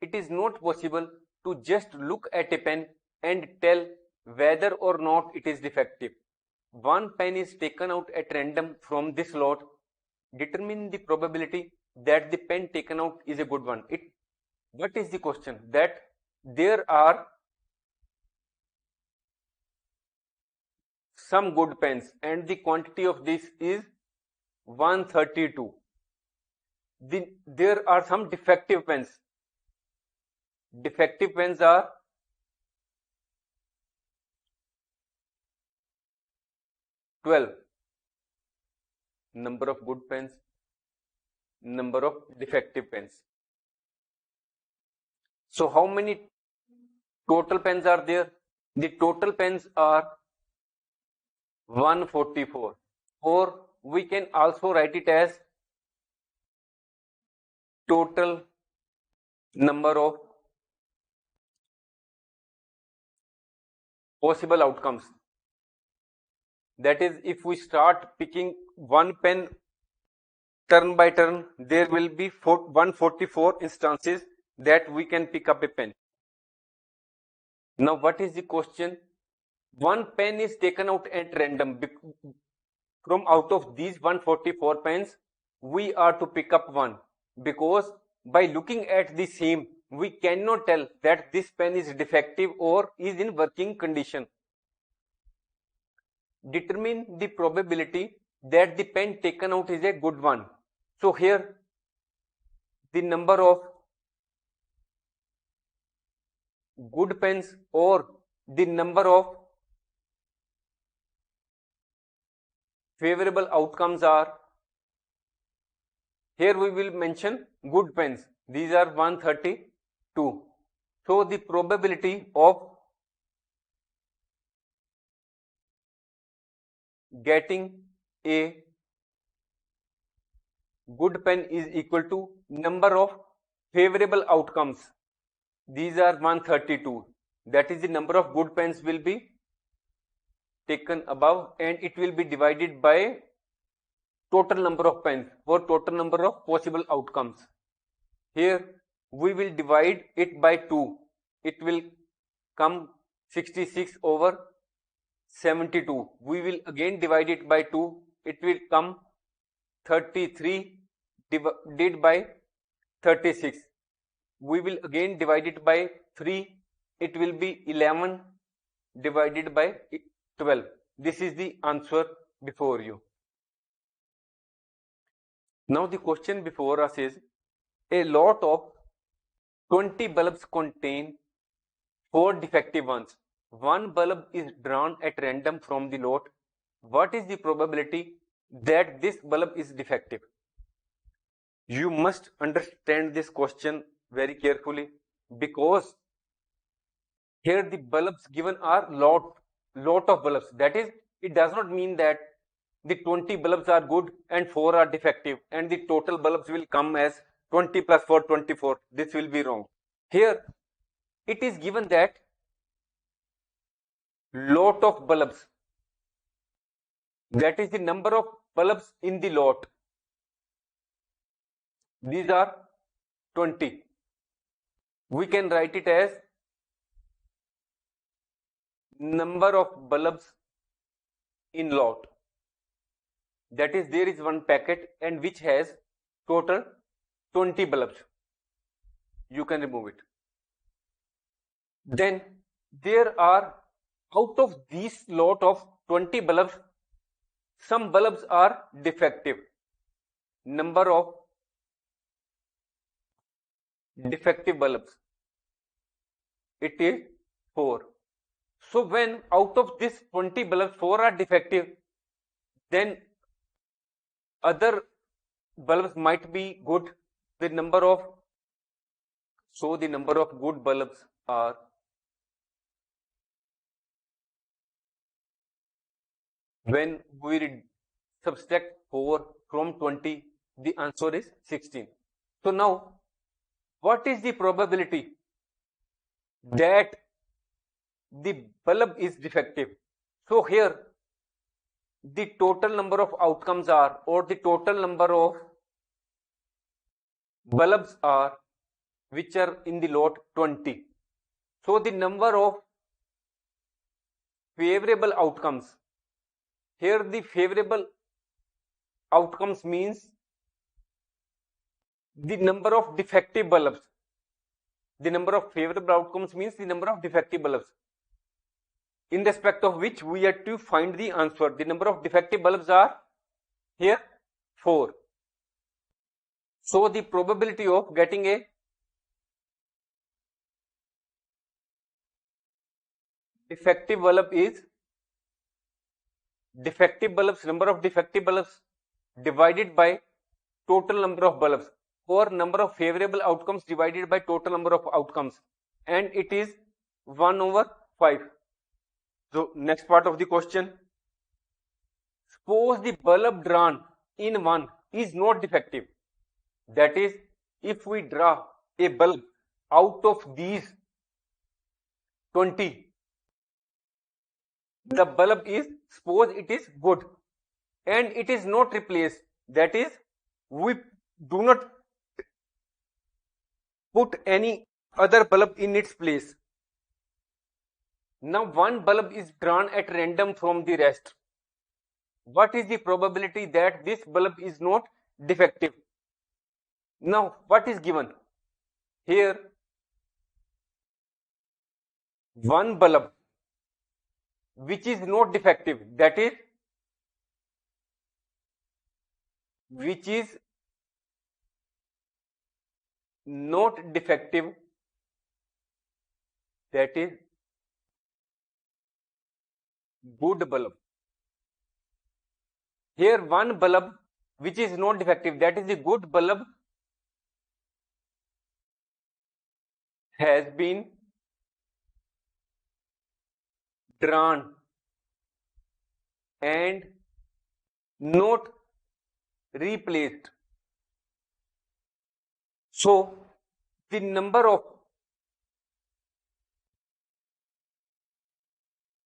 It is not possible to just look at a pen and tell whether or not it is defective. One pen is taken out at random from this lot. Determine the probability that the pen taken out is a good one. What is the question? That there are some good pens and the quantity of this is 132. There are some defective pens. Defective pens are 12. Number of good pens, number of defective pens. So how many total pens are there? The total pens are 144, or we can also write it as total number of possible outcomes. That is, if we start picking one pen turn by turn, there will be 144 instances that we can pick up a pen. Now, what is the question? One pen is taken out at random. From out of these 144 pens, we are to pick up one, because by looking at the same, we cannot tell that this pen is defective or is in working condition. Determine the probability that the pen taken out is a good one. So here the number of good pens or the number of favorable outcomes are, here we will mention good pens. These are 132. So the probability of getting a good pen is equal to number of favorable outcomes. These are 132. That is the number of good pens will be taken above, and it will be divided by total number of pens or total number of possible outcomes. Here we will divide it by 2. It will come 66 over 72. We will again divide it by 2. It will come 33 divided by 36. We will again divide it by 3. It will be 11 divided by 12. This is the answer before you. Now the question before us is, a lot of 20 bulbs contain 4 defective ones. One bulb is drawn at random from the lot. What is the probability that this bulb is defective? You must understand this question very carefully, because here the bulbs given are lot of bulbs. That is, it does not mean that the 20 bulbs are good and 4 are defective and the total bulbs will come as 20 plus 4 24. This will be wrong. Here it is given that lot of bulbs, that is the number of bulbs in the lot. These are 20. We can write it as number of bulbs in lot. That is, there is one packet and which has total 20 bulbs. You can remove it. Then there are, out of these lot of 20 bulbs, some bulbs are defective. Number of defective bulbs, it is 4. So when out of this 20 bulbs 4 are defective, then other bulbs might be good. The number of good bulbs are, when we subtract 4 from 20, the answer is 16. So now, what is the probability that the bulb is defective? So here the total number of outcomes are, or the total number of bulbs are, which are in the lot 20. So the number of favorable outcomes, here the favorable outcomes means the number of defective bulbs. The number of favorable outcomes means the number of defective bulbs, in respect of which we have to find the answer. The number of defective bulbs are here 4. So the probability of getting a defective bulb is number of defective bulbs divided by total number of bulbs, or number of favorable outcomes divided by total number of outcomes, and it is 1 over 5. So next part of the question, suppose the bulb drawn in 1 is not defective. That is, if we draw a bulb out of these 20 the bulb is, suppose it is good and it is not replaced, that is, we do not put any other bulb in its place. Now one bulb is drawn at random from the rest. What is the probability that this bulb is not defective? Now what is given here? One bulb which is not defective, that is, which is not defective, that is good bulb. Here one bulb which is not defective, that is the good bulb, has been drawn and not replaced. So the number of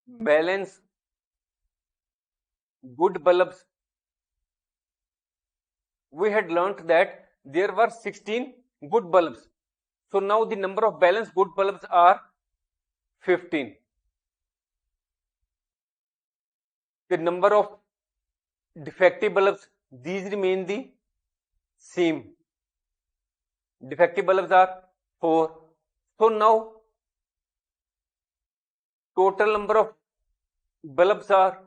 balance good bulbs, we had learnt that there were 16 good bulbs. So now the number of balanced good bulbs are 15. The number of defective bulbs, these remain the same. Defective bulbs are 4. So now total number of bulbs are,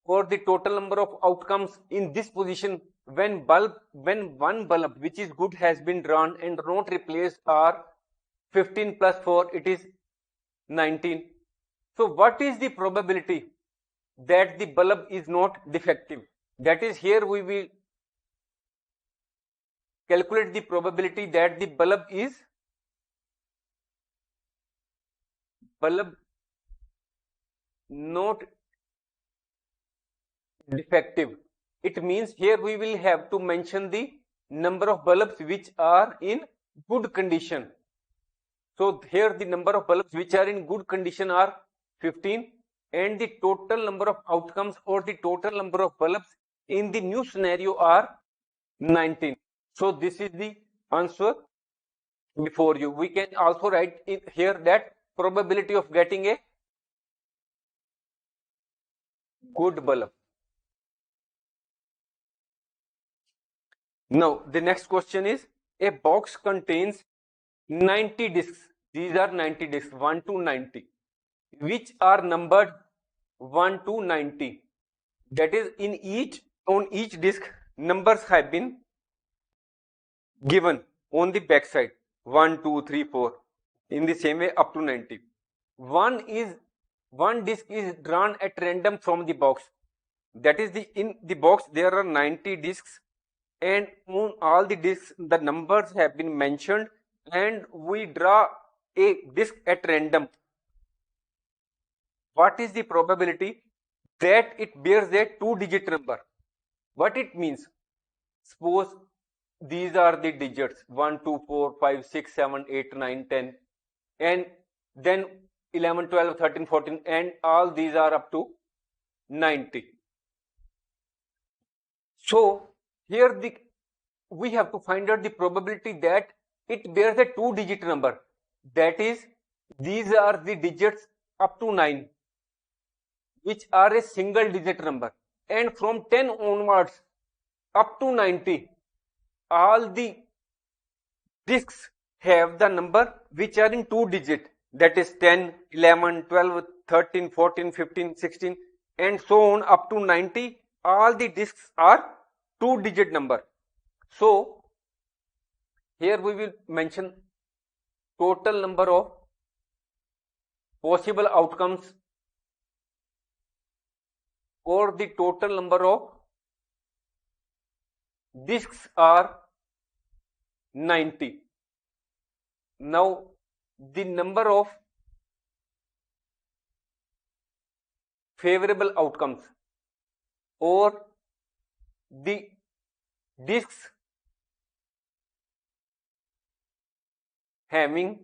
or the total number of outcomes in this position when one bulb which is good has been drawn and not replaced are 15 plus 4, it is 19. So what is the probability that the bulb is not defective? That is, here we will calculate the probability that the bulb is not defective. It means here we will have to mention the number of bulbs which are in good condition. So here the number of bulbs which are in good condition are 15 and the total number of outcomes or the total number of bulbs in the new scenario are 19. So this is the answer before you. We can also write in here that probability of getting a good bulb. Now the next question is, a box contains 90 discs. These are 90 discs, 1 to 90, which are numbered 1 to 90. That is, on each disc numbers have been given on the back side, 1 2 3 4, in the same way up to 90. One disc is drawn at random from the box. That is, in the box there are 90 discs and on all the discs the numbers have been mentioned and we draw a disc at random. What is the probability that it bears a 2-digit number? What it means? Suppose these are the digits 1 2 4 5 6 7 8 9 10 and then 11 12 13 14 and all these are up to 90. So here we have to find out the probability that it bears a 2-digit number. That is, these are the digits up to 9 which are a single digit number, and from 10 onwards up to 90 all the discs have the number which are in 2 digit, that is 10 11 12 13 14 15 16 and so on up to 90. All the discs are 2-digit number. So here we will mention total number of possible outcomes or the total number of discs are 90. Now the number of favorable outcomes or the discs having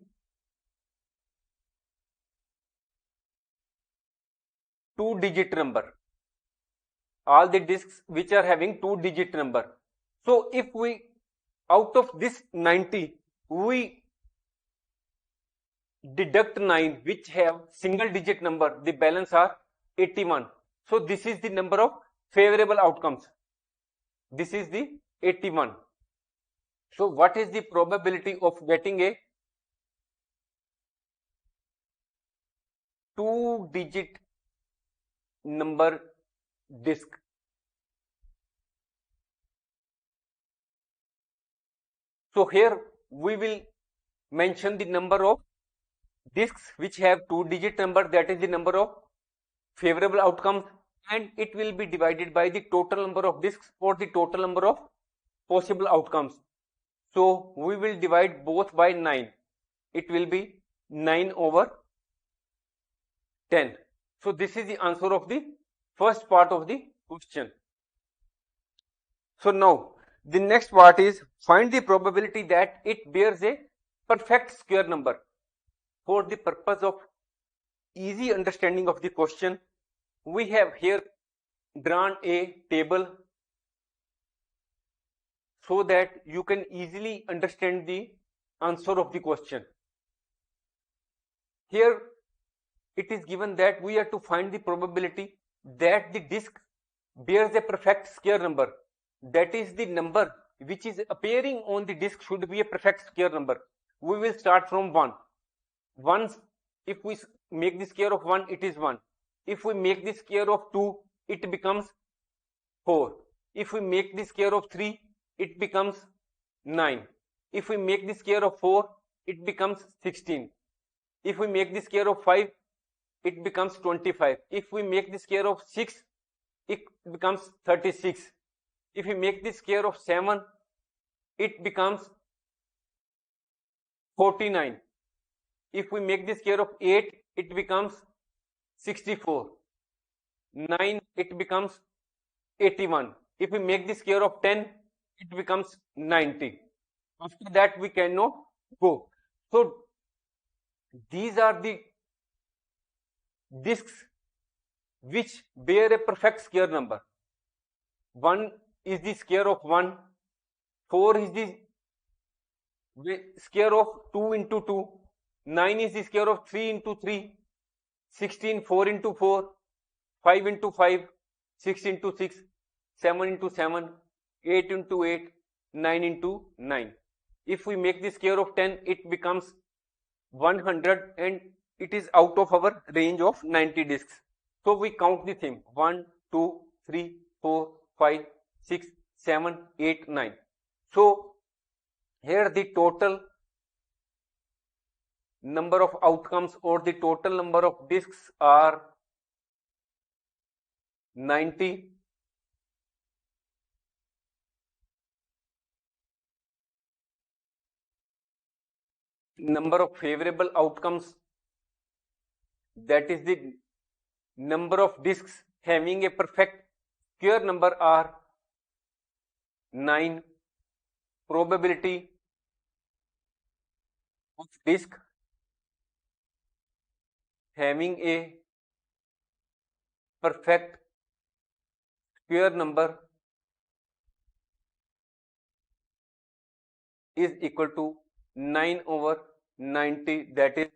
2-digit number, all the disks which are having 2-digit number. So if we, out of this 90, we deduct 9 which have single digit number, the balance are 81. So this is the number of favorable outcomes. This is the 81. So what is the probability of getting a 2-digit number disk? So here we will mention the number of disks which have 2-digit number, that is the number of favorable outcomes, and it will be divided by the total number of disks or the total number of possible outcomes. So we will divide both by 9. It will be 9/10. So this is the answer of the first part of the question. So now the next part is find the probability that it bears a perfect square number. For the purpose of easy understanding of the question, we have here drawn a table so that you can easily understand the answer of the question. Here it is given that we have to find the probability that the disk bears a perfect square number. That is, the number which is appearing on the disk should be a perfect square number. We will start from 1. Once, if we make the square of 1, it is 1. If we make the square of 2, it becomes 4. If we make the square of 3, it becomes 9. If we make the square of 4, it becomes 16. If we make the square of 5, it becomes 25. If we make the square of 6, it becomes 36. If we make the square of 7, it becomes 49. If we make the square of 8, it becomes 64. 9, it becomes 81. If we make the square of 10, it becomes 90. After that, we cannot go. So these are the disks which bear a perfect square number. 1 is the square of 1, 4 is the square of 2 into 2, 9 is the square of 3 into 3, 16 4 into 4, 5 into 5, 6 into 6, 7 into 7, 8 into 8, 9 into 9. If we make the square of 10, it becomes 100 and it is out of our range of 90 disks. So we count the same: 1, 2, 3, 4, 5, 6, 7, 8, 9. So here the total number of outcomes or the total number of disks are 90. Number of favorable outcomes, that is the number of disks having a perfect square number, are 9. Probability of disk having a perfect square number is equal to 9/90, that is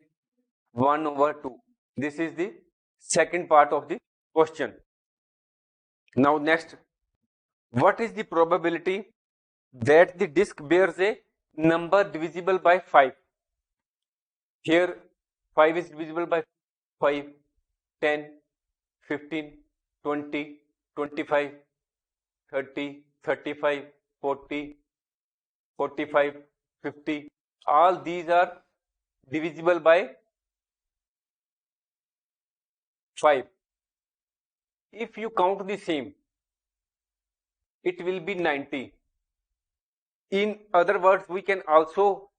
1/2. This is the second part of the question. Now next, what is the probability that the disk bears a number divisible by 5? Here 5 is divisible by 5, 10, 15, 20, 25, 30, 35, 40, 45, 50. All these are divisible by 5. If you count the same, it will be 90. In other words, we can also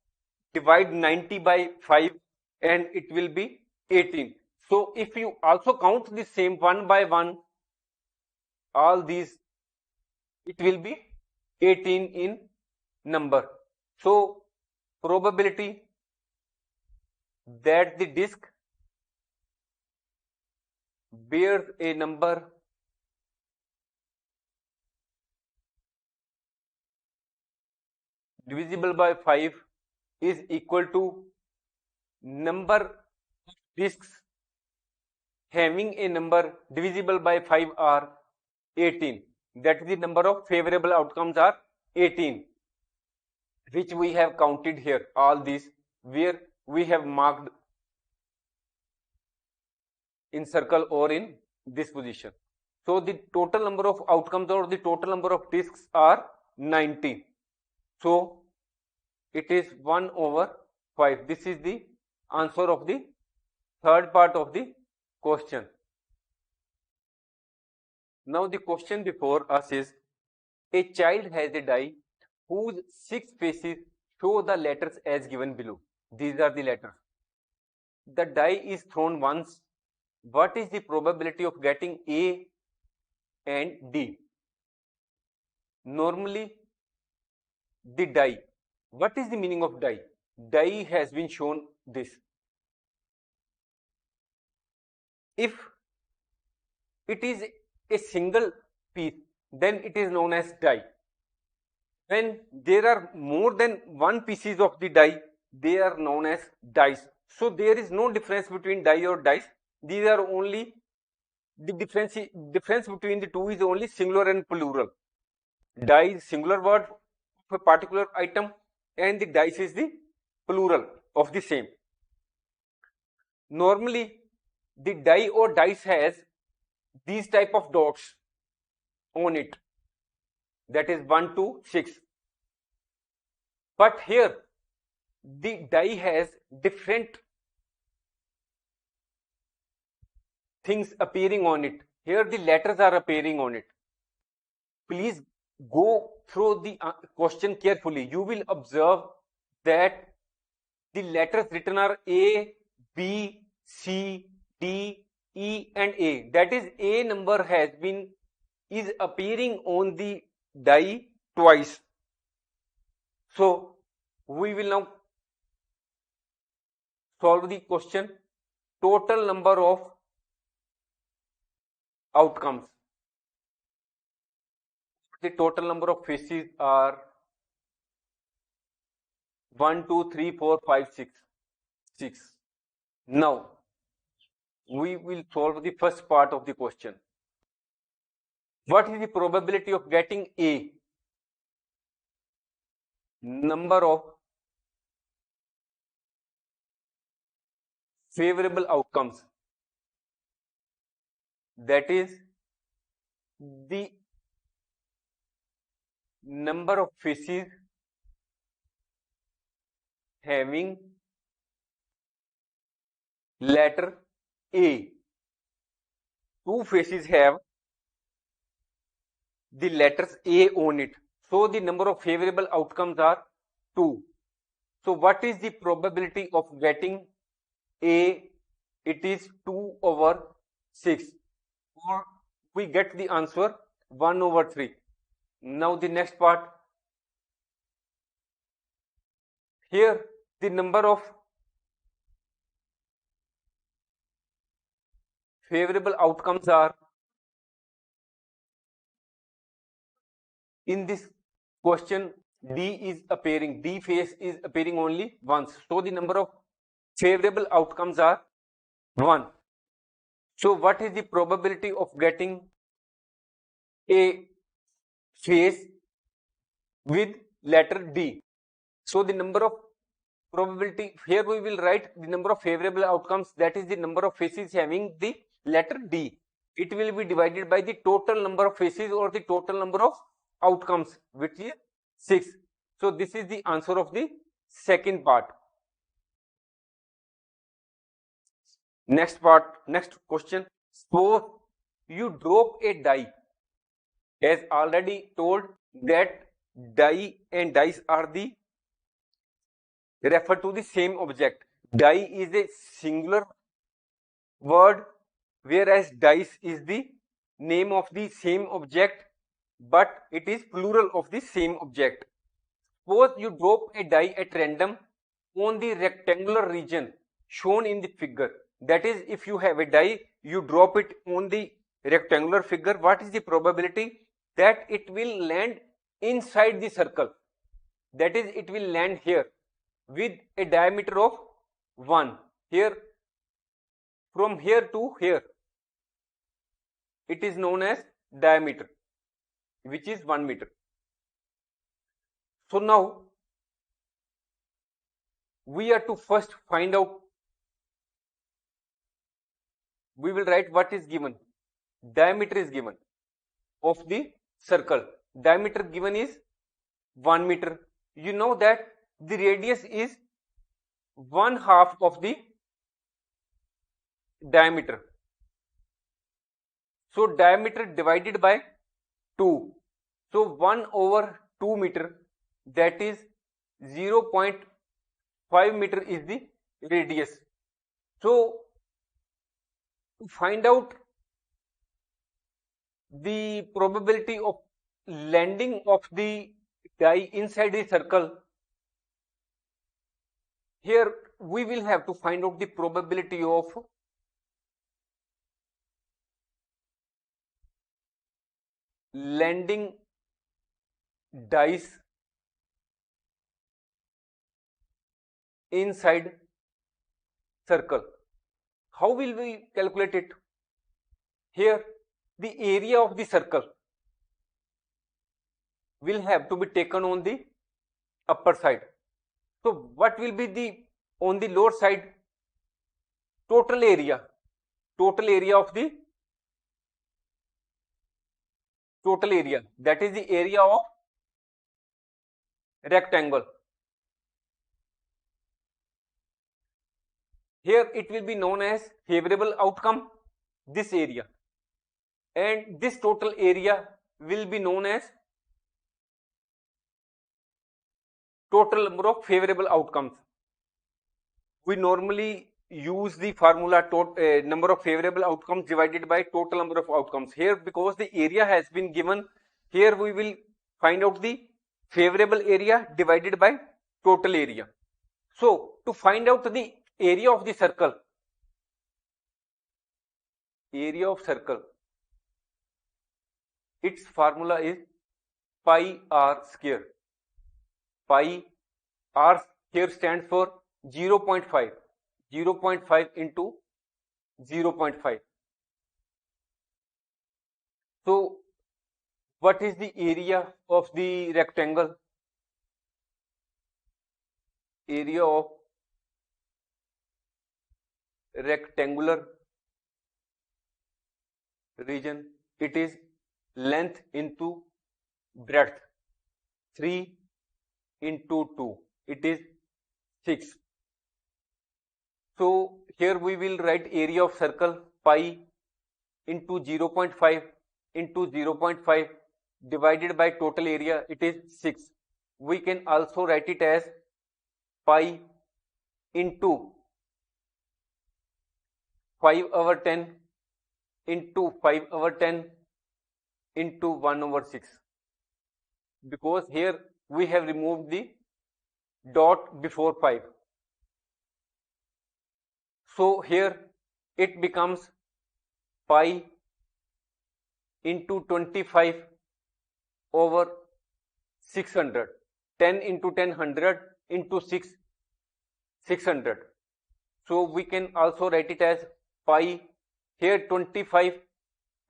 divide 90 by 5 and it will be 18. So if you also count the same one by one, all these, it will be 18 in number. So probability that the disk bears a number divisible by 5 is equal to number of discs having a number divisible by 5 are 18. That is the number of favorable outcomes are 18, which we have counted here, all these, where we have marked in circle or in this position. So the total number of outcomes or the total number of discs are 90. So it is 1 over 5. This is the answer of the third part of the question. Now the question before us is, a child has a die whose 6 faces show the letters as given below. These are the letters. The die is thrown once. What is the probability of getting A and D? Normally, the die. What is the meaning of die? Die has been shown this. If it is a single piece, then it is known as die. When there are more than one pieces of the die, they are known as dice. So there is no difference between die or dice. These are only the difference between the two is only singular and plural. Die is singular word of a particular item, and the dice is the plural of the same. Normally, the die or dice has these type of dots on it, that is 1 to 6. But here the die has different things appearing on it. Here the letters are appearing on it. Please go through the question carefully. You will observe that the letters written are A, B, C, D, E and A. That is, A number is appearing on the die twice. So we will now solve the question. Total number of outcomes. The total number of faces are 1, 2, 3, 4, 5, 6. Now we will solve the first part of the question. What is the probability of getting A? Number of favorable outcomes. That is the number of faces having letter A. Two faces have the letters A on it. So the number of favorable outcomes are 2. So what is the probability of getting A? It is 2 over 6. Or we get the answer 1 over 3. Now the next part. Here the number of favorable outcomes are, in this question D is appearing, D face is appearing only once. So the number of favorable outcomes are 1. So what is the probability of getting a face with letter D? So the number of probability, here we will write the number of favorable outcomes, that is the number of faces having the letter D. It will be divided by the total number of faces or the total number of outcomes, which is 6. So this is the answer of the second part. Next question. Suppose you drop a die. As already told that die and dice are the refer to the same object. Die is a singular word, whereas dice is the name of the same object, but it is plural of the same object. Suppose you drop a die at random on the rectangular region shown in the figure. That is, if you have a die, you drop it on the rectangular figure, what is the probability that it will land inside the circle? That is, it will land here with a diameter of 1. Here, from here to here, it is known as diameter, which is 1 meter. So now we are to first find out, we will write what is given. Diameter is given of the circle. Diameter given is 1 meter. You know that the radius is 1/2 of the diameter. So diameter divided by 2. So 1/2 meter, that is 0.5 meter is the radius. So to find out the probability of landing of the die inside the circle, here we will have to find out the probability of landing dice inside circle. How will we calculate it? Here, the area of the circle will have to be taken on the upper side. So what will be the on the lower side? Total area of the total area, that is the area of rectangle. Here it will be known as favorable outcome, this area, and this total area will be known as total number of favorable outcomes. We normally use the formula number of favorable outcomes divided by total number of outcomes. Here, because the area has been given, here we will find out the favorable area divided by total area. So to find out the area of the circle, its formula is pi r square. Pi r here stands for 0.5 into 0.5. So what is the area of the rectangle? Area of rectangular region, it is length into breadth. 3 into 2, it is 6. So here we will write area of circle pi into 0.5 into 0.5 divided by total area, it is 6. We can also write it as pi into 5/10 into 5/10 into 1/6, because here we have removed the dot before 5. So here it becomes pi into 25/600. 10 into 10, 100 into 6, 600. So we can also write it as pi. Here 25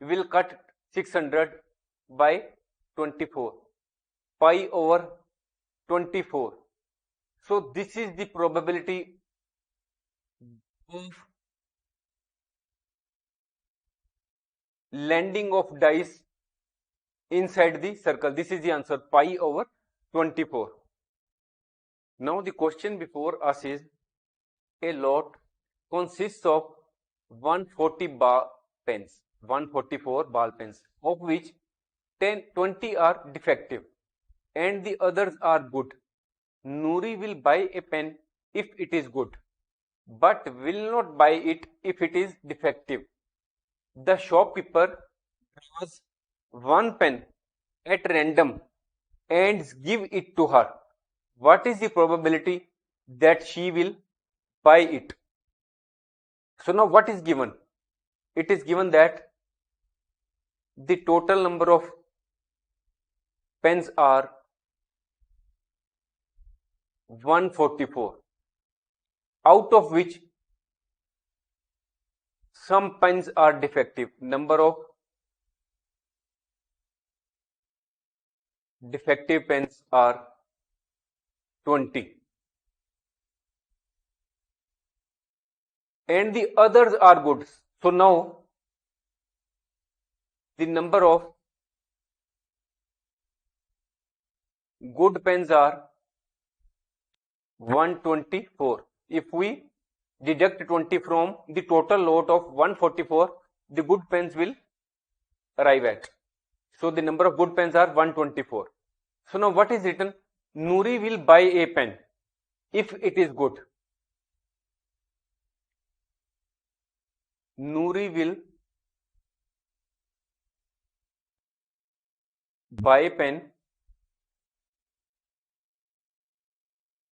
will cut 600 by 24. Pi over 24. So this is the probability of landing of dice inside the circle. This is the answer, pi over 24. Now the question before us is, a lot consists of 140 ball pens, 144 ball pens, of which 20 are defective and the others are good. Noori will buy a pen if it is good, but will not buy it if it is defective. The shopkeeper draws one pen at random and give it to her. What is the probability that she will buy it? So now what is given? It is given that the total number of pens are 144, out of which some pens are defective. Number of defective pens are 20. And the others are good. So now the number of good pens are 124. If we deduct 20 from the total lot of 144, the good pens will arrive at. So the number of good pens are 124. So now what is written? Noori will buy a pen if it is good. Noori will buy a pen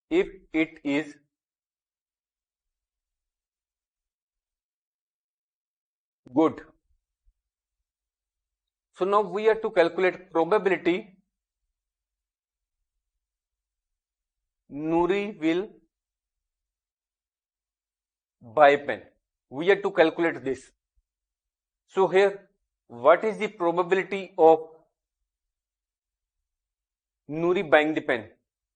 if it is good. So now we have to calculate probability Noori will buy pen. We have to calculate this. So here, what is the probability of Noori buying the pen?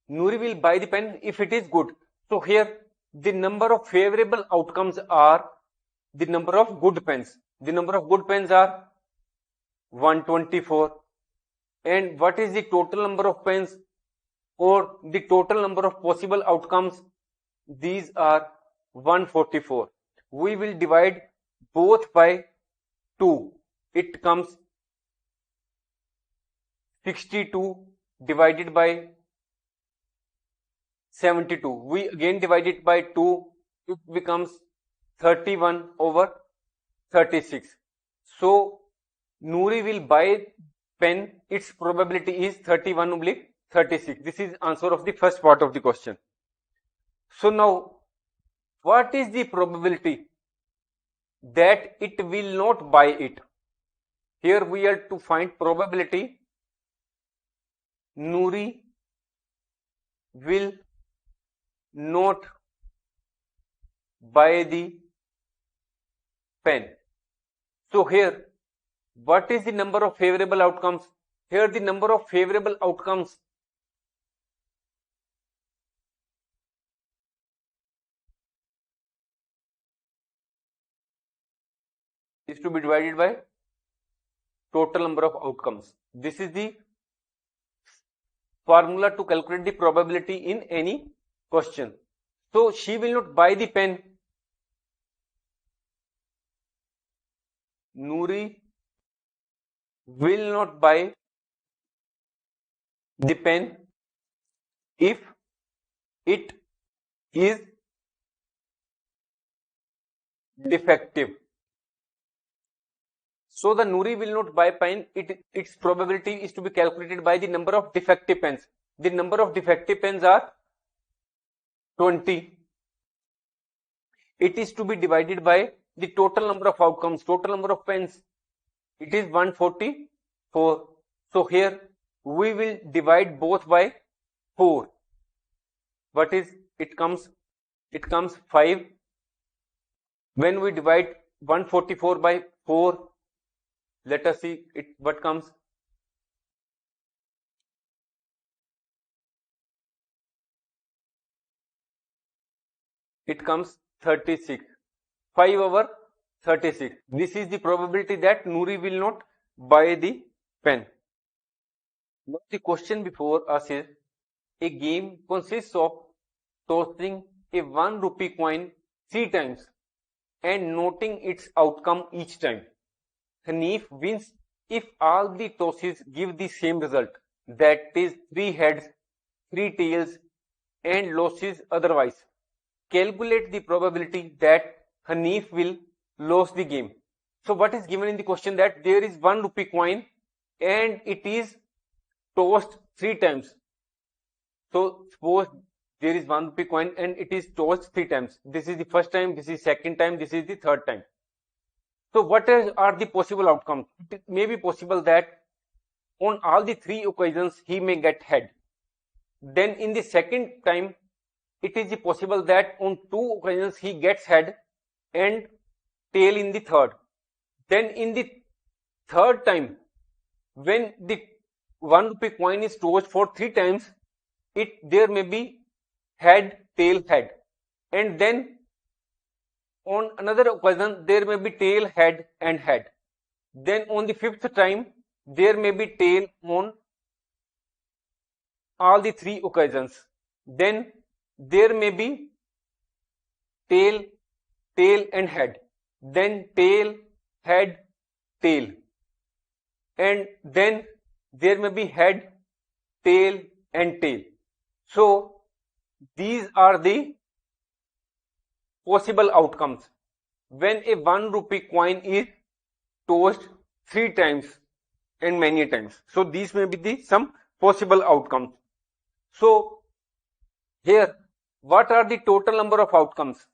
Noori will buy the pen if it is good. So here, the number of favorable outcomes are the number of good pens. The number of good pens are 124. And what is the total number of pens or the total number of possible outcomes? These are 144. We will divide both by 2. It comes 62 divided by 72. We again divide it by 2. It becomes 31 over 36. So Noori will buy pen. Its probability is 31/36. This is answer of the first part of the question. So now, what is the probability that it will not buy it? Here we are to find probability Noori will not buy the pen. So here, what is the number of favorable outcomes? Here the number of favorable outcomes is to be divided by total number of outcomes. This is the formula to calculate the probability in any question. So she will not buy the pen. Noori will not buy the pen if it is defective. So the Noori will not buy pen. Its probability is to be calculated by the number of defective pens. The number of defective pens are 20. It is to be divided by the total number of outcomes, total number of pens. It is 144. So here we will divide both by 4. What is it comes? It comes 5. When we divide 144 by 4, let us see it what comes. It comes 36. 5 over 36. This is the probability that Noori will not buy the pen. Now the question before us is, a game consists of tossing a 1 rupee coin 3 times and noting its outcome each time. Hanif wins if all the tosses give the same result, that is 3 heads, 3 tails, and losses otherwise. Calculate the probability that Hanif will lose the game. So what is given in the question? That there is 1 rupee coin and it is tossed 3 times. So suppose there is 1 rupee coin and it is tossed 3 times. This is the first time, this is second time, this is the third time. So what are the possible outcomes? It may be possible that on all the 3 occasions he may get head. Then in the second time, it is possible that on 2 occasions he gets head and tail in the third. Then in the third time, when the 1 rupee coin is tossed for 3 times, there may be head, tail, head. And then on another occasion, there may be tail, head and head. Then on the 5th time, there may be tail on all the 3 occasions. Then there may be tail, tail and head. Then tail, head, tail. And then there may be head, tail and tail. So these are the possible outcomes when a 1 rupee coin is tossed 3 times and many times. So these may be some possible outcomes. So here, what are the total number of outcomes?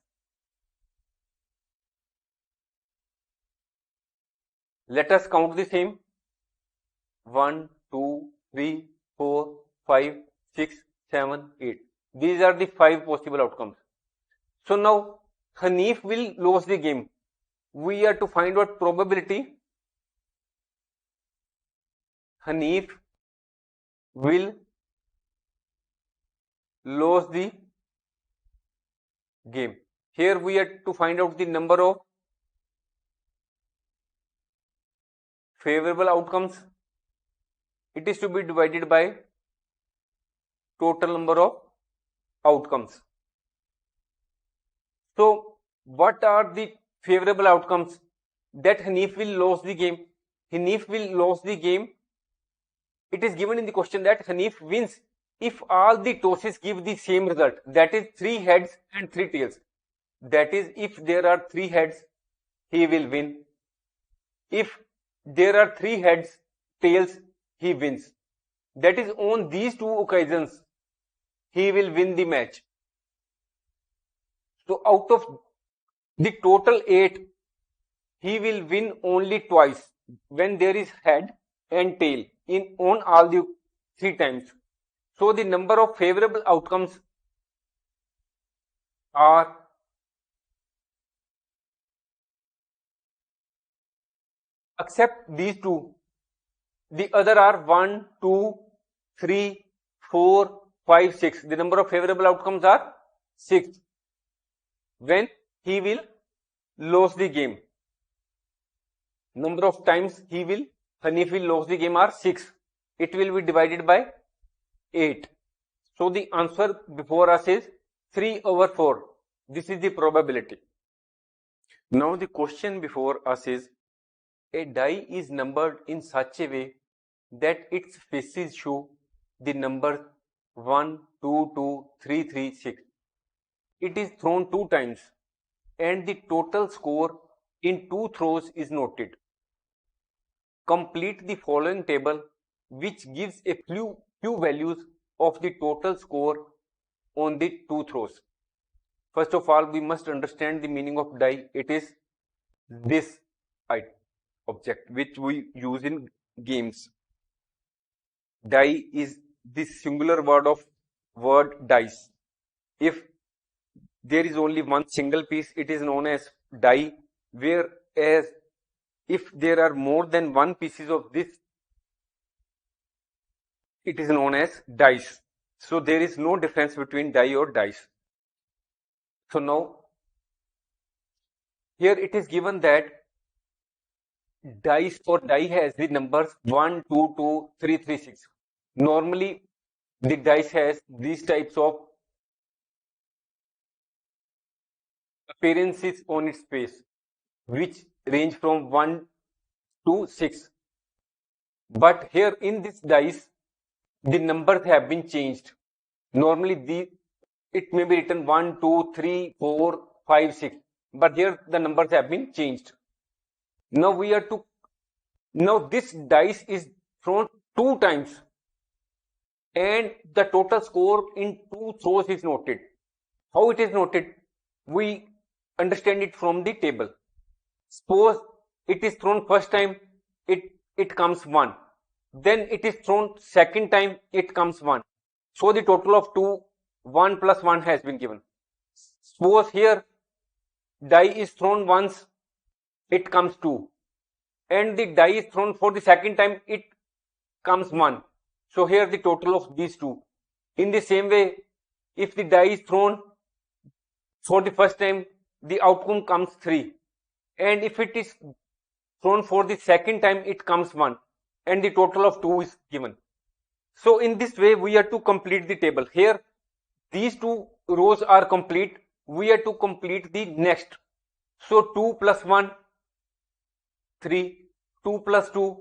Let us count the same. 1, 2, 3, 4, 5, 6, 7, 8. These are the 5 possible outcomes. So now Hanif will lose the game. We are to find out probability. Hanif will lose the game. Here we are to find out the number of favorable outcomes. It is to be divided by total number of outcomes. So what are the favorable outcomes? That Hanif will lose the game. Hanif will lose the game. It is given in the question that Hanif wins if all the tosses give the same result. That is 3 heads and 3 tails. That is, if there are 3 heads, he will win. If there are 3 heads, tails, he wins. That is, on these 2 occasions, he will win the match. So out of the total 8, he will win only twice when there is head and tail on all the 3 times. So the number of favorable outcomes are except these 2. The other are 1, 2, 3, 4, 5, 6. The number of favorable outcomes are 6. When he will lose the game. Number of times Hanif will lose the game are 6. It will be divided by 8. So the answer before us is 3/4. This is the probability. Now the question before us is, a die is numbered in such a way that its faces show the numbers 1, 2, 2, 3, 3, 6. It is thrown 2 times and the total score in 2 throws is noted. Complete the following table which gives a few values of the total score on the 2 throws. First of all, we must understand the meaning of die. It is this object which we use in games. Die is the singular word dice. If there is only one single piece, it is known as die, whereas if there are more than 1 pieces of this, it is known as dice. So there is no difference between die or dice. So now here it is given that dice or die has the numbers 1, 2, 2, 3, 3, 6. Normally the dice has these types of appearances on its face, which range from 1 to 6. But here in this dice, the numbers have been changed. Normally it may be written 1, 2, 3, 4, 5, 6. But here the numbers have been changed. Now this dice is thrown 2 times. and the total score in 2 throws is noted. How it is noted? We understand it from the table. Suppose it is thrown first time, it comes 1. Then it is thrown second time, it comes 1. So the total of 2, 1 plus 1 has been given. Suppose here die is thrown once, it comes 2. And the die is thrown for the second time, it comes 1. So here the total of these two. In the same way, if the die is thrown for the first time, the outcome comes 3. And if it is thrown for the second time, it comes 1. And the total of 2 is given. So in this way, we are to complete the table. Here, these 2 rows are complete. We are to complete the next. So 2 plus 1, 3, 2 plus 2,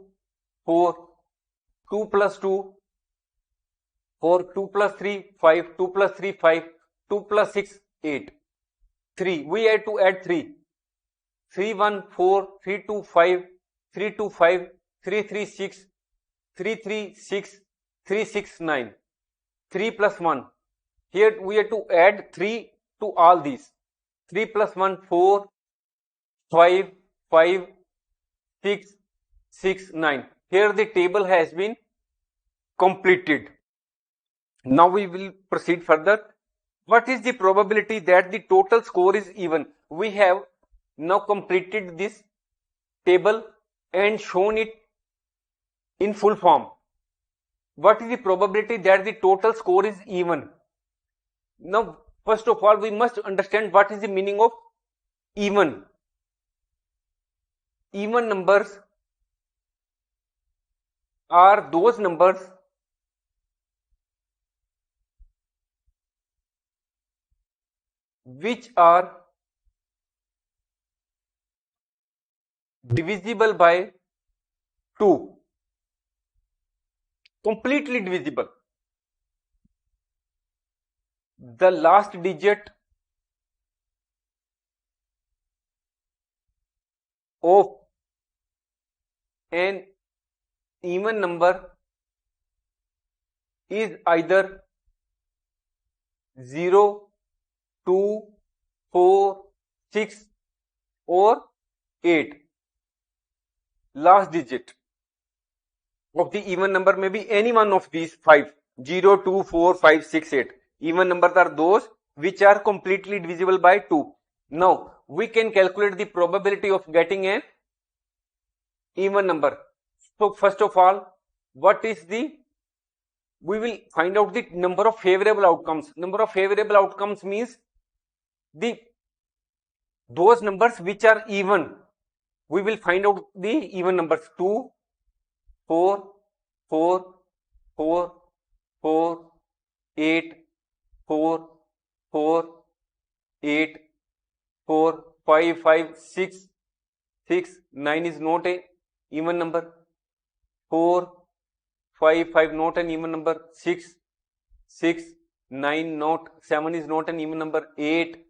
4, 2 plus 2, 4, 2 plus 3, 5, 2 plus 3, 5, 2 plus 6, 8, 3. We had to add 3. 3, 1, 4, 3, 2, 5, 3, 2, 5, 3, 3, 6, 3, 3, 6, 3, 6, 9. 3 plus 1. Here we have to add 3 to all these. 3 plus 1, 4, 5, 5, 6, 6, 9. Here the table has been completed. Now we will proceed further. What is the probability that the total score is even? We have now completed this table and shown it in full form. What is the probability that the total score is even? Now, first of all, we must understand what is the meaning of even. Even numbers are those numbers which are divisible by 2. Completely divisible. The last digit of an even number is either 0, 2, 4, 6 or 8. Last digit of the even number may be any one of these 5. 0, 2, 4, 5, 6, 8. Even numbers are those which are completely divisible by 2. Now, we can calculate the probability of getting an even number. So, first of all, we will find out the number of favorable outcomes. Number of favorable outcomes means those numbers which are even. We will find out the even numbers 2, 4, 4, 4, 4, 8, 4, 4, 8, 4, 5, 5, 6, 6, 9 is not a even number. 4, 5, 5 not an even number. 6, 6, 9 not, 7 is not an even number. 8,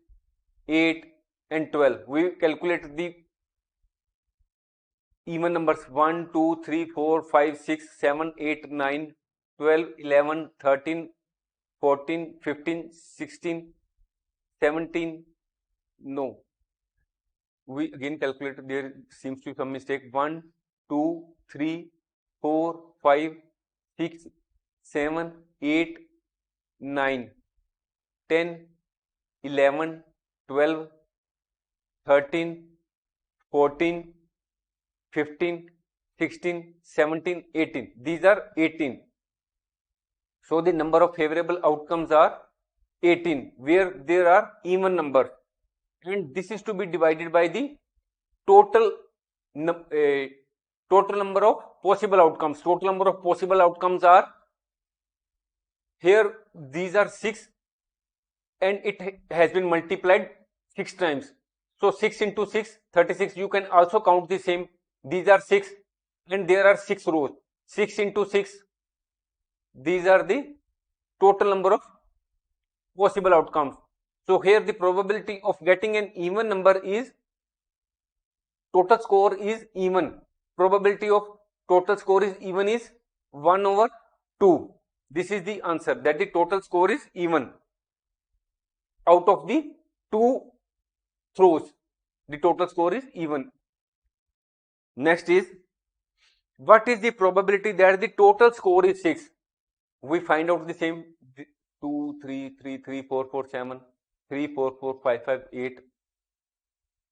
8 and 12. We calculate the even numbers 1, 2, 3, 4, 5, 6, 7, 8, 9, 12, 11, 13, 14, 15, 16, 17. No. We again calculate, there seems to be some mistake. 1, 2, 3, 4, 5, 6, 7, 8, 9, 10, 11, 12, 13, 14, 15, 16, 17, 18. These are 18. So the number of favorable outcomes are 18, where there are even numbers. And this is to be divided by the total number of possible outcomes. Total number of possible outcomes are, here these are 6 and it has been multiplied 6 times. So 6 into 6, 36. You can also count the same. These are 6 and there are 6 rows. 6 into 6. These are the total number of possible outcomes. So here the probability of getting an even number is, total score is even. Probability of total score is even is 1 over 2. This is the answer, that the total score is even. Out of the 2 throws, the total score is even. Next is, what is the probability that the total score is 6? We find out the same, 2, 3, 3, 3, 4, 4, 7, 3, 4, 4, 5, 5, 8.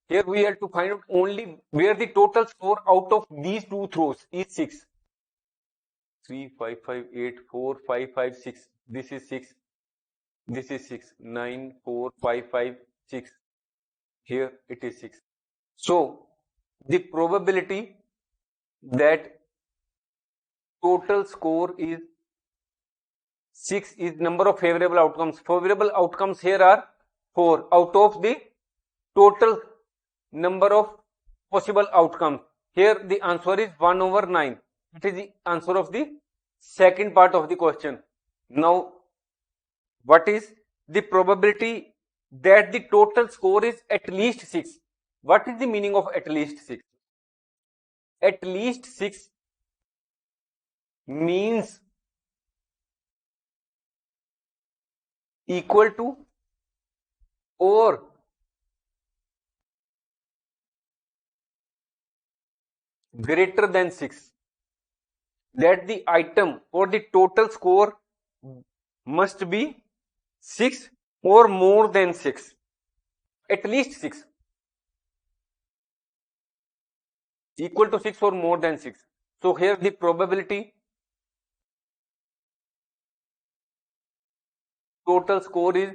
Here we have to find out only where the total score out of these 2 throws is 6. 3, 5, 5, 8, 4, 5, 5, 6. This is 6. This is 6. 9, 4, 5, 5, 6. Here it is 6. So the probability that total score is 6 is number of favorable outcomes. Favorable outcomes here are 4 out of the total number of possible outcomes. Here the answer is 1 over 9. It is the answer of the second part of the question. Now, what is the probability that the total score is at least 6? What is the meaning of at least 6? At least 6 means equal to or greater than 6. That the item or the total score must be 6 or more than 6. At least 6. Equal to 6 or more than 6. So here the probability total score is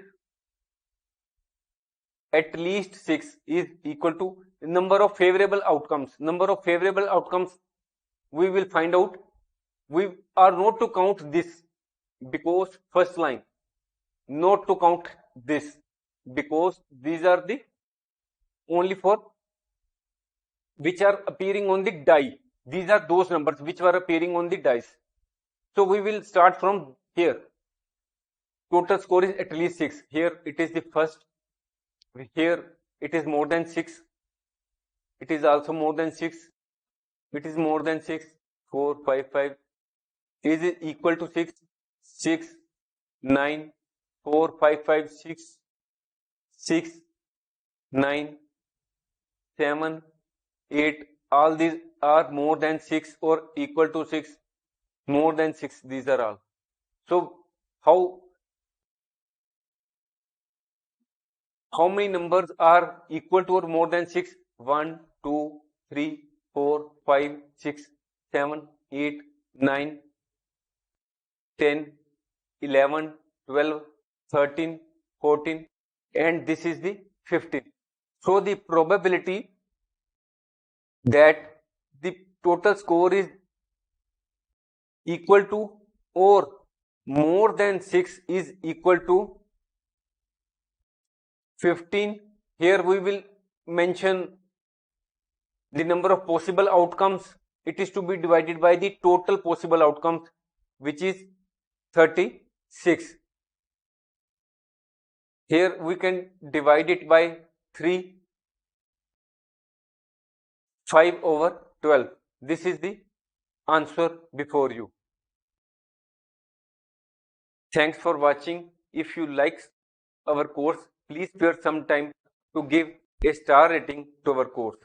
at least 6 is equal to number of favorable outcomes. Number of favorable outcomes we will find out. We are not to count this because first line, not to count this because these are the only for which are appearing on the die. These are those numbers which were appearing on the dice. So we will start from here. Total score is at least 6. Here it is the first. Here it is more than 6. It is also more than 6. It is more than 6. 4, 5, 5. Is it equal to 6? 6, 9, 4, 5, 5, 6, 6, 9, 7, 8. All these are more than 6 or equal to 6. More than 6. These are all. So how many numbers are equal to or more than 6? 1, 2, 3, 4, 5, 6, 7, 8, 9, 10, 11, 12, 13, 14, and this is the 15. So the probability that the total score is equal to or more than 6 is equal to 15. Here we will mention the number of possible outcomes. It is to be divided by the total possible outcomes, which is 36. Here we can divide it by 3. 5 over 12. This is the answer before you. Thanks for watching. If you like our course, please spare some time to give a star rating to our course.